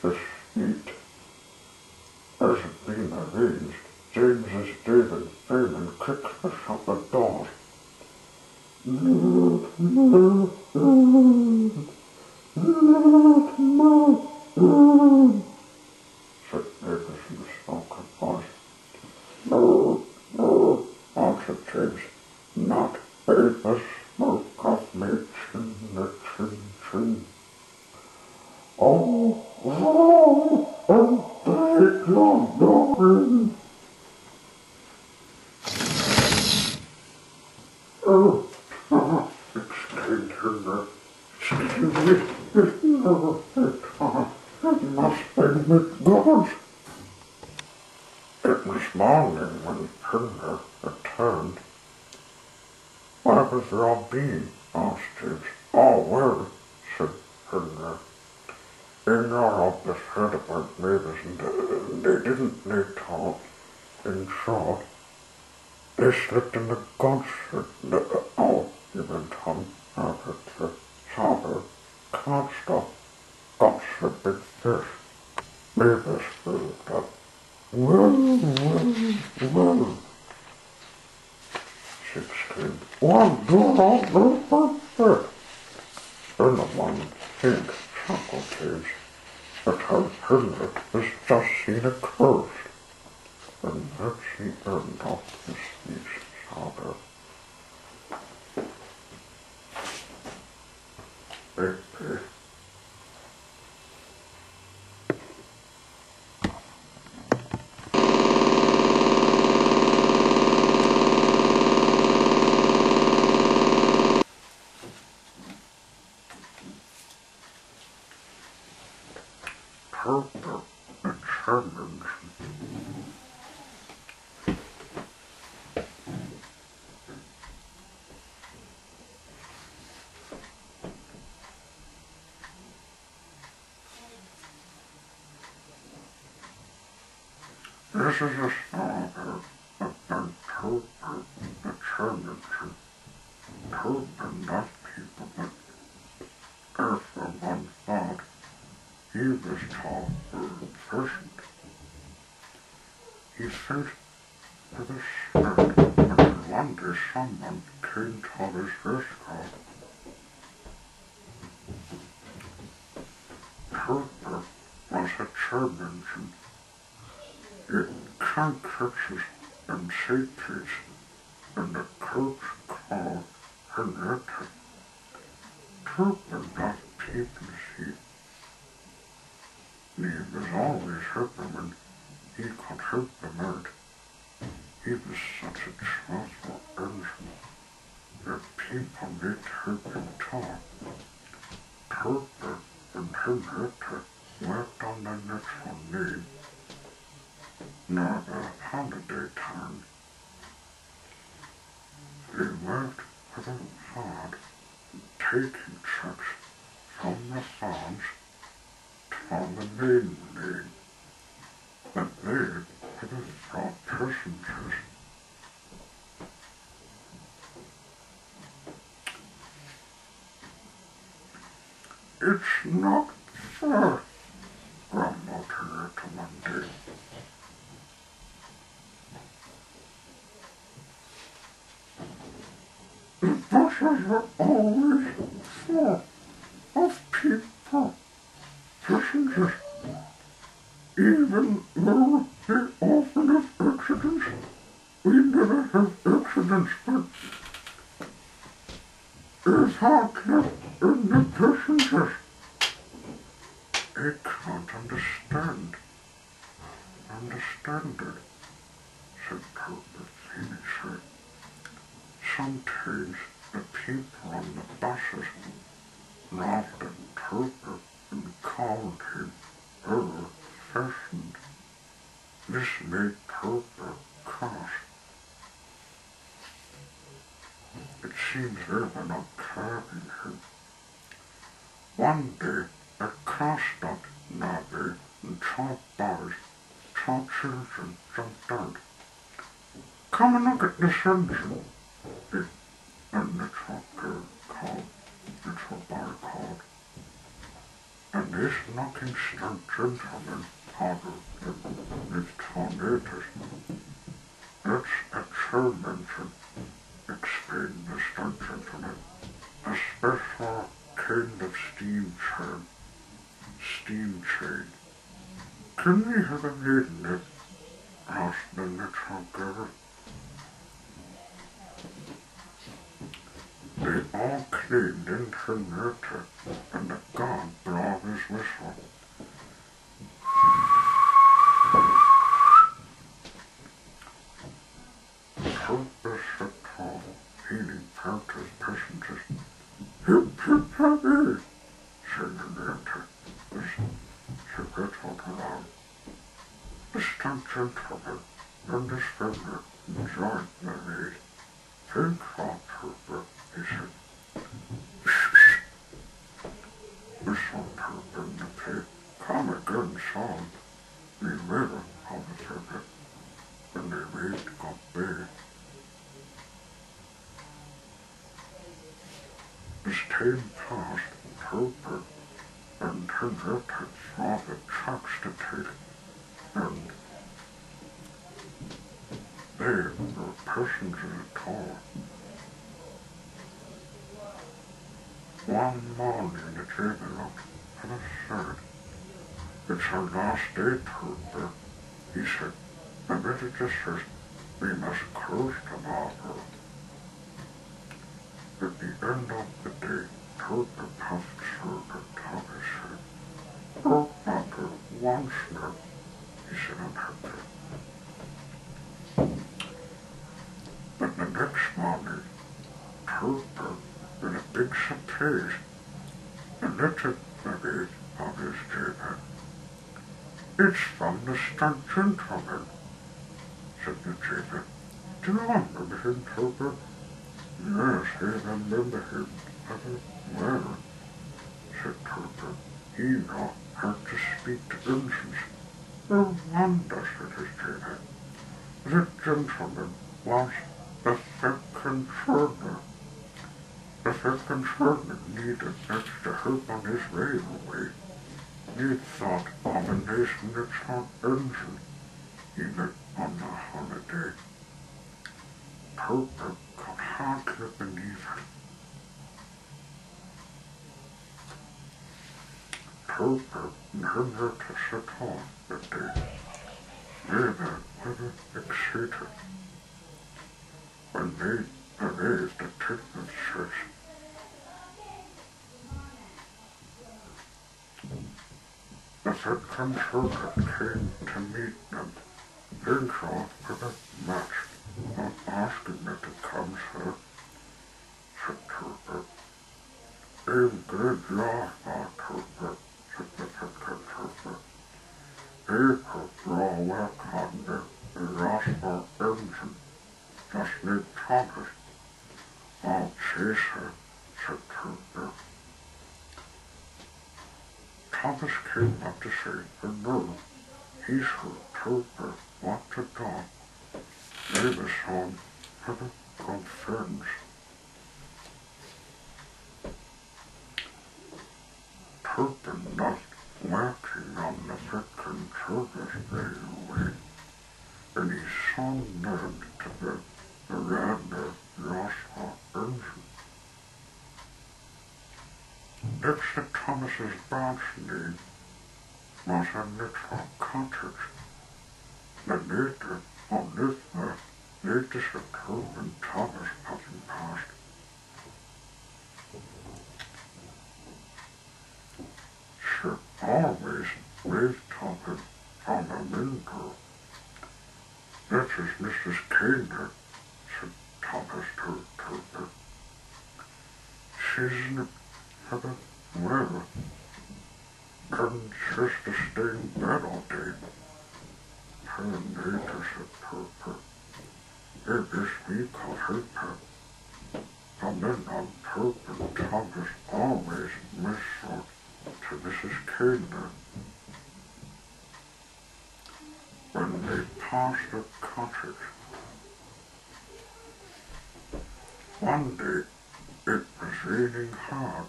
This heat hasn't been arranged. James's David Freeman kicks us out the door. Said Davis in a smoky voice. No, answered James. Not by the smoke of my chin, the chin. Oh, and break your darling. Exclaimed Hilda. Excuse me, it's never bedtime. It must be mid-God. It was morning when Hilda returned. Where was your being? Asked James. Oh, well, said Hilda. In your office heard about Mavis and they didn't need talk. In short, they slipped in the concert. Oh, you went on. Father can't stop. God's a big fish. Mavis moved up. Well, she exclaimed. What do I do for fish? In the one pink chocolate cage. But her Hilda has just seen a curse. And then she earned off the speech father. Baby. Herbert and Sherman. This is a father of Herbert and Sherman. Herbert not people, but everyone thought he was tall for a person. He felt with a spirit when one day someone came to his rescue. Herbert was a German. It catches and secrets in the coach called Henrietta. Herbert not people see. He was always helping when he could help them out. He was such a trustful person that people need to help him talk. Herbert and Henrietta worked on the next one day. Now the holiday time. They worked very hard, taking trucks from the farms to the main lane. But they could have brought passengers. It's not fair, grumbled Henrietta one day. The buses are always full of people. The never have accidents, but it's hard in the passengers. They can't understand it, said Herbert Phoenix. Sometimes the people on the buses laughed at Herbert and called him old-fashioned. This made Herbert cross. It seems they were not carrying him. One day, a car stopped nearby and 12 boys, 12 children jumped out. Come and look at this engine, a little girl called, little boy called. And this knocking stunt gentleman ordered with tornadoes. That's a train engine, explained the stunt gentleman. A special kind of steam train. Can we have a maid in it? Asked the little girl. They all cleaned into nature, and the guard blew his whistle. Herbert sat tall, feeling proud to his passengers. Hip, hip, hooray, said the narrator. She rattled along. The stunt gentleman and his family enjoyed the maid. Thank God, Herbert, he said. Whistled Herbert in the pig. Come again, son. We made it, on the circuit, and the maid got big. As time passed, Herbert and Henrietta saw the tracks to take, and they were passengers at all. One morning the driver looked and said, "It's our last day, Herbert," he said. "I bet it just says we must cruise tomorrow." At the end of the day, Herbert puffed through the top of his head. "Oh, Doctor, once more," he said unhappily. But the next morning, Herbert, with a big surprise, and lifted the gate of his driver. "It's from the stunt gentleman," said the driver. "Do you remember him, Herbert?" "Yes, I remember him very well," said Herbert. "He knows how to speak to engines." "No wonder," said his driver. "The gentleman was the second controller. The second controller needed extra help on his railway. He thought of a nice little engine, even on a holiday." Herbert could hardly believe it. Herbert and Henrietta set off that day. They were very excited. When they arrived at Tittman's church, the third controller came to meet them. "Thanks all very much for asking me to come, sir," said Herbert. "I'm glad you're not, Herbert," said the third controller. "I hope you'll work on the Roswell engine. Just need Thomas." "I'll chase her," said Herbert. Thomas came up to say hello. He heard Herbert walk the dog. They were some very good friends. Herbert loved working on the second service railway, and he soon learned to build the rather Roswell engine. Next to Thomas's branch name was a little cottage. The native who lived there noticed a turban Thomas passing past. She always waved Thomas on the window. That is Mrs. Kaner, said Thomas to Turban. She's in heaven well, and she's to stay in bed all day. Her neighbor said Turban. It is we call her Pep. From then on, Turban Thomas always whistled to Mrs. Kaner. When they passed the cottage, one day it was raining hard,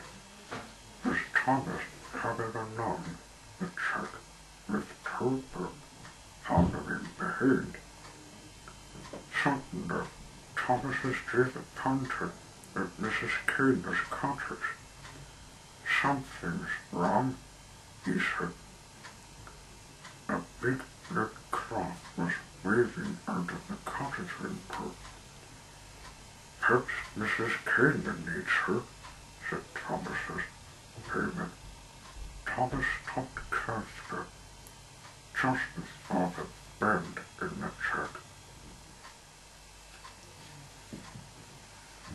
as Thomas carried along the check with Turban following behind. Suddenly, Thomas's disappointed at Mrs. Kaner's cottage. Something's wrong, he said. A big red cloth was waving under the cottage window. Perhaps Mrs. Kaner needs her, said Thomas's payment. Thomas stopped carefully, just before the bend in the check.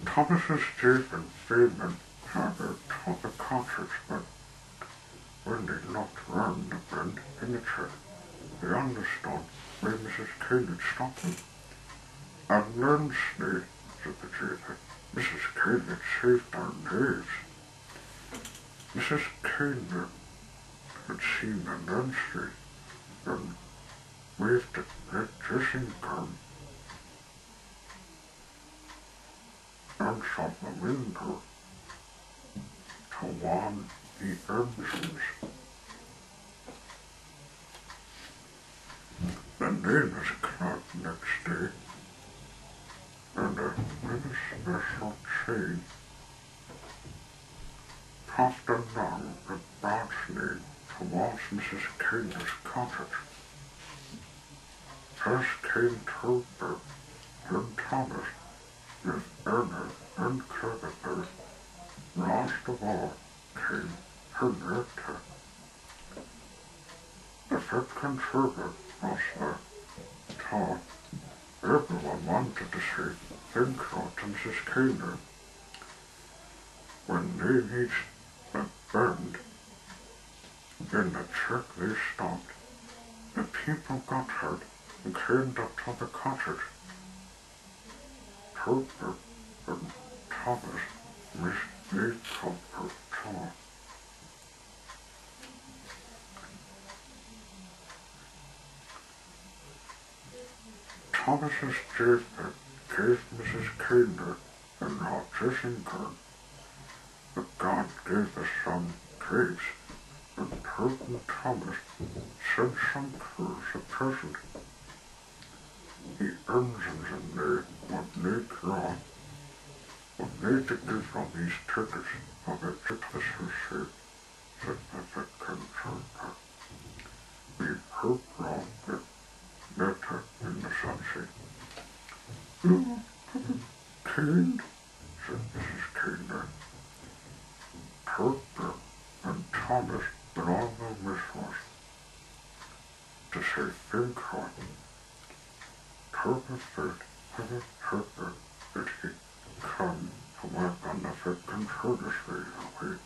Thomas's Steve and Freeman traveled to the cottage, but when they looked round the bend in the check, they understood why Mrs. Kaner had stopped them. And Lindsay, said the jailer, Mrs. Kaner had saved our lives. Mrs. Kaner had seen the Lindsay and waved a red dressing gown and from the window to warn the urchins. The neighbors came next day, and a very special train passed along the branch lane towards Mrs. Kaner's cottage. First came Turban, then Thomas, with Erna and Creditor. Last of all came Henrietta. The second Turban was the tall. Everyone wanted to see Finkrot and Mrs. Kaner. When they reached the bend in the check, they stopped. The people got hurt and came up to the cottage. Turban and Thomas missed the comfort too. Thomas's jailer gave Mrs. Kaner an audition gun. The God gave us some grapes, and Turban Thomas sent some crews a present. The engines in there would need law. We need to give them these tickets for the tickets received, said the controller. We hope wrong that better in the sunset. Kind, said Mrs. Kaner. Turban and Thomas brought the whistles to say Finkrot. Turban said to Turban that he'd come to work on the second service railway.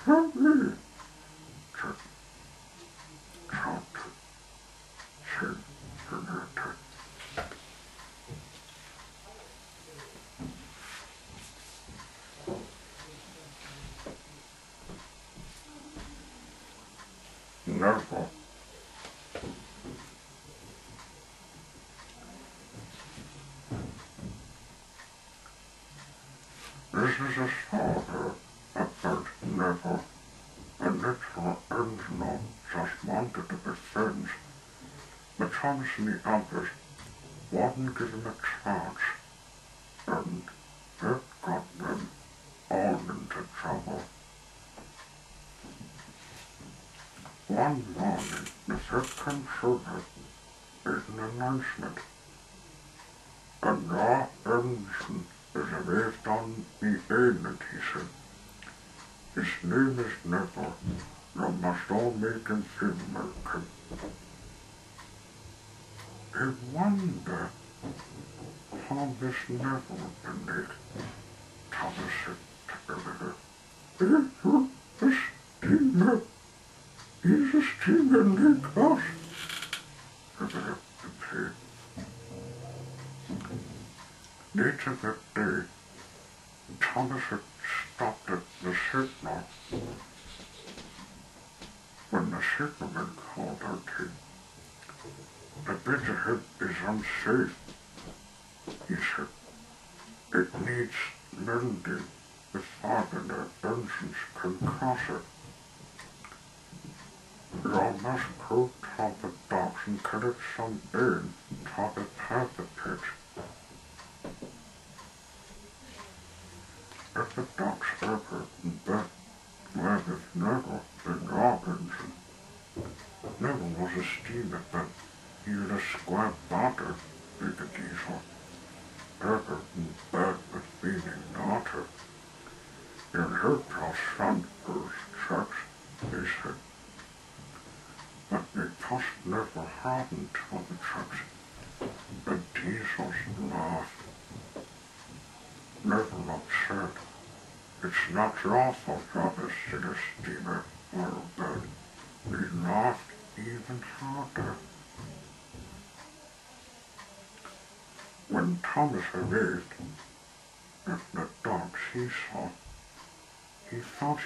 Help me, said Trot, said Henrietta. Never. This is a story about Neville, and little Angelo just wanted to be friends, but Thomas and the others wouldn't give him a chance, and that got them all into trouble. One morning, the second sugar made an announcement. En na önsen is er weer dan die ene kiezen. His name is Never. You must all make him film maken. I wonder how this Never benedict. Thomas said together. A steamer. He's a steamer like us. Together to pay. Later that day, Thomas had stopped at the signal when the signalman called out to him. The bit ahead is unsafe, he said. It needs mending before the engines can cross it. You must go to the docks and collect some in to the paper pit. If the docks ever bet where there's never been our engine, never was a steamer, but he had a square bottle with a diesel. Ever in bed with being daughter. In her house son whose trucks, he said. But they cost never hardened on the trucks. The diesels laughed. Never looked sad. It's not your fault, Thomas, said a steamer or a bed. He laughed even harder. When Thomas arrived at the docks, he thought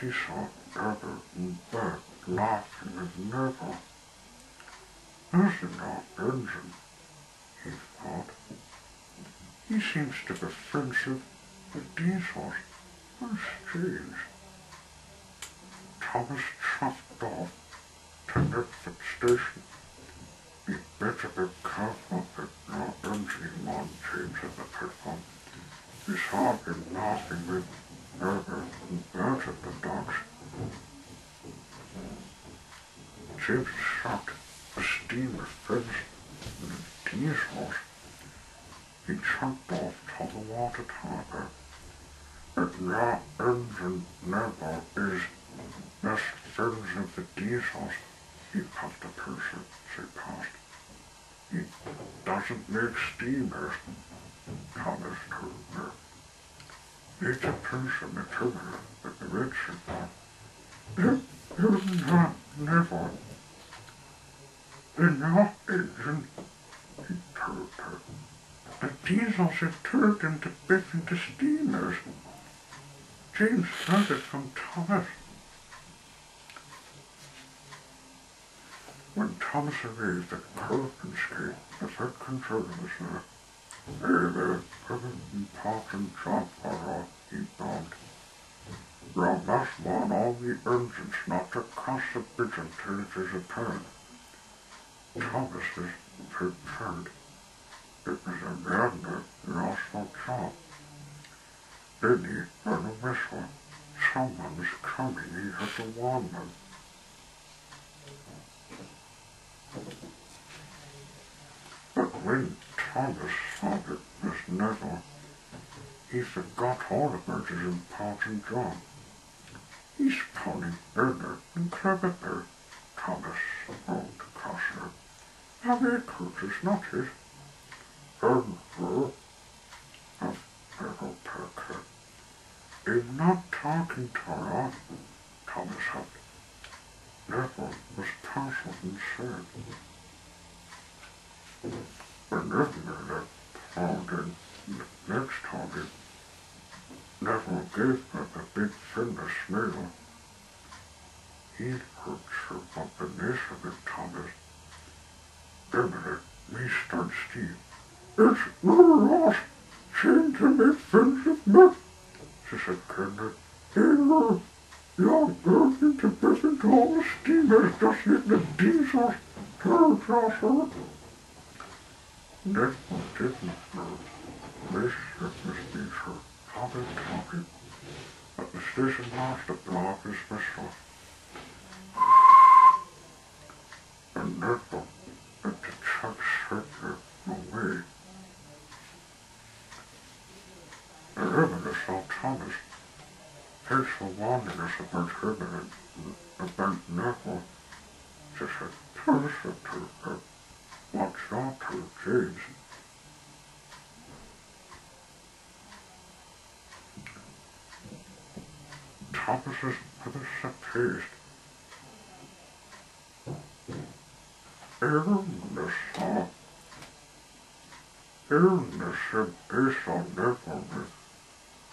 he saw Herbert and Bert laughing with Neville. There's no engine, he thought. He seems to be friendship with diesels. How strange. Thomas trucked off to Netford station. He'd better be careful that no engine won't change at the platform. He saw him laughing with Herbert and Bert at the docks. James shocked a steamer finished with diesels. He trucked off to the water tower. But no engine never is best friends of the diesels. He puffed a person as he passed. He doesn't make steamers, Thomas told her. It's a person material at the rich and there's not never. In our engine, he told her. The diesels have turned into big into steamers. James heard it from Thomas. When Thomas arrived at Kirkensgate, the head controller was there. Hey there, got an important job for us, he bombed. You must warn all the engines not to cross the bridge until it is apparent. Thomas is prepared. It was a random and also job. Then he heard a whistle. Someone was coming, he had to warn them. But when Thomas saw it was Neville, he forgot all about his important job. He's pulling Bernard and Clever, Thomas spoke to Custer. Harry Curtis not his. Bernard, of Neville Perker. I'm not talking to her, Thomas said. Neville was puzzled and said. When Neville found in the next target, Neville gave her a big finger smile. He heard her bumpiness of it, Thomas. Eminent, Mr. Steve. It's no loss. Seem to make friends with me, she said kindly. You're going to listen to all the steamers just like the diesels. Tell Joshua. Neville didn't know. Miss Mr. Talking. But the station master blew off his whistle. And Neville let the truck circle away. peaceful wanderers about Herman and about Neville, just a person to watch out to James. Thomas's mother supposed illness is on Neville with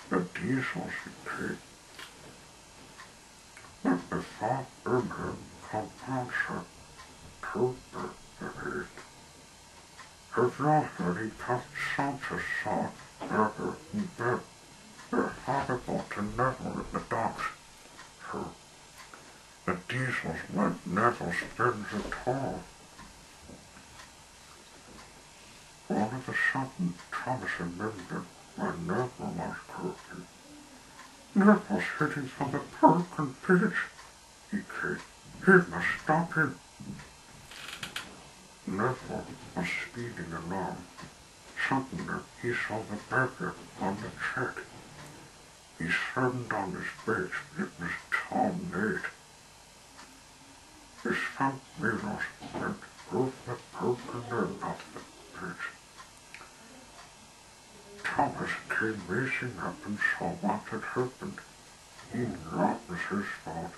the diesels he paid. But before Herman compulsion to the head. If not, he cut Santa's son ever in bed. They're horrible to Neville with the dogs. So the diesels let Neville spins at all. All of a sudden, Thomas remembered when Neville was cooking. Neville's heading for the broken pitch, he cried. He must stop him. Neville was speeding along. Suddenly, he saw the beggar on the track. He slammed on his brakes, but it was Tom Nate. His front wheels went over the broken end of the bridge. Thomas came racing up and saw what had happened. He knew it was his fault.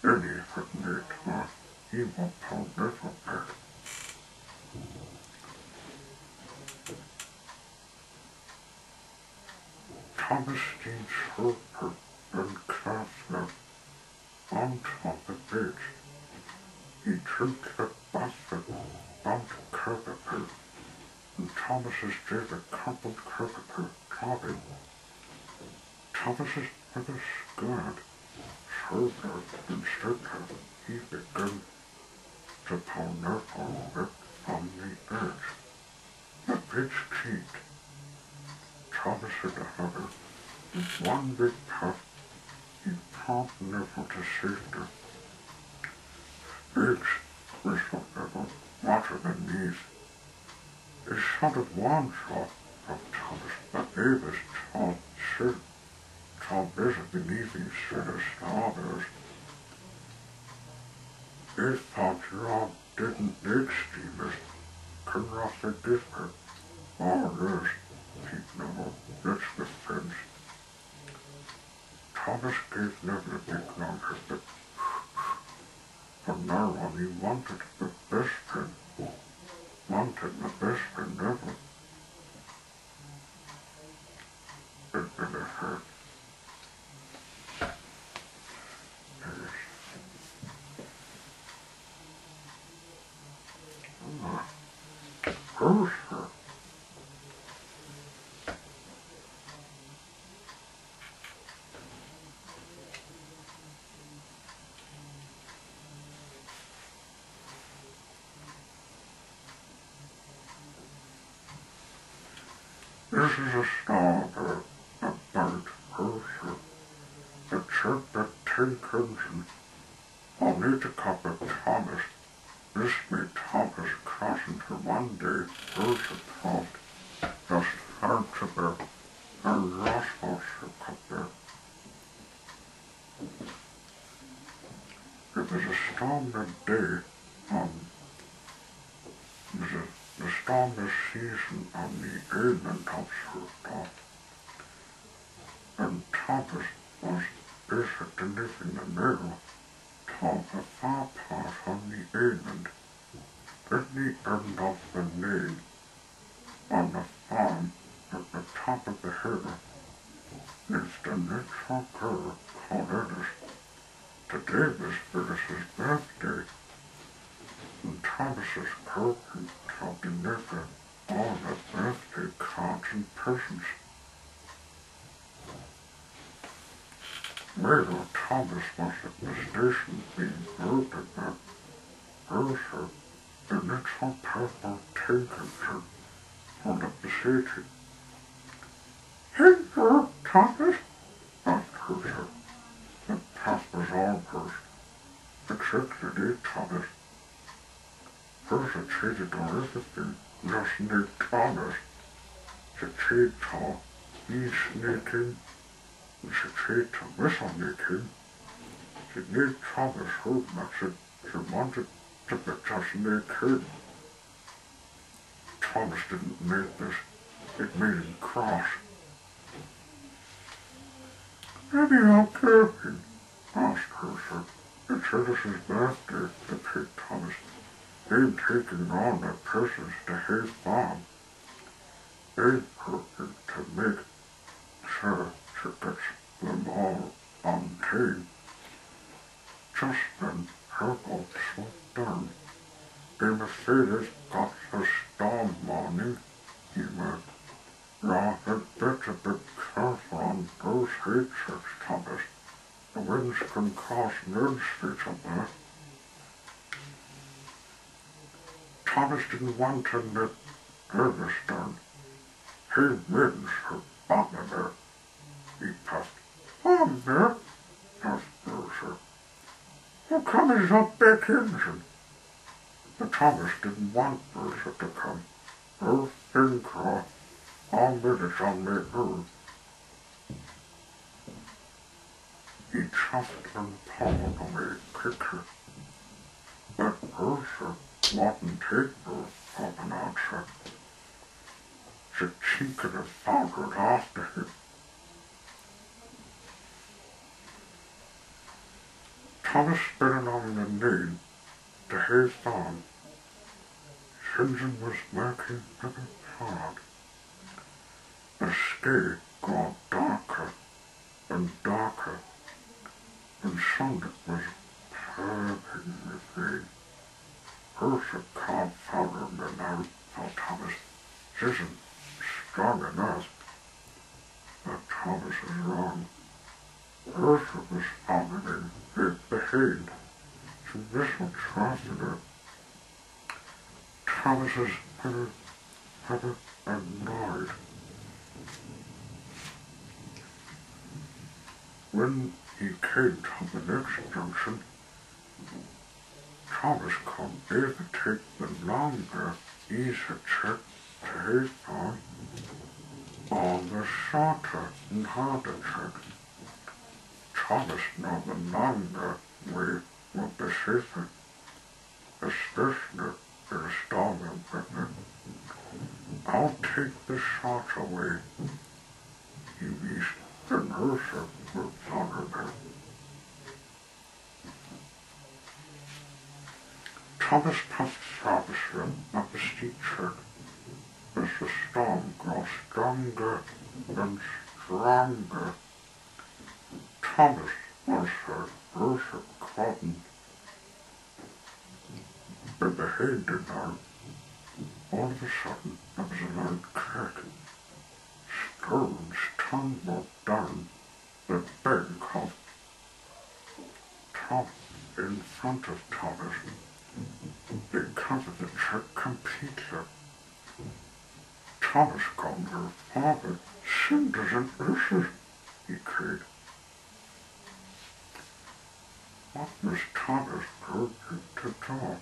Then he had made her. He won't hold Neville back. Thomas Dean's helper and Clough on top of the bridge. He took the basket onto Crocodile, and Thomas's gave a coupled Crocodile Tommy. Thomas's mother scared, so that instead he began to pull Neville back from the edge. The bridge creaked. Thomas had a habit. With one big puff, he pulled Neville to safety. Bridge, whistled Neville, water than these. It sounded one shot from Thomas, but Davis told better beneath him instead of starters. They thought John didn't need steamers, couldn't off the district. All this, Pete Neville, that's the fence. Thomas gave Neville a big nod, but from now on he wanted the best friend. Wanted the best friend ever. It really hurt. Who's her? This is a starbird, a bird, Hershey. It said that 10 crimson. I'll need to copy Thomas. This made Thomas cross into one day. Hershey thought just hard to bear, and lost also cut there. It was a stormy day the stormy season on the island of Surfdale, and Thomas was busy delivering the mail to the far part on the island. At the end of the lane, on the farm at the top of the hill, lives the little girl called Alice. Today was Phyllis's birthday, and Thomas's cooking to deliver all the birthday cards and presents. Well, Thomas was at the station being voted at also the little purple Tinkerton on the city. Hello, Thomas, asked Hershey. The path was all hers, except the day Thomas. Hershey cheated on everything, just need Thomas. ze treetal isnikin, ze treetal wissonikin, ze niet Thomas hoort, maar ze wanted to betosnikin. Thomas didn't make this, it made him cross. Maybe I'll care him, asked Herschel. It's Edison's birthday, repeated Thomas. They've taken on their persons to his farm. They've hoping to make sure she gets them all untamed. Just then, her boat swooped down. I'm afraid it's got a storm warning, he went. "Now, I'd better be careful on those hay tricks, Thomas. The winds can cause landslides up there." Thomas didn't want to let Ernest down. "Hey, winds are bothering her," he puffed. "I'm there," asked Rosa. "How come he's not back in?" But Thomas didn't want Rosa to come. "Oh, think I'll manage on my own." He chuffed and pawed away quicker. But Rosa wouldn't take no for an answer. She cheeky and followed after him. Thomas sped along the lane to his farm. Susan was working very hard. The sky got darker and darker, and Sunday was purring with rain. Herschel can't follow me now, thought Thomas. She isn't strong enough. But Thomas is wrong. Herschel was following it behind. She whistled faster her. Thomas is very annoyed. When he came to the next junction, Thomas could either take the longer, easier trip to his farm, or the shorter and harder trip. Thomas knew the longer way would be safer, especially in a stormy weather. "I'll take the shorter way," he wheezed, and Herschel would follow them. Thomas puffed frivolously up the steep track as the storm grew stronger and stronger. Thomas once heard Herschel cotton, but behind the arm, all of a sudden there was a loud crack. Stones tumbled down the bank of top in front of Thomas. They covered the track completely. Thomas called her father, "Cinders and ashes," he cried. What was Thomas going to do?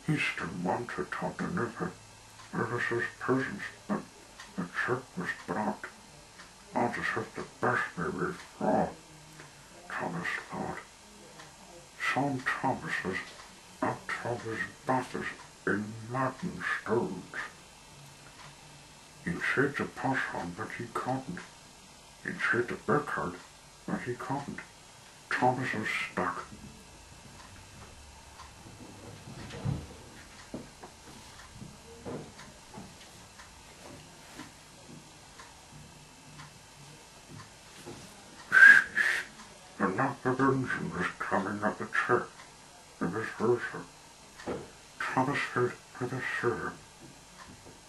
He still wanted to deliver Alice's presents, but the check was blocked. "I'll just have to bust me withdraw," Thomas thought. Some Thomases up his butters in modern stones. He tried to push on, but he couldn't. He tried to backhand, but he couldn't. Thomas was stuck. The knock of engine was coming up the track. It was Herschel. Thomas felt rather sure,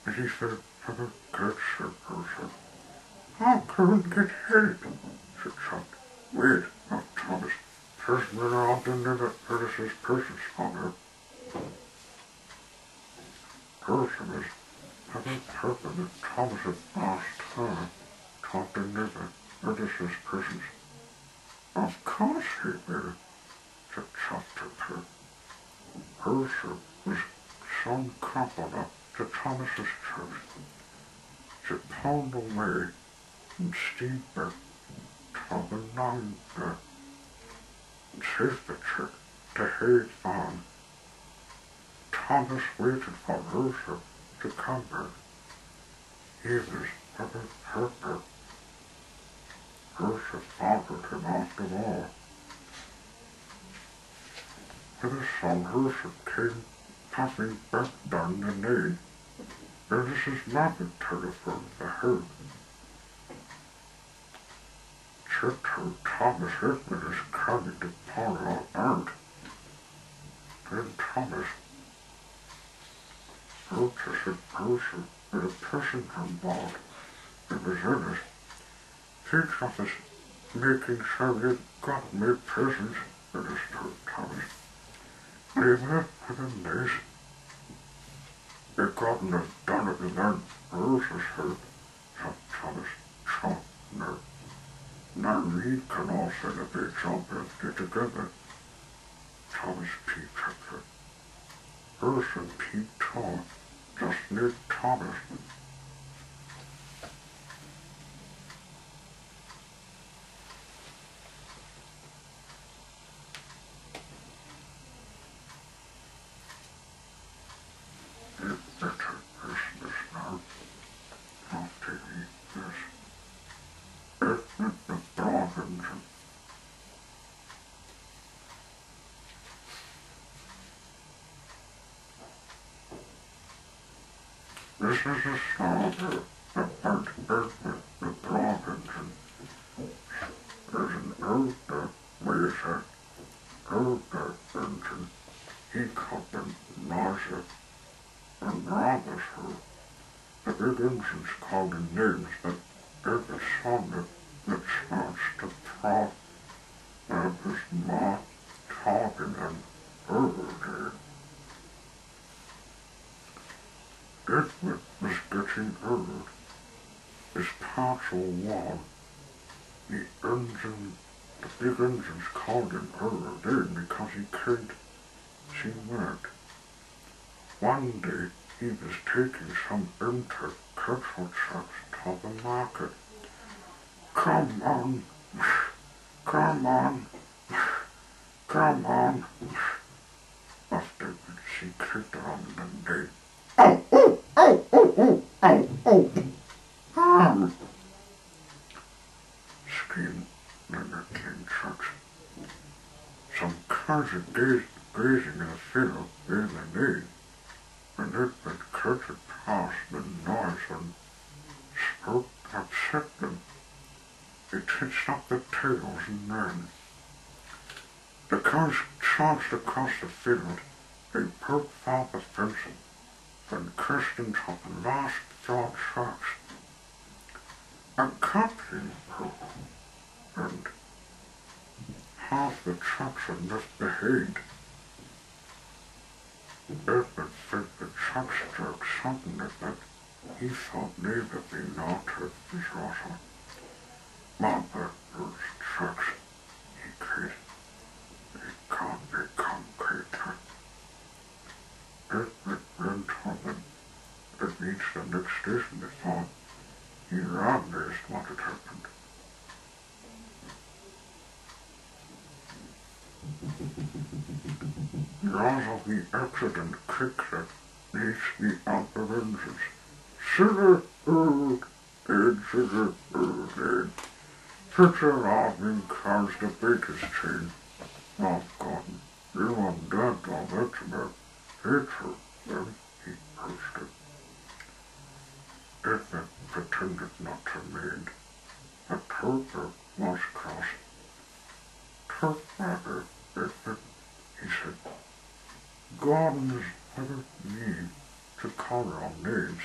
but he felt rather good, said Herschel. "I couldn't get help," she choked. "Wait," laughed Thomas. "First minute I'll deliver Alice's presents on her." Herschel was rather hoping that Thomas had asked her to deliver Alice's presents. "Of course he will," she chucked at her. Herschel was so coupled up to Thomas's truth. she pulled away and steeper to the longer temperature to head on. Thomas waited for Rosa to come back. He was very hurt. Rosa followed him after all. When the sun Rosa came passing back down the lane, and Mrs. Margaret telephoned for help. She told Thomas Edmund is coming to Paula out. Then Thomas wrote to St. Rosa with a person from board and was in it. Thinks of us making sure we got me presents, and his told Thomas. They went for the nice. They couldn't have done it without Rosa's help, said Thomas. So, no. Now we can all celebrate our birthday together. Thomas peeped at her. Rosa peeped too, just like Thomas. It's better Christmas now, after we this. It's the Bramgroatfilms. This is a song about Edmund the Bramgroatfilms. There's an older waiter, older engine. He caught them nausea and robbers her. The big engines called in names that every song that starts to prod, and it was more talking and over there. Edmund was getting old. His parts were worn. The big engines called him old then because he couldn't see work. One day he was taking some empty petrol trucks to the market. Come on, come on, come on. After she kicked on the day. Oh, oh, oh, oh, oh, oh, oh. Screamed the tin trucks. Some cars are grazing in a field in the lane. When Edmund curted past the noise and spoke upset them, it hitched up the tails and ran. The cars charged across the field. They broke through the fencing, then crashed into the last four trucks. A captain broke, and half the trucks had left behind. Edmund felt the truck stroke suddenly that he thought neither belonged to his Rosa. But those trucks, he cried, they can't become quicker. Edmund ran toward them. It reached the next station before he realized what had happened. Because of the accident kick that reached the upper engines. Sugar, and sugar, and such a laughing caused the baker's chain. I've gotten you and Dad on that about hatred, then he posted. Edmund pretended not to mind. October was cross. Turf matter, Edmund, he said. God is never mean to call on names.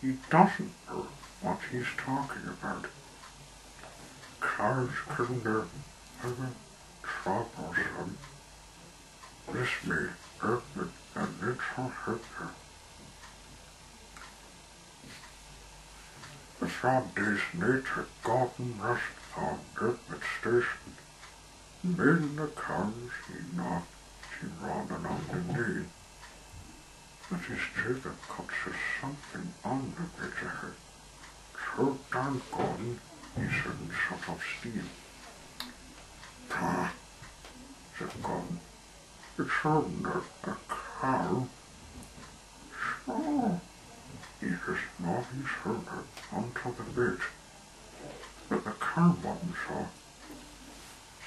He doesn't know what he's talking about. Cars couldn't have ever troublesome. This made Edmund a little happier. The 5 days later, Gordon rushed from Edmund Station. Made the cars he knocked. She ran along the lane, but his children could see something on the bridge ahead. her down Gordon, he said in sort of steam. Pah, said Gordon. It's only a cow. Sure. He has not his shoulder onto the bed. But the cow wasn't so.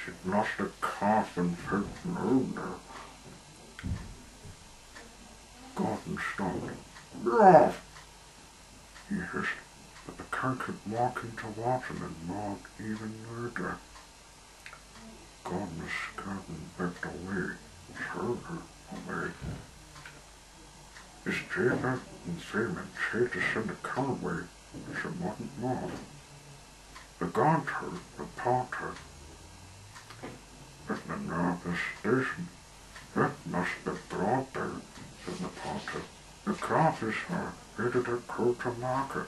She'd lost a calf and felt an owner. Gordon stopped. Blah! He hissed, but the cow could walk into water and not even murder. Gordon was scared and backed away, further away. His jailer and Freeman tried to send the cow away, but she wouldn't move. The guard heard, reported, at the nervous station. That must be Broadbell, said the porter. The calf is her, ready to go to market.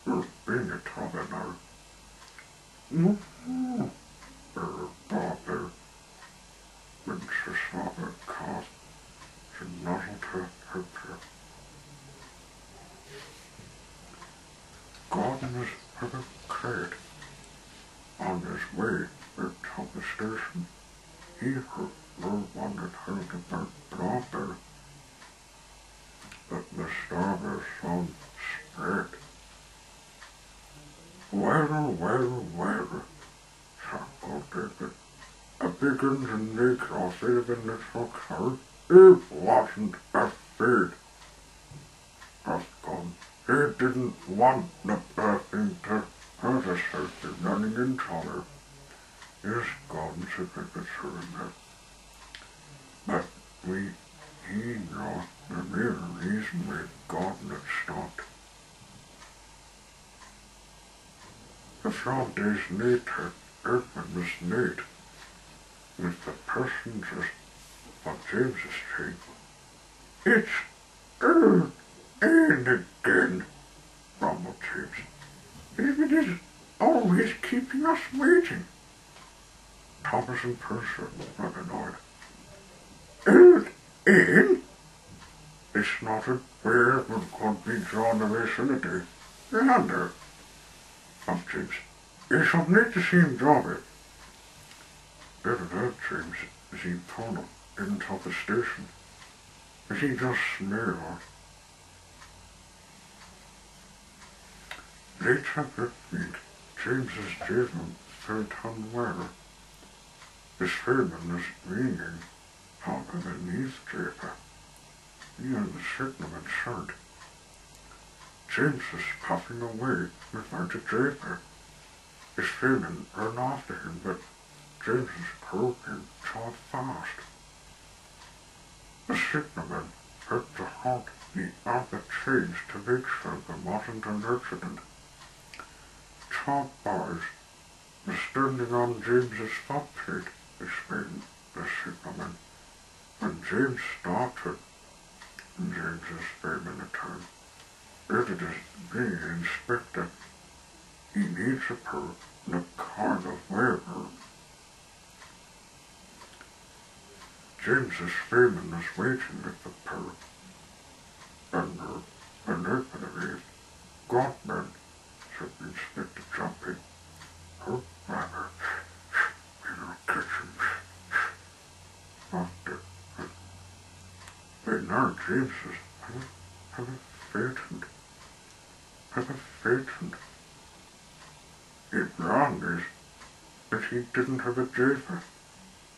You're being a trouble now. Mm-hmm. Broadbell, when she saw the calf, she nuzzled her picture. Gordon was at a crate. On his way to the station, he heard no one had heard about Broadbell, but the starboard son spread. Well, chuckled David. A big engine Negro saving the truck her. It wasn't a feed. Gone. He didn't want the birthing to hurt herself in running into her. Yes, Gordon said with the surrender. But he knows the real reason why Gordon had stopped. A few days later, Edmund was late with the passengers on James's train. It's and again, grumbled James. It is always keeping us waiting. Thomas and Percy were annoyed. In? They snorted. Where could be drawn the vicinity? Yonder. Asked James. You shall need to see him drive it. David heard James as he pulled up into the station. As he just smiled. Later that week, James's jailer felt unwell. His foreman was ringing out of a newspaper. He had the signalman shirt. James was puffing away without a draper. His foreman ran after him, but James was croaking so fast. The signalman had to halt the other trains to make sure there wasn't an accident. Top boys were standing on James's footplate, explained the signalman. When James started, James's foreman returned. It is being inspected. He needs a pull in a kind of weather. James's foreman was waiting with the pull. And when Edmund arrived, Godman, said the inspector, jumping. Oh, rather, in our kitchen. After. But now James says, have a fatent. It wrong is that he didn't have a jafer.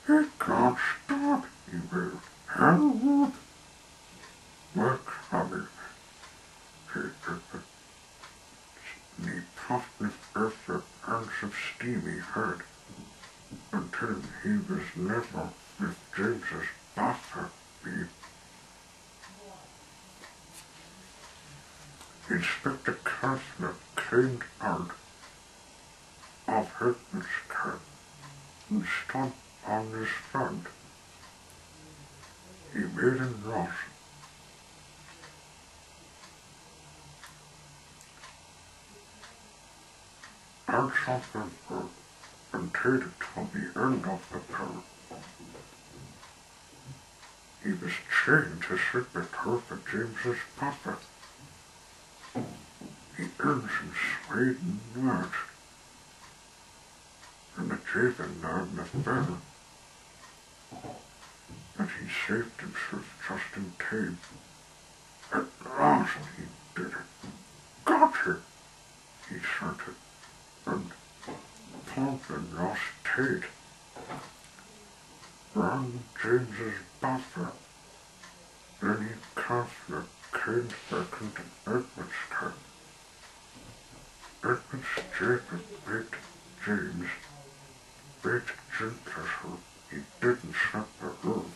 He can't stop, he will. Help! Work, Robert. He puffed with earth ounce of steam he heard, until he was level with James's buffer beam. Inspector Kessler came out of Edmund's cab and stood on his front. He made him rush. Out of the boat and tied it to the end of the pole. He was chained to sit with her for James's buffer. in Sweden match, and the Javen in the fell, and he saved himself just in time. At last he did it. Got her, he shouted, and Plumpton lost Tate. Ran James's buffer. Then he cast the canes back into Edmund's tent. Edmund's Jacob beat James, beat Gentler so he didn't slip the room.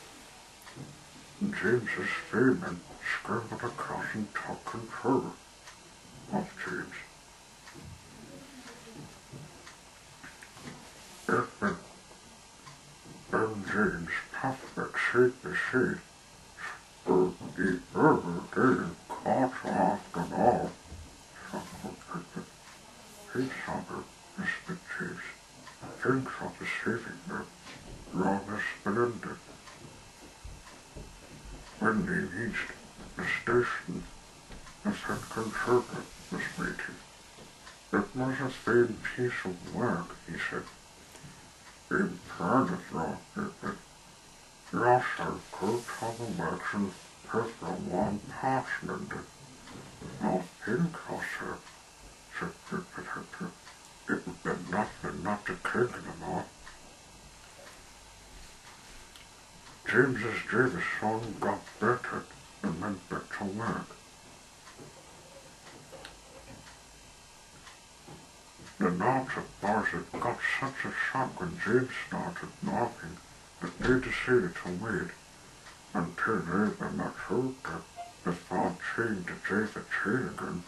And James's Freeman scrambled across and took control of James. Edmund and James puffed the shake the shade. The other day caught after all, chuckled Edmund. He suffered, whispered James. Thanks for saving them. Long as splendid. When they reached the station, the second circuit was waiting. It was a fine piece of work, he said. I'm proud of you, Edmund. You shall go to the election with the one parchment. Not pin crosser, said Edmund. It would be nothing not to kick them all. James's Jameson got better and went back to work. The knobs of bars had got such a shock when James started knocking that they decided to wait until they were matured before chained to Jave a chain again.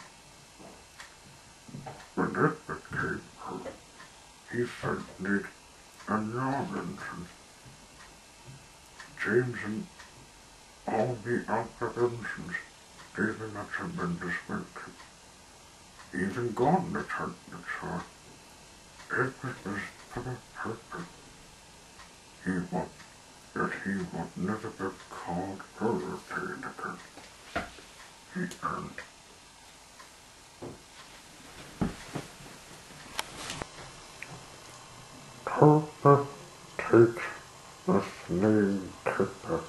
When Edmund came home, he felt neat and yawning, and James and all the apprehensions gave him a tremendous welcome. Even Gordon returned and saw Edmund was for the purpose. He would never be called hurricane again. He earned. Purple takes the flame tipper.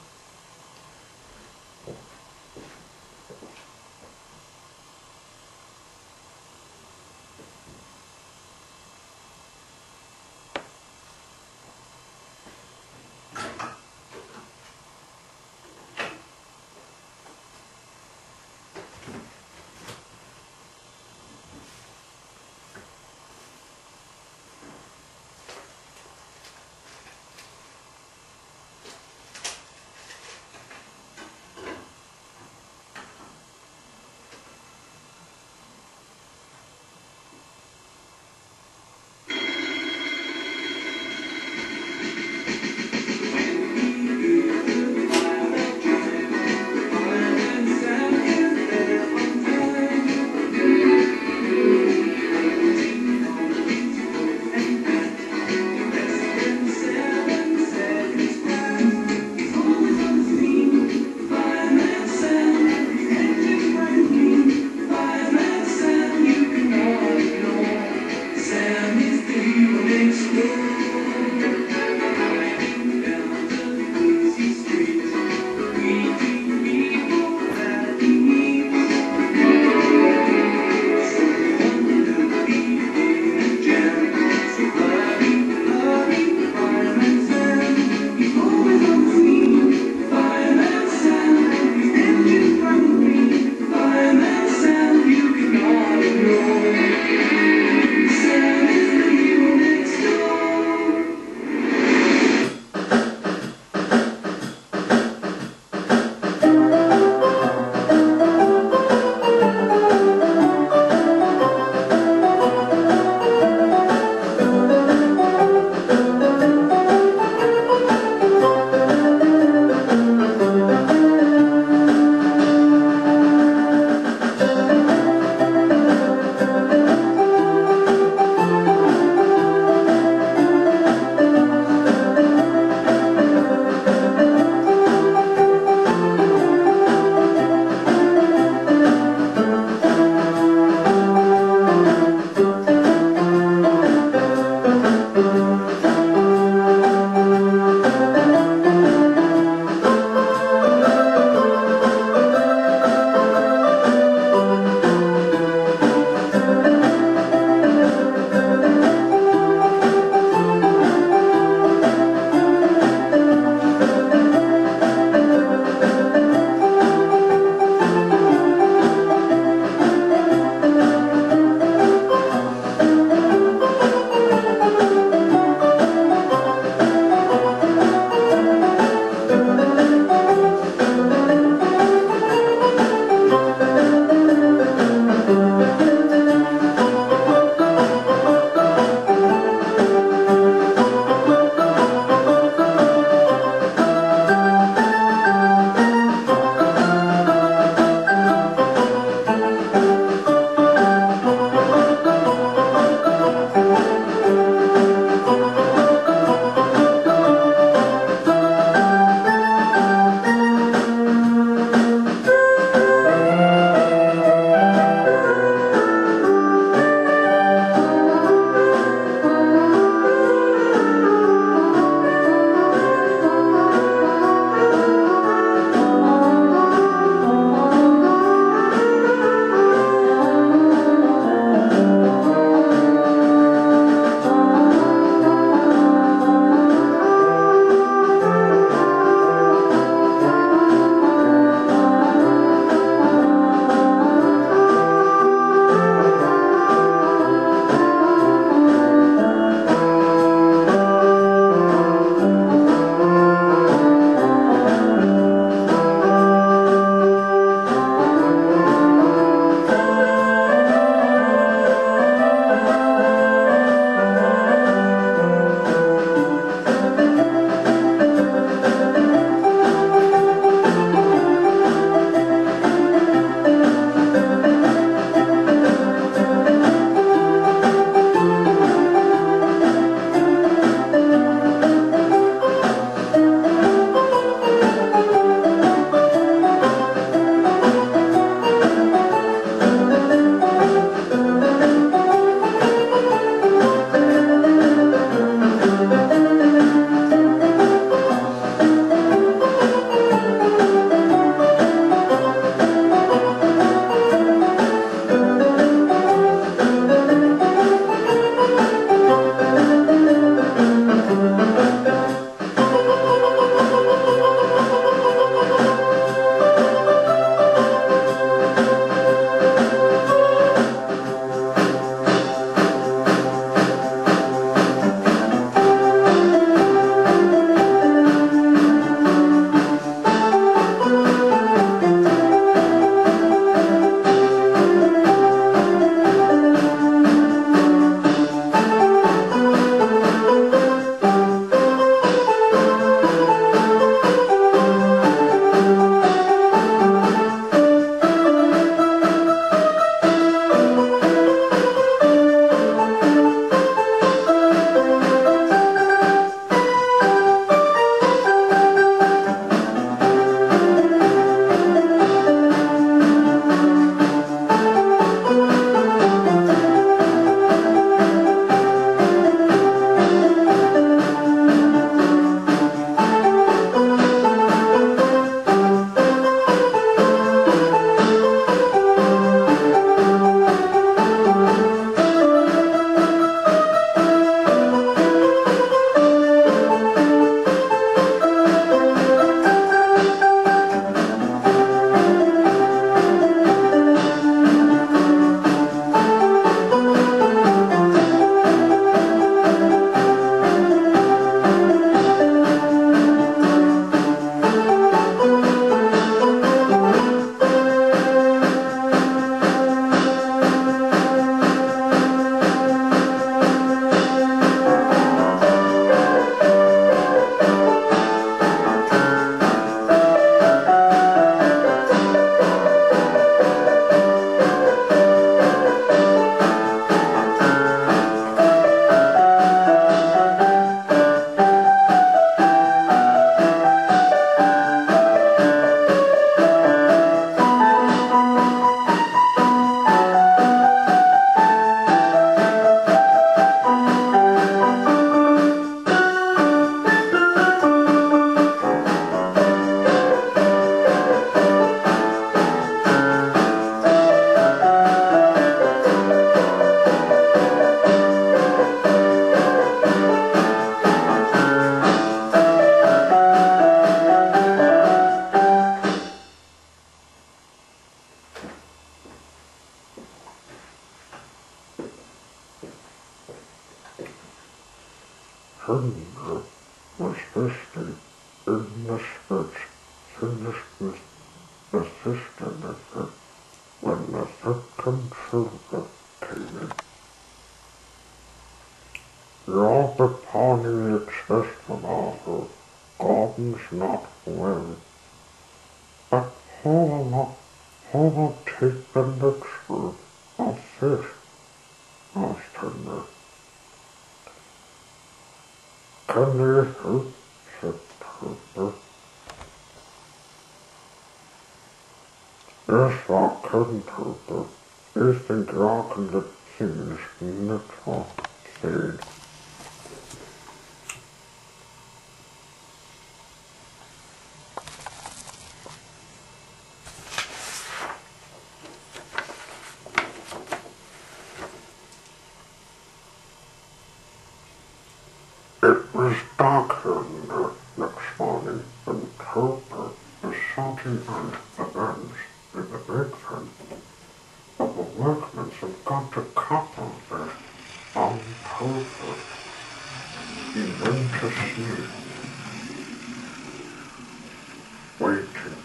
Herder was history in the switch finished with the sister method when the second silver came in. Jag bepaling expressförvarer gardens not well, but how take the mixture of fish, asked her. Can they help? Said Herbert. Yes, I can, Herbert. You think I can get things natural, said. It was dark here next morning, and Herbert was shouting at the ends in the big fan. But the workmen had got to couple there on Herbert. He went to sleep, waiting.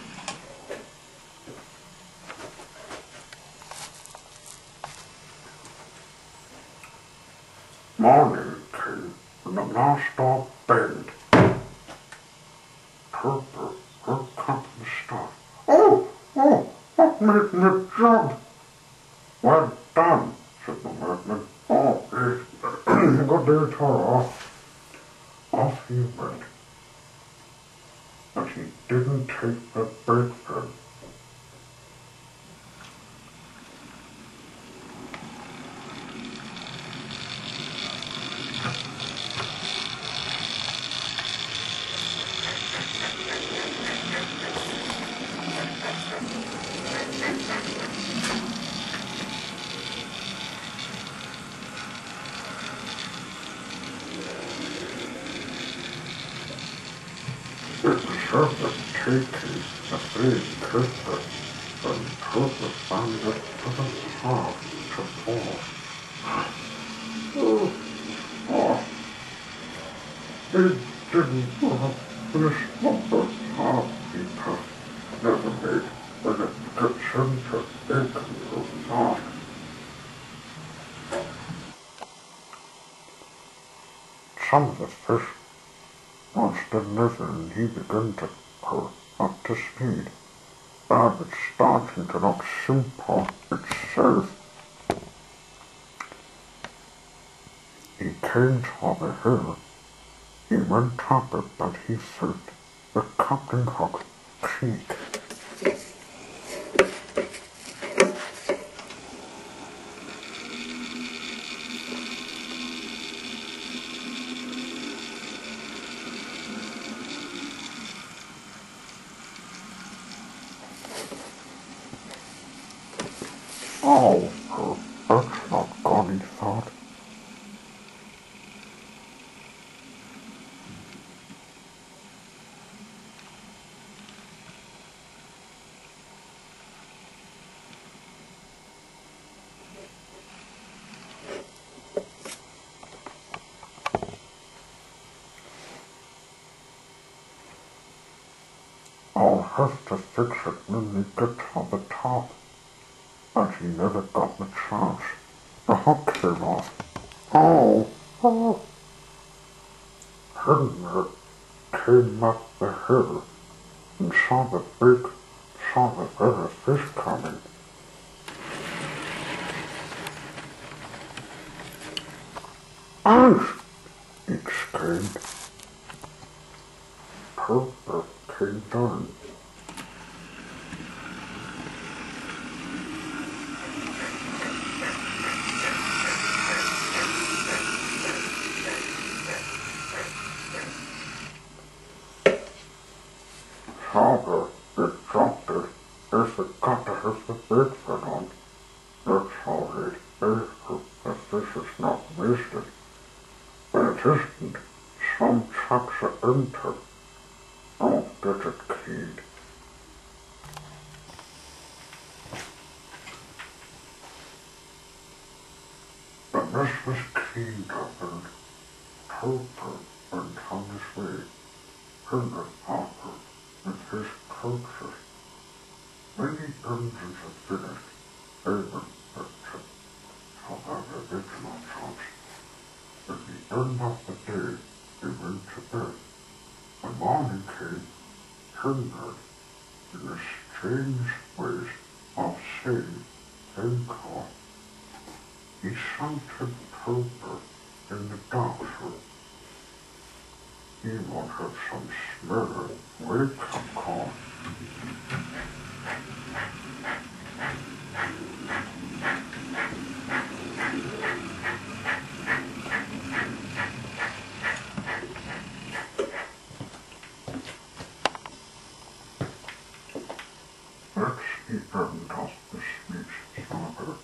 Morning came, and the last bent. Herbert heard Captain start. What made me jump? Well done, said the workman. Good day, Tara. Off he went, but he didn't take the big fin. It was Herbert taking the big clipper, and Herbert found it to the top to fall. He didn't fall. This Herbert half people never made when it gets into income not. Some of the fish once delivered and he began to go up to speed. But it's starting to look simple itself. He came to the hill. He went up it, but he felt the Captain Hook creak. Oh, that's not gone, he thought. I'll have to fix it when we get to the top. But he never got the chance. The hook came off. Oh. Henry came up the hill and saw the very fish coming. Ouch! He exclaimed. Herbert came down. Father, it dropped it. If it got to have the big fin on. That's all right. The fish is not wasted. But it isn't. Some chaps are into it. Don't get it keyed. The mess was cleaned up and Herbert went on his way to the harbor with his coaches. Many engines of village even purchased some of the original jobs. At the end of the day, they went to bed. When morning came, Trinidad, in the strange ways of saying thank God, he shouted Cobra in the dark room. He wanted some smell wake-up call. That's the end of the speech, Father.